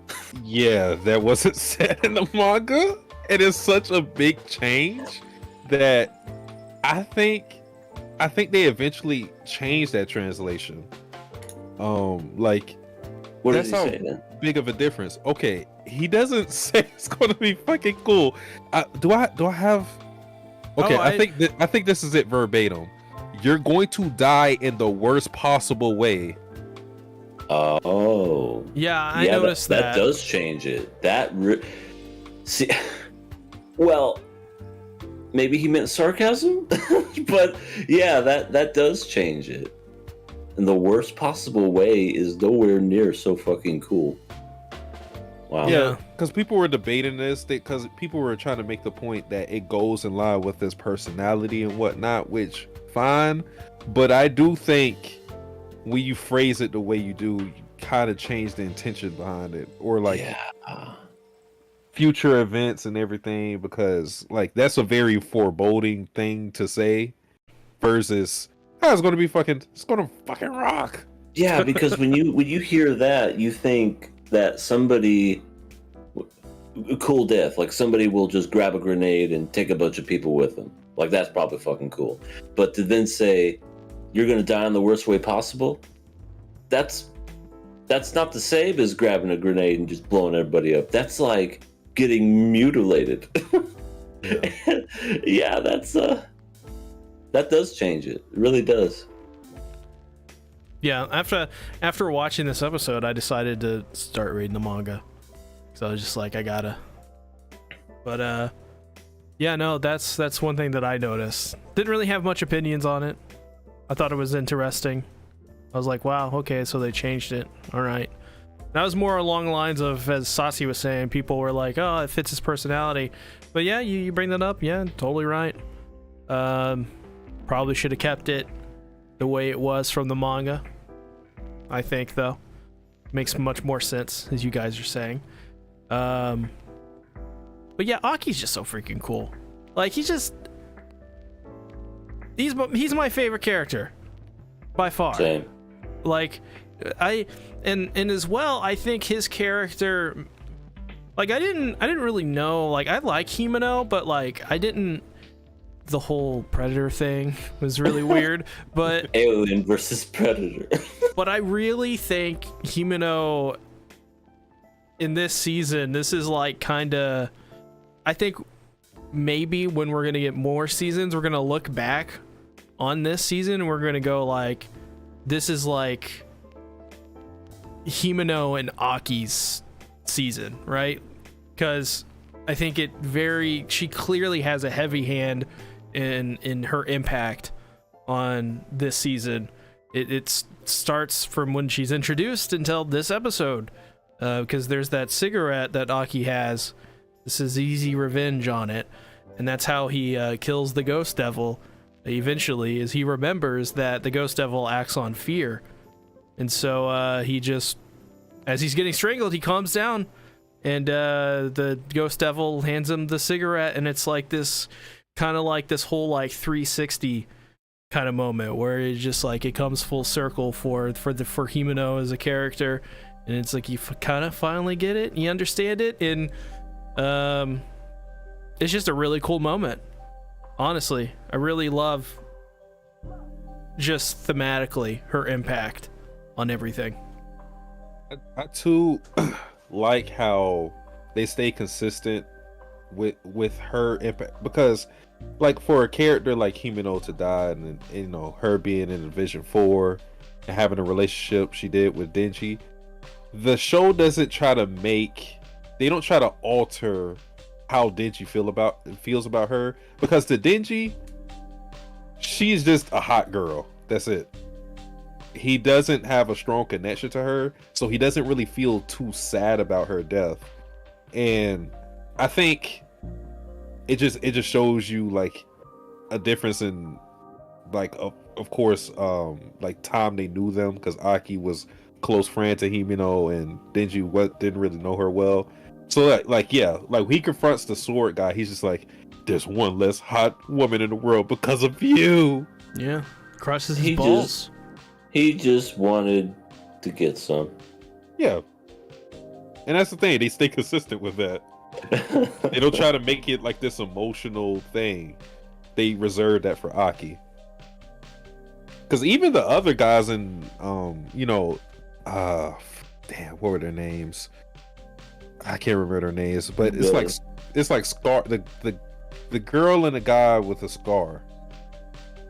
Yeah, that wasn't said in the manga. It is such a big change that I think they eventually changed that translation. Like, what that's does he how say then? big of a difference. Okay, he doesn't say it's going to be fucking cool. Do I have? Okay, I think this is it verbatim. You're going to die in the worst possible way. Oh. Yeah, I noticed that. That does change it. See, well, maybe he meant sarcasm, but yeah, that does change it. And the worst possible way is nowhere near so fucking cool. Wow. Yeah, because people were debating this, because people were trying to make the point that it goes in line with his personality and whatnot, which, fine. But I do think when you phrase it the way you do, you kind of change the intention behind it. Or like future events and everything, because like that's a very foreboding thing to say versus it's gonna fucking rock. Yeah, because when you hear that, you think that somebody cool death, like somebody will just grab a grenade and take a bunch of people with them. Like, that's probably fucking cool. But to then say you're gonna die in the worst way possible, that's that's not the same as grabbing a grenade and just blowing everybody up. That's like getting mutilated. Yeah. Yeah, that does change it. It really does. Yeah, after watching this episode, I decided to start reading the manga. So I was just like, I gotta. But yeah, no, that's one thing that I noticed. Didn't really have much opinions on it. I thought it was interesting. I was like, wow, okay, so they changed it. All right. That was more along the lines of, as Sasi was saying, people were like, oh, it fits his personality. But yeah, you bring that up. Yeah, totally right. Probably should have kept it the way it was from the manga. I think, though. Makes much more sense, as you guys are saying. But yeah, Aki's just so freaking cool. Like, he's my favorite character. By far. Same. Like, and as well, I think his character, like, I didn't really know, like, I like Himeno, but like, I didn't, the whole Predator thing was really weird, but Alien versus Predator. but I really think Himeno in this season, this is like kind of, I think maybe when we're gonna get more seasons, we're gonna look back on this season and we're gonna go like, this is like Himeno and Aki's season, right? Because I think she clearly has a heavy hand in her impact on this season. It starts from when she's introduced until this episode, because there's that cigarette that Aki has. This is easy revenge on it, and that's how he kills the ghost devil eventually, is he remembers that the ghost devil acts on fear. And so he just, as he's getting strangled, he calms down, and the ghost devil hands him the cigarette, and it's like this kind of like this whole like 360 kind of moment where it's just like it comes full circle for Himeno as a character, and it's like you kind of finally get it, you understand it, and it's just a really cool moment. Honestly, I really love just thematically her impact on everything. I too like how they stay consistent with her impact, because like for a character like Himeno to die, and you know, her being in Division 4 and having a relationship she did with Denji, the show doesn't try to they don't try to alter how Denji feels about her, because to Denji, she's just a hot girl. That's it. He doesn't have a strong connection to her, so he doesn't really feel too sad about her death. And I think it just shows you like a difference in like of course like time they knew them, because Aki was close friend to Himeno and Denji didn't really know her well. So like yeah, like when he confronts the sword guy, he's just like, there's one less hot woman in the world because of you. Yeah, crushes his balls. He just wanted to get some. Yeah, and that's the thing, they stay consistent with that. They don't try to make it like this emotional thing. They reserve that for Aki, because even the other guys in you know, damn, what were their names? I can't remember their names, but it's like Scar, the girl and the guy with a scar.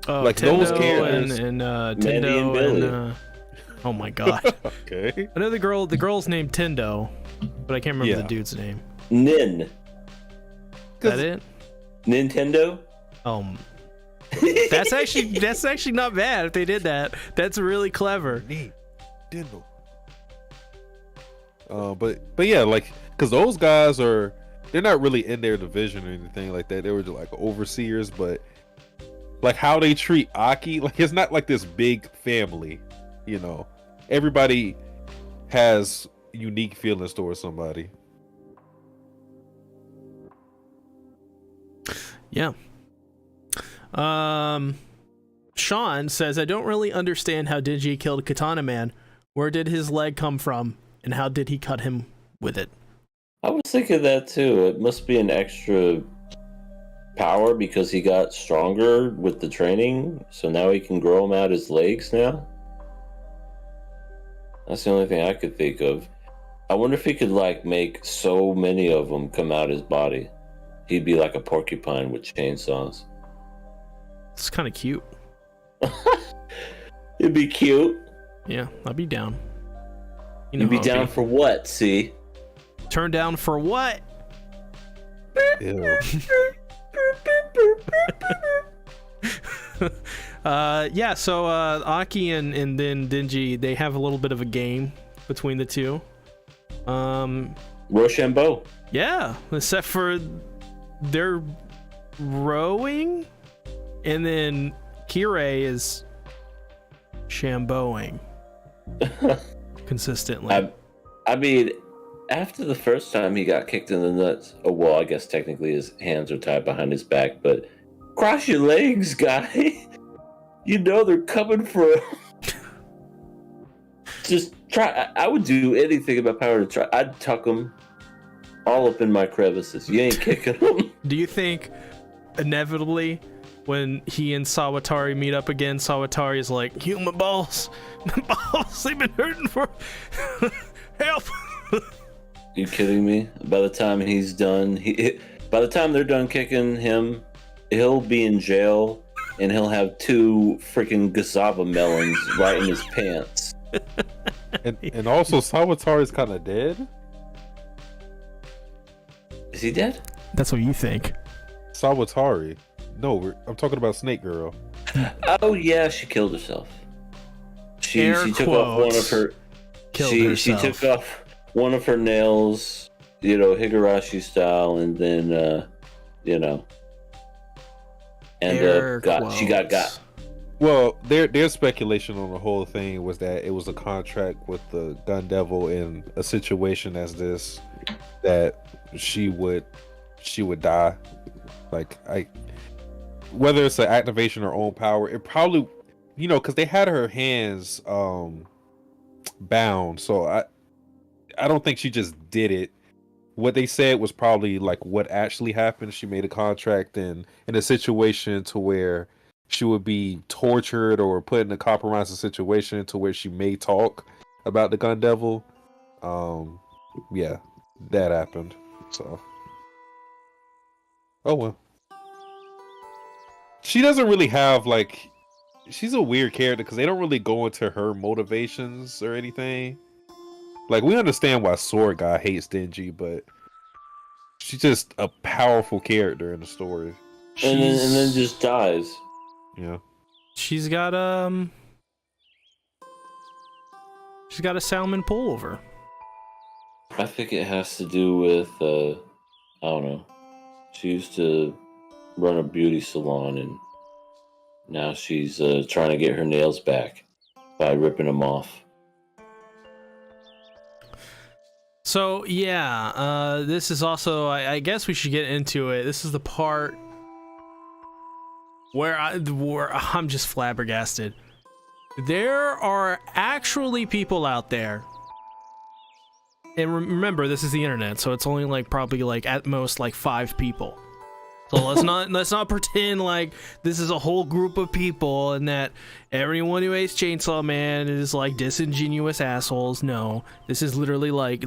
Oh, like Tendo those characters and Mandy Tendo and Billy. and oh my god. Okay. I know the girl's named Tendo, but I can't remember the dude's name. Nin. Is that it? Nintendo? That's actually not bad if they did that. That's really clever. Nintendo. But yeah, like, because those guys they're not really in their division or anything like that. They were just like overseers, but like how they treat Aki, like it's not like this big family, you know. Everybody has unique feelings towards somebody. Yeah. Sean says, I don't really understand how Denji killed Katana Man. Where did his leg come from? And how did he cut him with it? I was thinking that too. It must be an extra power because he got stronger with the training. So now he can grow him out his legs now. That's the only thing I could think of. I wonder if he could like make so many of them come out his body. He'd be like a porcupine with chainsaws. It's kind of cute. It'd be cute. Yeah, I'd be down. You know You'd be how it'd down for what? See? Turn down for what? Ew. Yeah, so Aki and then Denji, they have a little bit of a game between the two. Rochambeau. Yeah, except for they're rowing, and then Kirei is shamboing consistently. I mean, after the first time he got kicked in the nuts, oh well, I guess technically his hands are tied behind his back, but cross your legs, guy. You know they're coming for him. Just try. I would do anything in my power to try. I'd tuck them all up in my crevices. You ain't kicking them. Do you think inevitably when he and Sawatari meet up again, Sawatari is like, heal my balls. My balls, they've been hurting for help. You kidding me? By the time he's done, by the time they're done kicking him, he'll be in jail and he'll have 2 freaking cassava melons right in his pants. And also Sawatari's kind of dead. Is he dead? That's what you think. Sawatari. No, I'm talking about Snake Girl. Oh yeah, she killed herself. She took off one of her. She took off one of her nails, you know, Higurashi style, and then she got. Well, their speculation on the whole thing was that it was a contract with the Gun Devil in a situation as this, that she would die. Like, whether it's an activation or own power, it probably, because they had her hands bound, so I don't think she just did it. What they said was probably like what actually happened. She made a contract in a situation to where she would be tortured or put in a compromising situation to where she may talk about the Gun Devil. Yeah, that happened. So, oh well. She doesn't really have like, she's a weird character because they don't really go into her motivations or anything. Like, we understand why Sword Guy hates Denji, but she's just a powerful character in the story. And then just dies. Yeah. She's got a salmon pullover. I think it has to do with I don't know. She used to run a beauty salon, and now she's trying to get her nails back by ripping them off. So yeah, this is also, I guess we should get into it. This is the part where I'm just flabbergasted. There are actually people out there, and remember, this is the internet, so it's only like probably like at most like 5 people. So let's not pretend like this is a whole group of people and that everyone who hates Chainsaw Man is like disingenuous assholes. No, this is literally like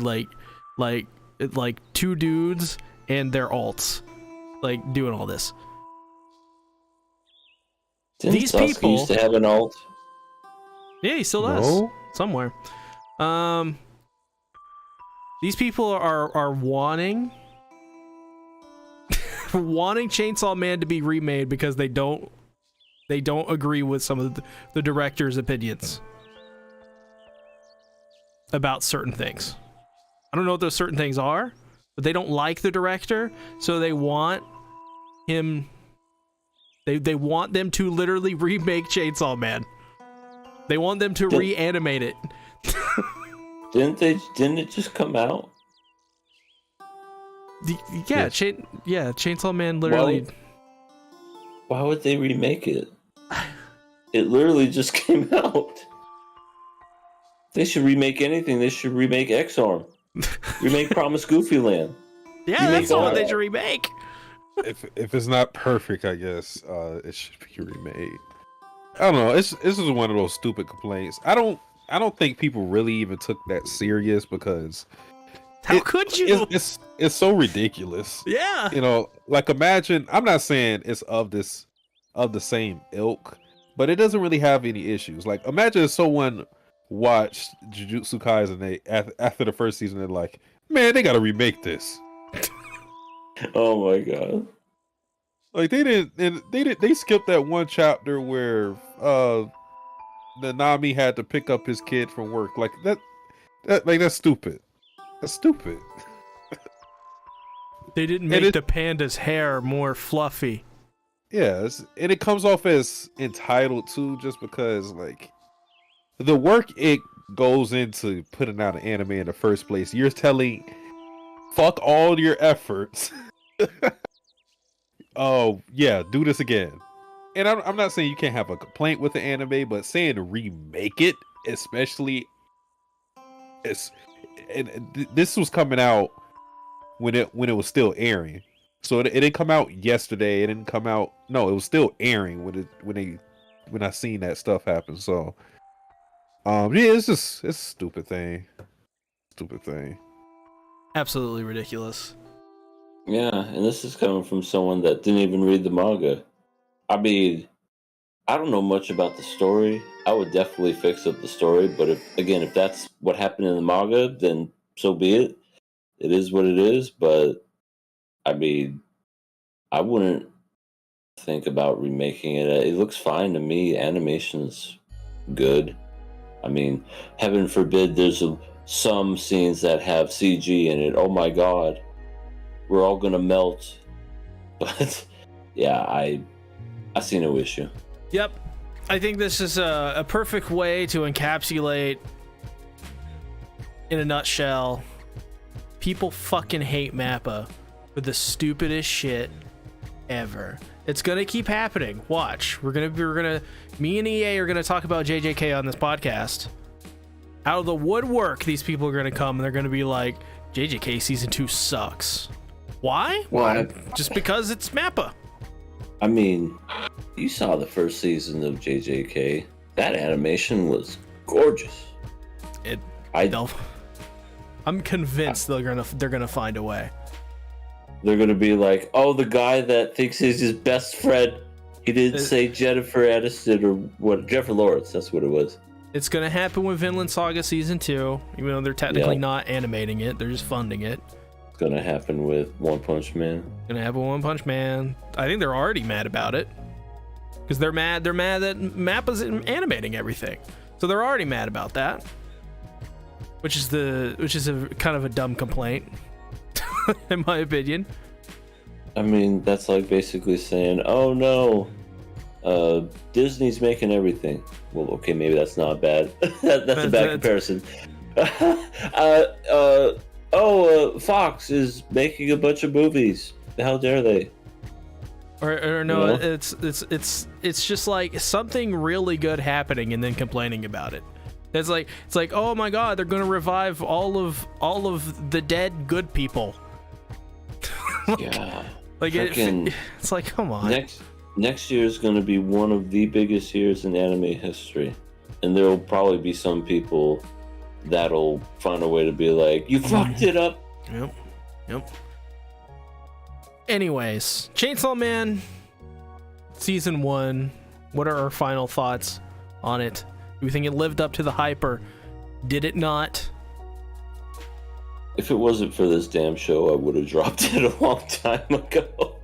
2 dudes and their alts, like, doing all this. Didn't These Sasuke people used to have an alt? Yeah, he still does. No? Somewhere. These people are wanting Chainsaw Man to be remade because they don't agree with some of the director's opinions about certain things. I don't know what those certain things are, but they don't like the director, so they want him. They want them to literally remake Chainsaw Man. They want them to reanimate it. Didn't it just come out? Yeah, Chainsaw Man literally. Why would they remake it? It literally just came out. They should remake anything. They should remake X-Arm. Remake Promise Goofy Land. Yeah, that's the one they should remake. If it's not perfect, I guess it should be remade. I don't know. This is one of those stupid complaints. I don't I don't think people really even took that serious because How could you? it's so ridiculous. Yeah. You know, like imagine. I'm not saying it's of the same ilk, but it doesn't really have any issues. Like imagine if someone watched Jujutsu Kaisen and after the first season, they're like, man, they got to remake this. Oh my god. Like they skipped that one chapter where the Nami had to pick up his kid from work. Like that's stupid. That's stupid. They didn't make the panda's hair more fluffy. Yeah, and it comes off as entitled too, just because like the work it goes into putting out an anime in the first place. You're telling, fuck all your efforts. Oh yeah, do this again. And I'm not saying you can't have a complaint with the anime, but saying remake it, especially, this was coming out when it was still airing. So it didn't come out yesterday. It didn't come out. No, it was still airing when I seen that stuff happen. So, yeah, it's a stupid thing. Stupid thing. Absolutely ridiculous. Yeah, and this is coming from someone that didn't even read the manga. I mean, I don't know much about the story. I would definitely fix up the story, but if that's what happened in the manga, then so be it. It is what it is, but I mean, I wouldn't think about remaking it. It looks fine to me. Animation's good. I mean, heaven forbid there's some scenes that have CG in it. Oh my god. We're all gonna melt. But yeah, I see no issue. Yep. I think this is a perfect way to encapsulate, in a nutshell, people fucking hate MAPPA for the stupidest shit ever. It's gonna keep happening. Watch. Me and EA are gonna talk about JJK on this podcast. Out of the woodwork, these people are gonna come and they're gonna be like, JJK season 2 sucks. Why? Why? Just because it's MAPPA. I mean, you saw the first season of JJK. That animation was gorgeous. I'm convinced they're gonna find a way. They're gonna be like, oh, the guy that thinks he's his best friend. He didn't say Jennifer Aniston or what? Jennifer Lawrence. That's what it was. It's gonna happen with Vinland Saga season 2, even though they're technically not animating it; they're just funding it. It's gonna happen with One Punch Man. Gonna happen with One Punch Man. I think they're already mad about it because they're mad. They're mad that MAPPA's animating everything, so they're already mad about that. Which is a kind of a dumb complaint, in my opinion. I mean, that's like basically saying, "Oh no, Disney's making everything." Well, okay, maybe that's not bad. That's a bad comparison. Fox is making a bunch of movies. How dare they? Or no, You know? it's just like something really good happening and then complaining about it. It's like oh my god, they're gonna revive all of the dead good people. Yeah. Like it's like, come on. Next year is going to be one of the biggest years in anime history, and there will probably be some people that'll find a way to be like, "You fucked it up." Yep. Anyways, Chainsaw Man season 1. What are our final thoughts on it? Do we think it lived up to the hype, or did it not? If it wasn't for this damn show, I would have dropped it a long time ago.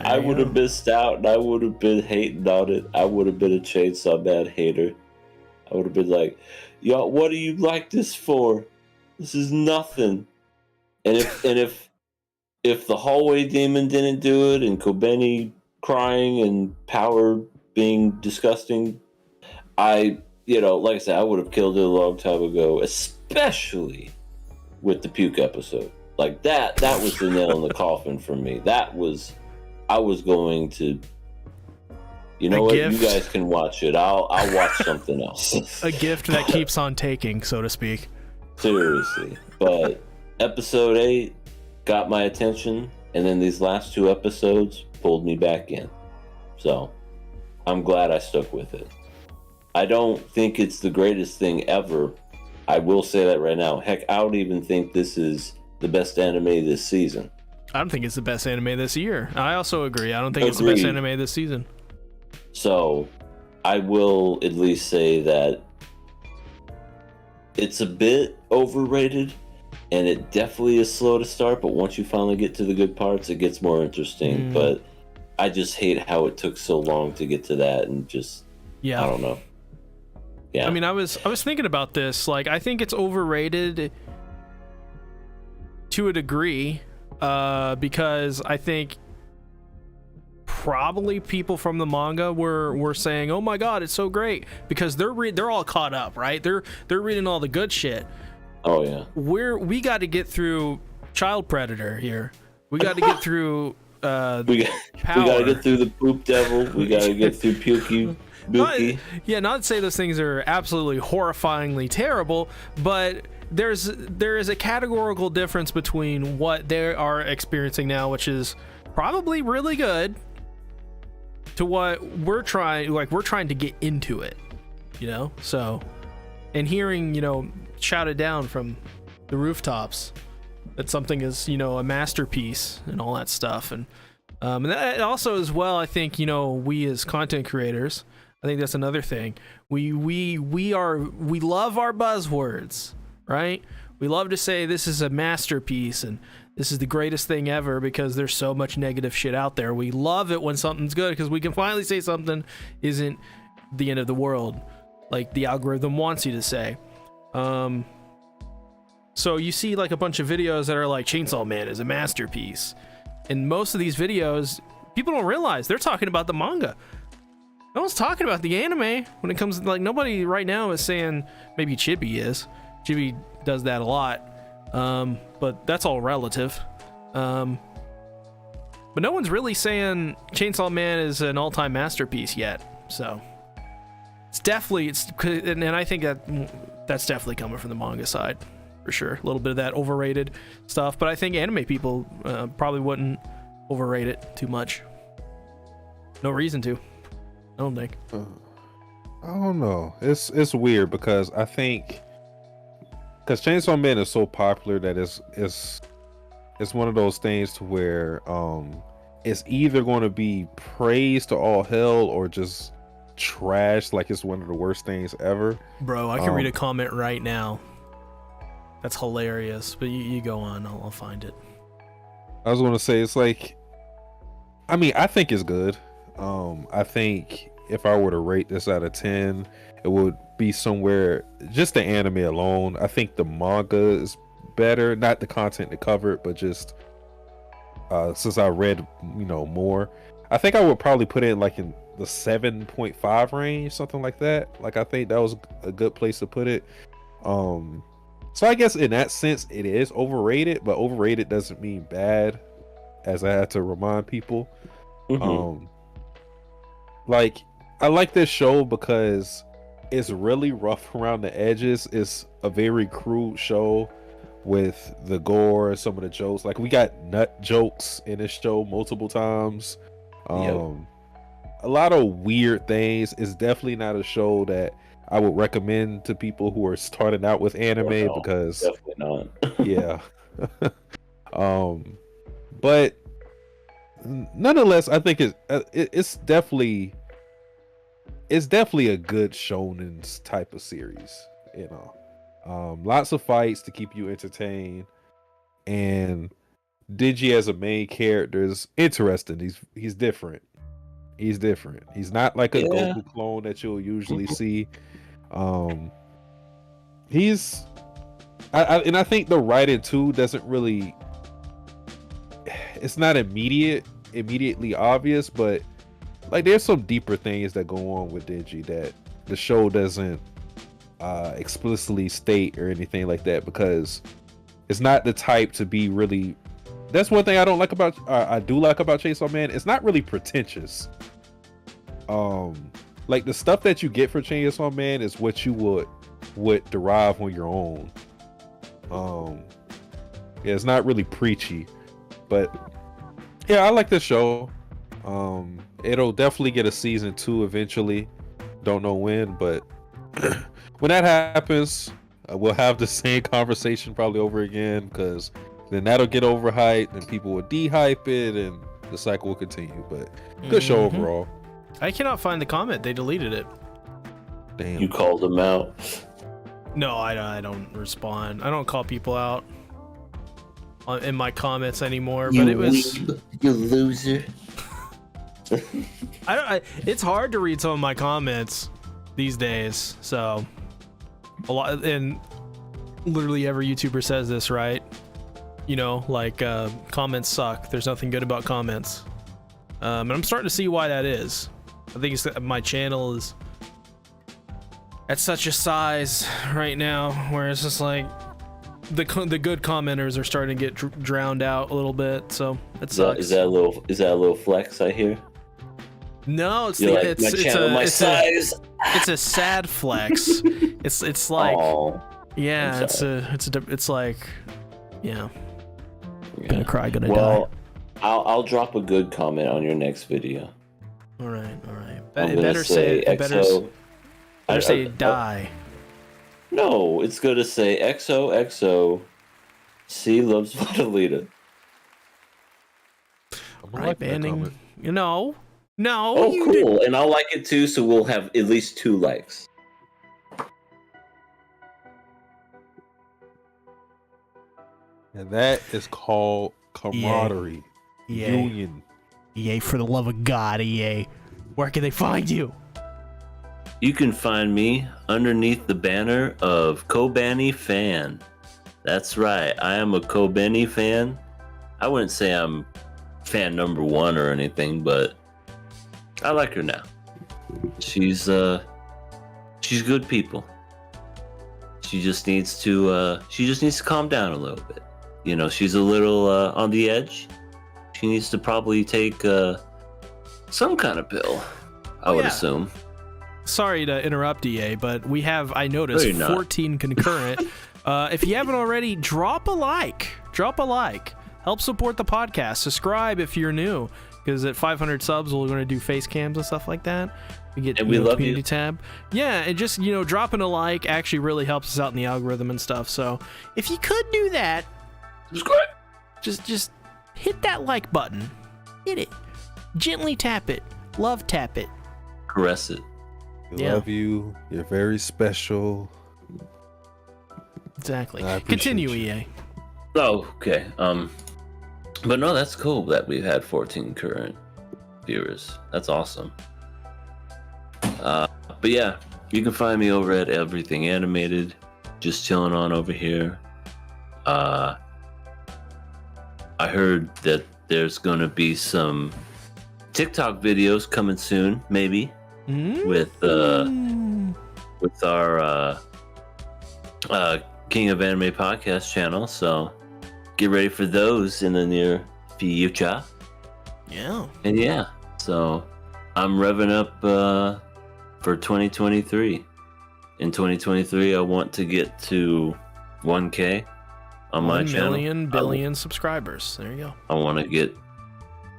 I would have missed out, and I would have been hating on it. I would have been a Chainsaw Man hater. I would have been like, "Y'all, what do you like this for? This is nothing." And if the hallway demon didn't do it, and Kobeni crying and Power being disgusting, like I said, I would have killed it a long time ago, especially with the puke episode. Like that was the nail in the coffin for me. I was going to, you know what? You guys can watch it. I'll watch something else. A gift that keeps on taking, so to speak. Seriously. But episode 8 got my attention, and then these last 2 episodes pulled me back in. So I'm glad I stuck with it. I don't think it's the greatest thing ever. I will say that right now. Heck, I don't even think this is the best anime this season. I don't think it's the best anime this year. I also agree. I don't think it's the best anime this season. So, I will at least say that it's a bit overrated, and it definitely is slow to start, but once you finally get to the good parts, it gets more interesting. But I just hate how it took so long to get to that, and just, I don't know. Yeah. I mean, I was thinking about this. Like, I think it's overrated to a degree, because I think probably people from the manga were saying, "Oh my god, it's so great," because they're all caught up, right? They're reading all the good shit. Oh yeah. We got to get through Child Predator here. We got to get through we got to get through the Poop Devil. We got to get through Pukey. Not to say those things are absolutely horrifyingly terrible, but there is a categorical difference between what they are experiencing now, which is probably really good, to what we're trying to get into it, you know? So, and hearing, you know, shouted down from the rooftops that something is, you know, a masterpiece and all that stuff, and that also as well, I think, you know, we as content creators, I think that's another thing. We love our buzzwords, right? We love to say this is a masterpiece and this is the greatest thing ever because there's so much negative shit out there. We love it when something's good because we can finally say something isn't the end of the world, like the algorithm wants you to say. So you see like a bunch of videos that are like Chainsaw Man is a masterpiece, and most of these videos, people don't realize they're talking about the manga. No one's talking about the anime when it comes to, like, nobody right now is saying, maybe Chibi is. Chibi does that a lot. But that's all relative. But no one's really saying Chainsaw Man is an all-time masterpiece yet. So it's definitely, and I think that's definitely coming from the manga side for sure. A little bit of that overrated stuff, but I think anime people probably wouldn't overrate it too much. No reason to. I don't think. I don't know. It's weird because I think Chainsaw Man is so popular that it's one of those things to where it's either going to be praised to all hell or just trash like it's one of the worst things ever. Bro, I can read a comment right now. That's hilarious. But you go on. I'll find it. I was going to say, it's like, I mean, I think it's good. I think if I were to rate this out of 10, it would be somewhere, just the anime alone. I think the manga is better, not the content to cover it, but just since I read, you know, more, I think I would probably put it like in the 7.5 range, something like that. Like, I think that was a good place to put it. So I guess in that sense it is overrated, but overrated doesn't mean bad, as I had to remind people. Like, I like this show because it's really rough around the edges. It's a very crude show with the gore and some of the jokes. Like, we got nut jokes in this show multiple times. A lot of weird things. It's definitely not a show that I would recommend to people who are starting out with anime, because definitely not. Yeah. But nonetheless, I think it's definitely a good shonen type of series, you know. Lots of fights to keep you entertained, and Digi as a main character is interesting. He's different. He's not like a Goku clone that you'll usually see. I think the writing too doesn't really, it's not immediately obvious, but like there's some deeper things that go on with Digi that the show doesn't explicitly state or anything like that, because it's not the type to be really. That's one thing I do like about Chainsaw Man. It's not really pretentious. Like the stuff that you get for Chainsaw Man is what you would derive on your own. Yeah, it's not really preachy, but yeah, I like this show. It'll definitely get a season 2 eventually. Don't know when, but when that happens, we'll have the same conversation probably over again, because then that'll get overhyped and people will dehype it and the cycle will continue. But good show overall. I cannot find the comment. They deleted it. Damn. You called them out. No, I don't respond. I don't call people out in my comments anymore. But it was you loser. it's hard to read some of my comments these days. So a lot, and literally every YouTuber says this, right? You know, like comments suck. There's nothing good about comments. And I'm starting to see why that is. I think it's that my channel is at such a size right now where it's just like the good commenters are starting to get drowned out a little bit. So it sucks. Is that a little flex I hear? No, it's You're like, my channel, my size. It's a sad flex. it's like Aww, yeah, it's like yeah. Gonna cry, gonna well, die. I'll drop a good comment on your next video. All right. I'm It gonna better say XO. better say die. No, it's going to say XOXO. C loves Vitalita. Right, banning. No. Oh, you cool. didn't. And I'll like it too, so we'll have at least 2 likes. And that is called camaraderie. Union. EA, for the love of God, EA. Where can they find you? You can find me underneath the banner of Kobani Fan. That's right, I am a Kobani fan. I wouldn't say I'm fan number 1 or anything, but I like her now. She's good people. She just needs to calm down a little bit. You know, she's a little on the edge. She needs to probably take some kind of pill, I would assume. Sorry to interrupt, EA, but we have, I noticed, 14 concurrent. If you haven't already, drop a like. Help support the podcast. Subscribe if you're new, because at 500 subs, we're going to do face cams and stuff like that. We get we love community you. tab. Yeah, and just, dropping a like actually really helps us out in the algorithm and stuff. So if you could do that, Subscribe. Just hit that like button. Hit it. Gently tap it. Love tap it. Caress it. We love you. You're very special. Exactly. I appreciate Continue, you. EA. Oh, okay. But no, that's cool that we've had 14 current viewers. That's awesome. But yeah, you can find me over at Everything Animated, just chilling on over here. I heard that there's gonna be some TikTok videos coming soon, maybe with our King of Anime podcast channel. So get ready for those in the near future. Yeah. And yeah, so I'm revving up for 2023. In 2023, I want to get to 1K on my channel. 1 billion subscribers. There you go. I want to get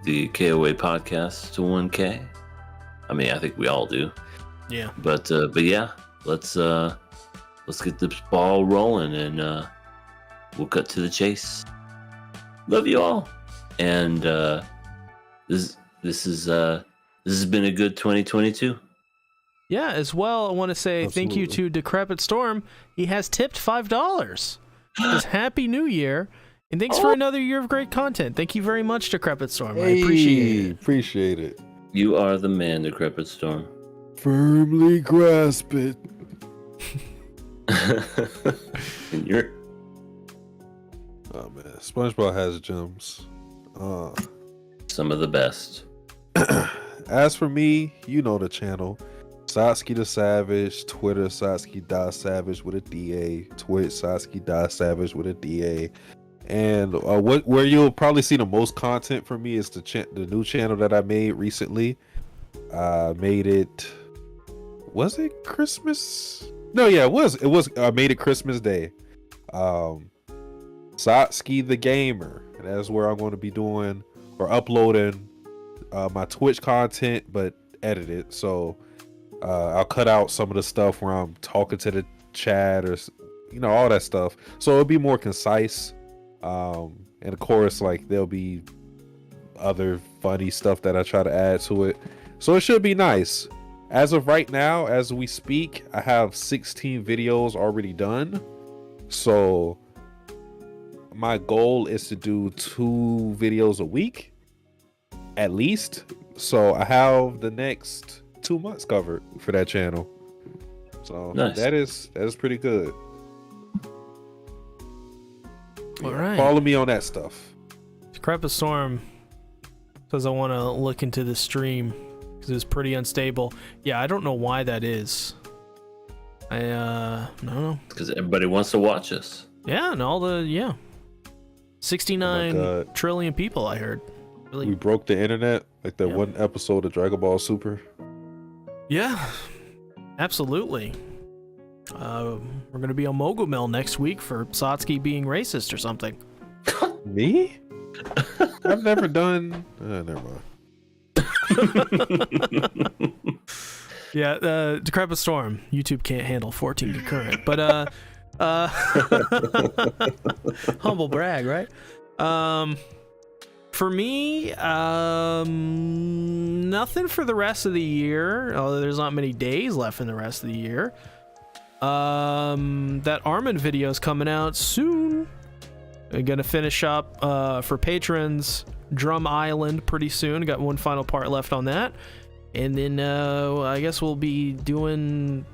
the KOA podcast to 1K. I mean, I think we all do. Yeah. But yeah, let's get this ball rolling and we'll cut to the chase. Love you all. And this has been a good 2022. Yeah, as well, I want to say thank you to Decrepit Storm. He has tipped $5. Says Happy New Year, and thanks for another year of great content. Thank you very much, Decrepit Storm. I appreciate it. Appreciate it. You are the man, Decrepit Storm. Firmly grasp it. And you're... Oh man, SpongeBob has gems. Some of the best. As for me, you know the channel. Satsuki the Savage, Twitter Satsuki.Savage with a DA, Twitch Satsuki.Savage with a DA. And where you'll probably see the most content from me is the new channel that I made recently. Made it. Was it Christmas? No, yeah, it was. I made it Christmas Day. Satsuki the Gamer. And that's where I'm going to be doing or uploading my Twitch content, but edited. So I'll cut out some of the stuff where I'm talking to the chat or all that stuff. So it'll be more concise. And of course, like there'll be other funny stuff that I try to add to it. So it should be nice. As of right now, as we speak, I have 16 videos already done. So my goal is to do 2 videos a week at least. So I have the next 2 months covered for that channel. So nice. that is pretty good. All right. Follow me on that stuff. Decrepit Storm says I want to look into the stream because it was pretty unstable. Yeah, I don't know why that is. I don't know. Because everybody wants to watch us. Yeah, and all the 69 Oh trillion people I heard. Really? We broke the internet like that one episode of Dragon Ball Super. Yeah, absolutely. We're gonna be on Mogul next week for Satsuki being racist or something. Me? I've never done. Never mind. Yeah, Decrepit Storm. YouTube can't handle 14 concurrent, but humble brag, right? For me, nothing for the rest of the year. Although there's not many days left in the rest of the year. That Armin video is coming out soon. I'm gonna finish up for patrons Drum Island pretty soon. Got one final part left on that, and then I guess we'll be doing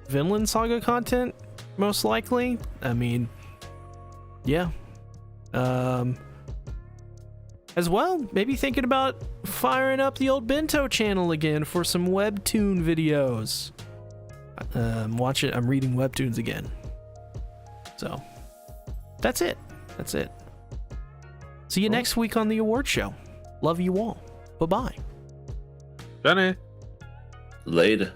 Vinland Saga content most likely. I mean, yeah. As well, maybe thinking about firing up the old Bento channel again for some webtoon videos. I'm reading webtoons again. So that's it. See you next week on the award show. Love you all. Bye-bye. Johnny. Later.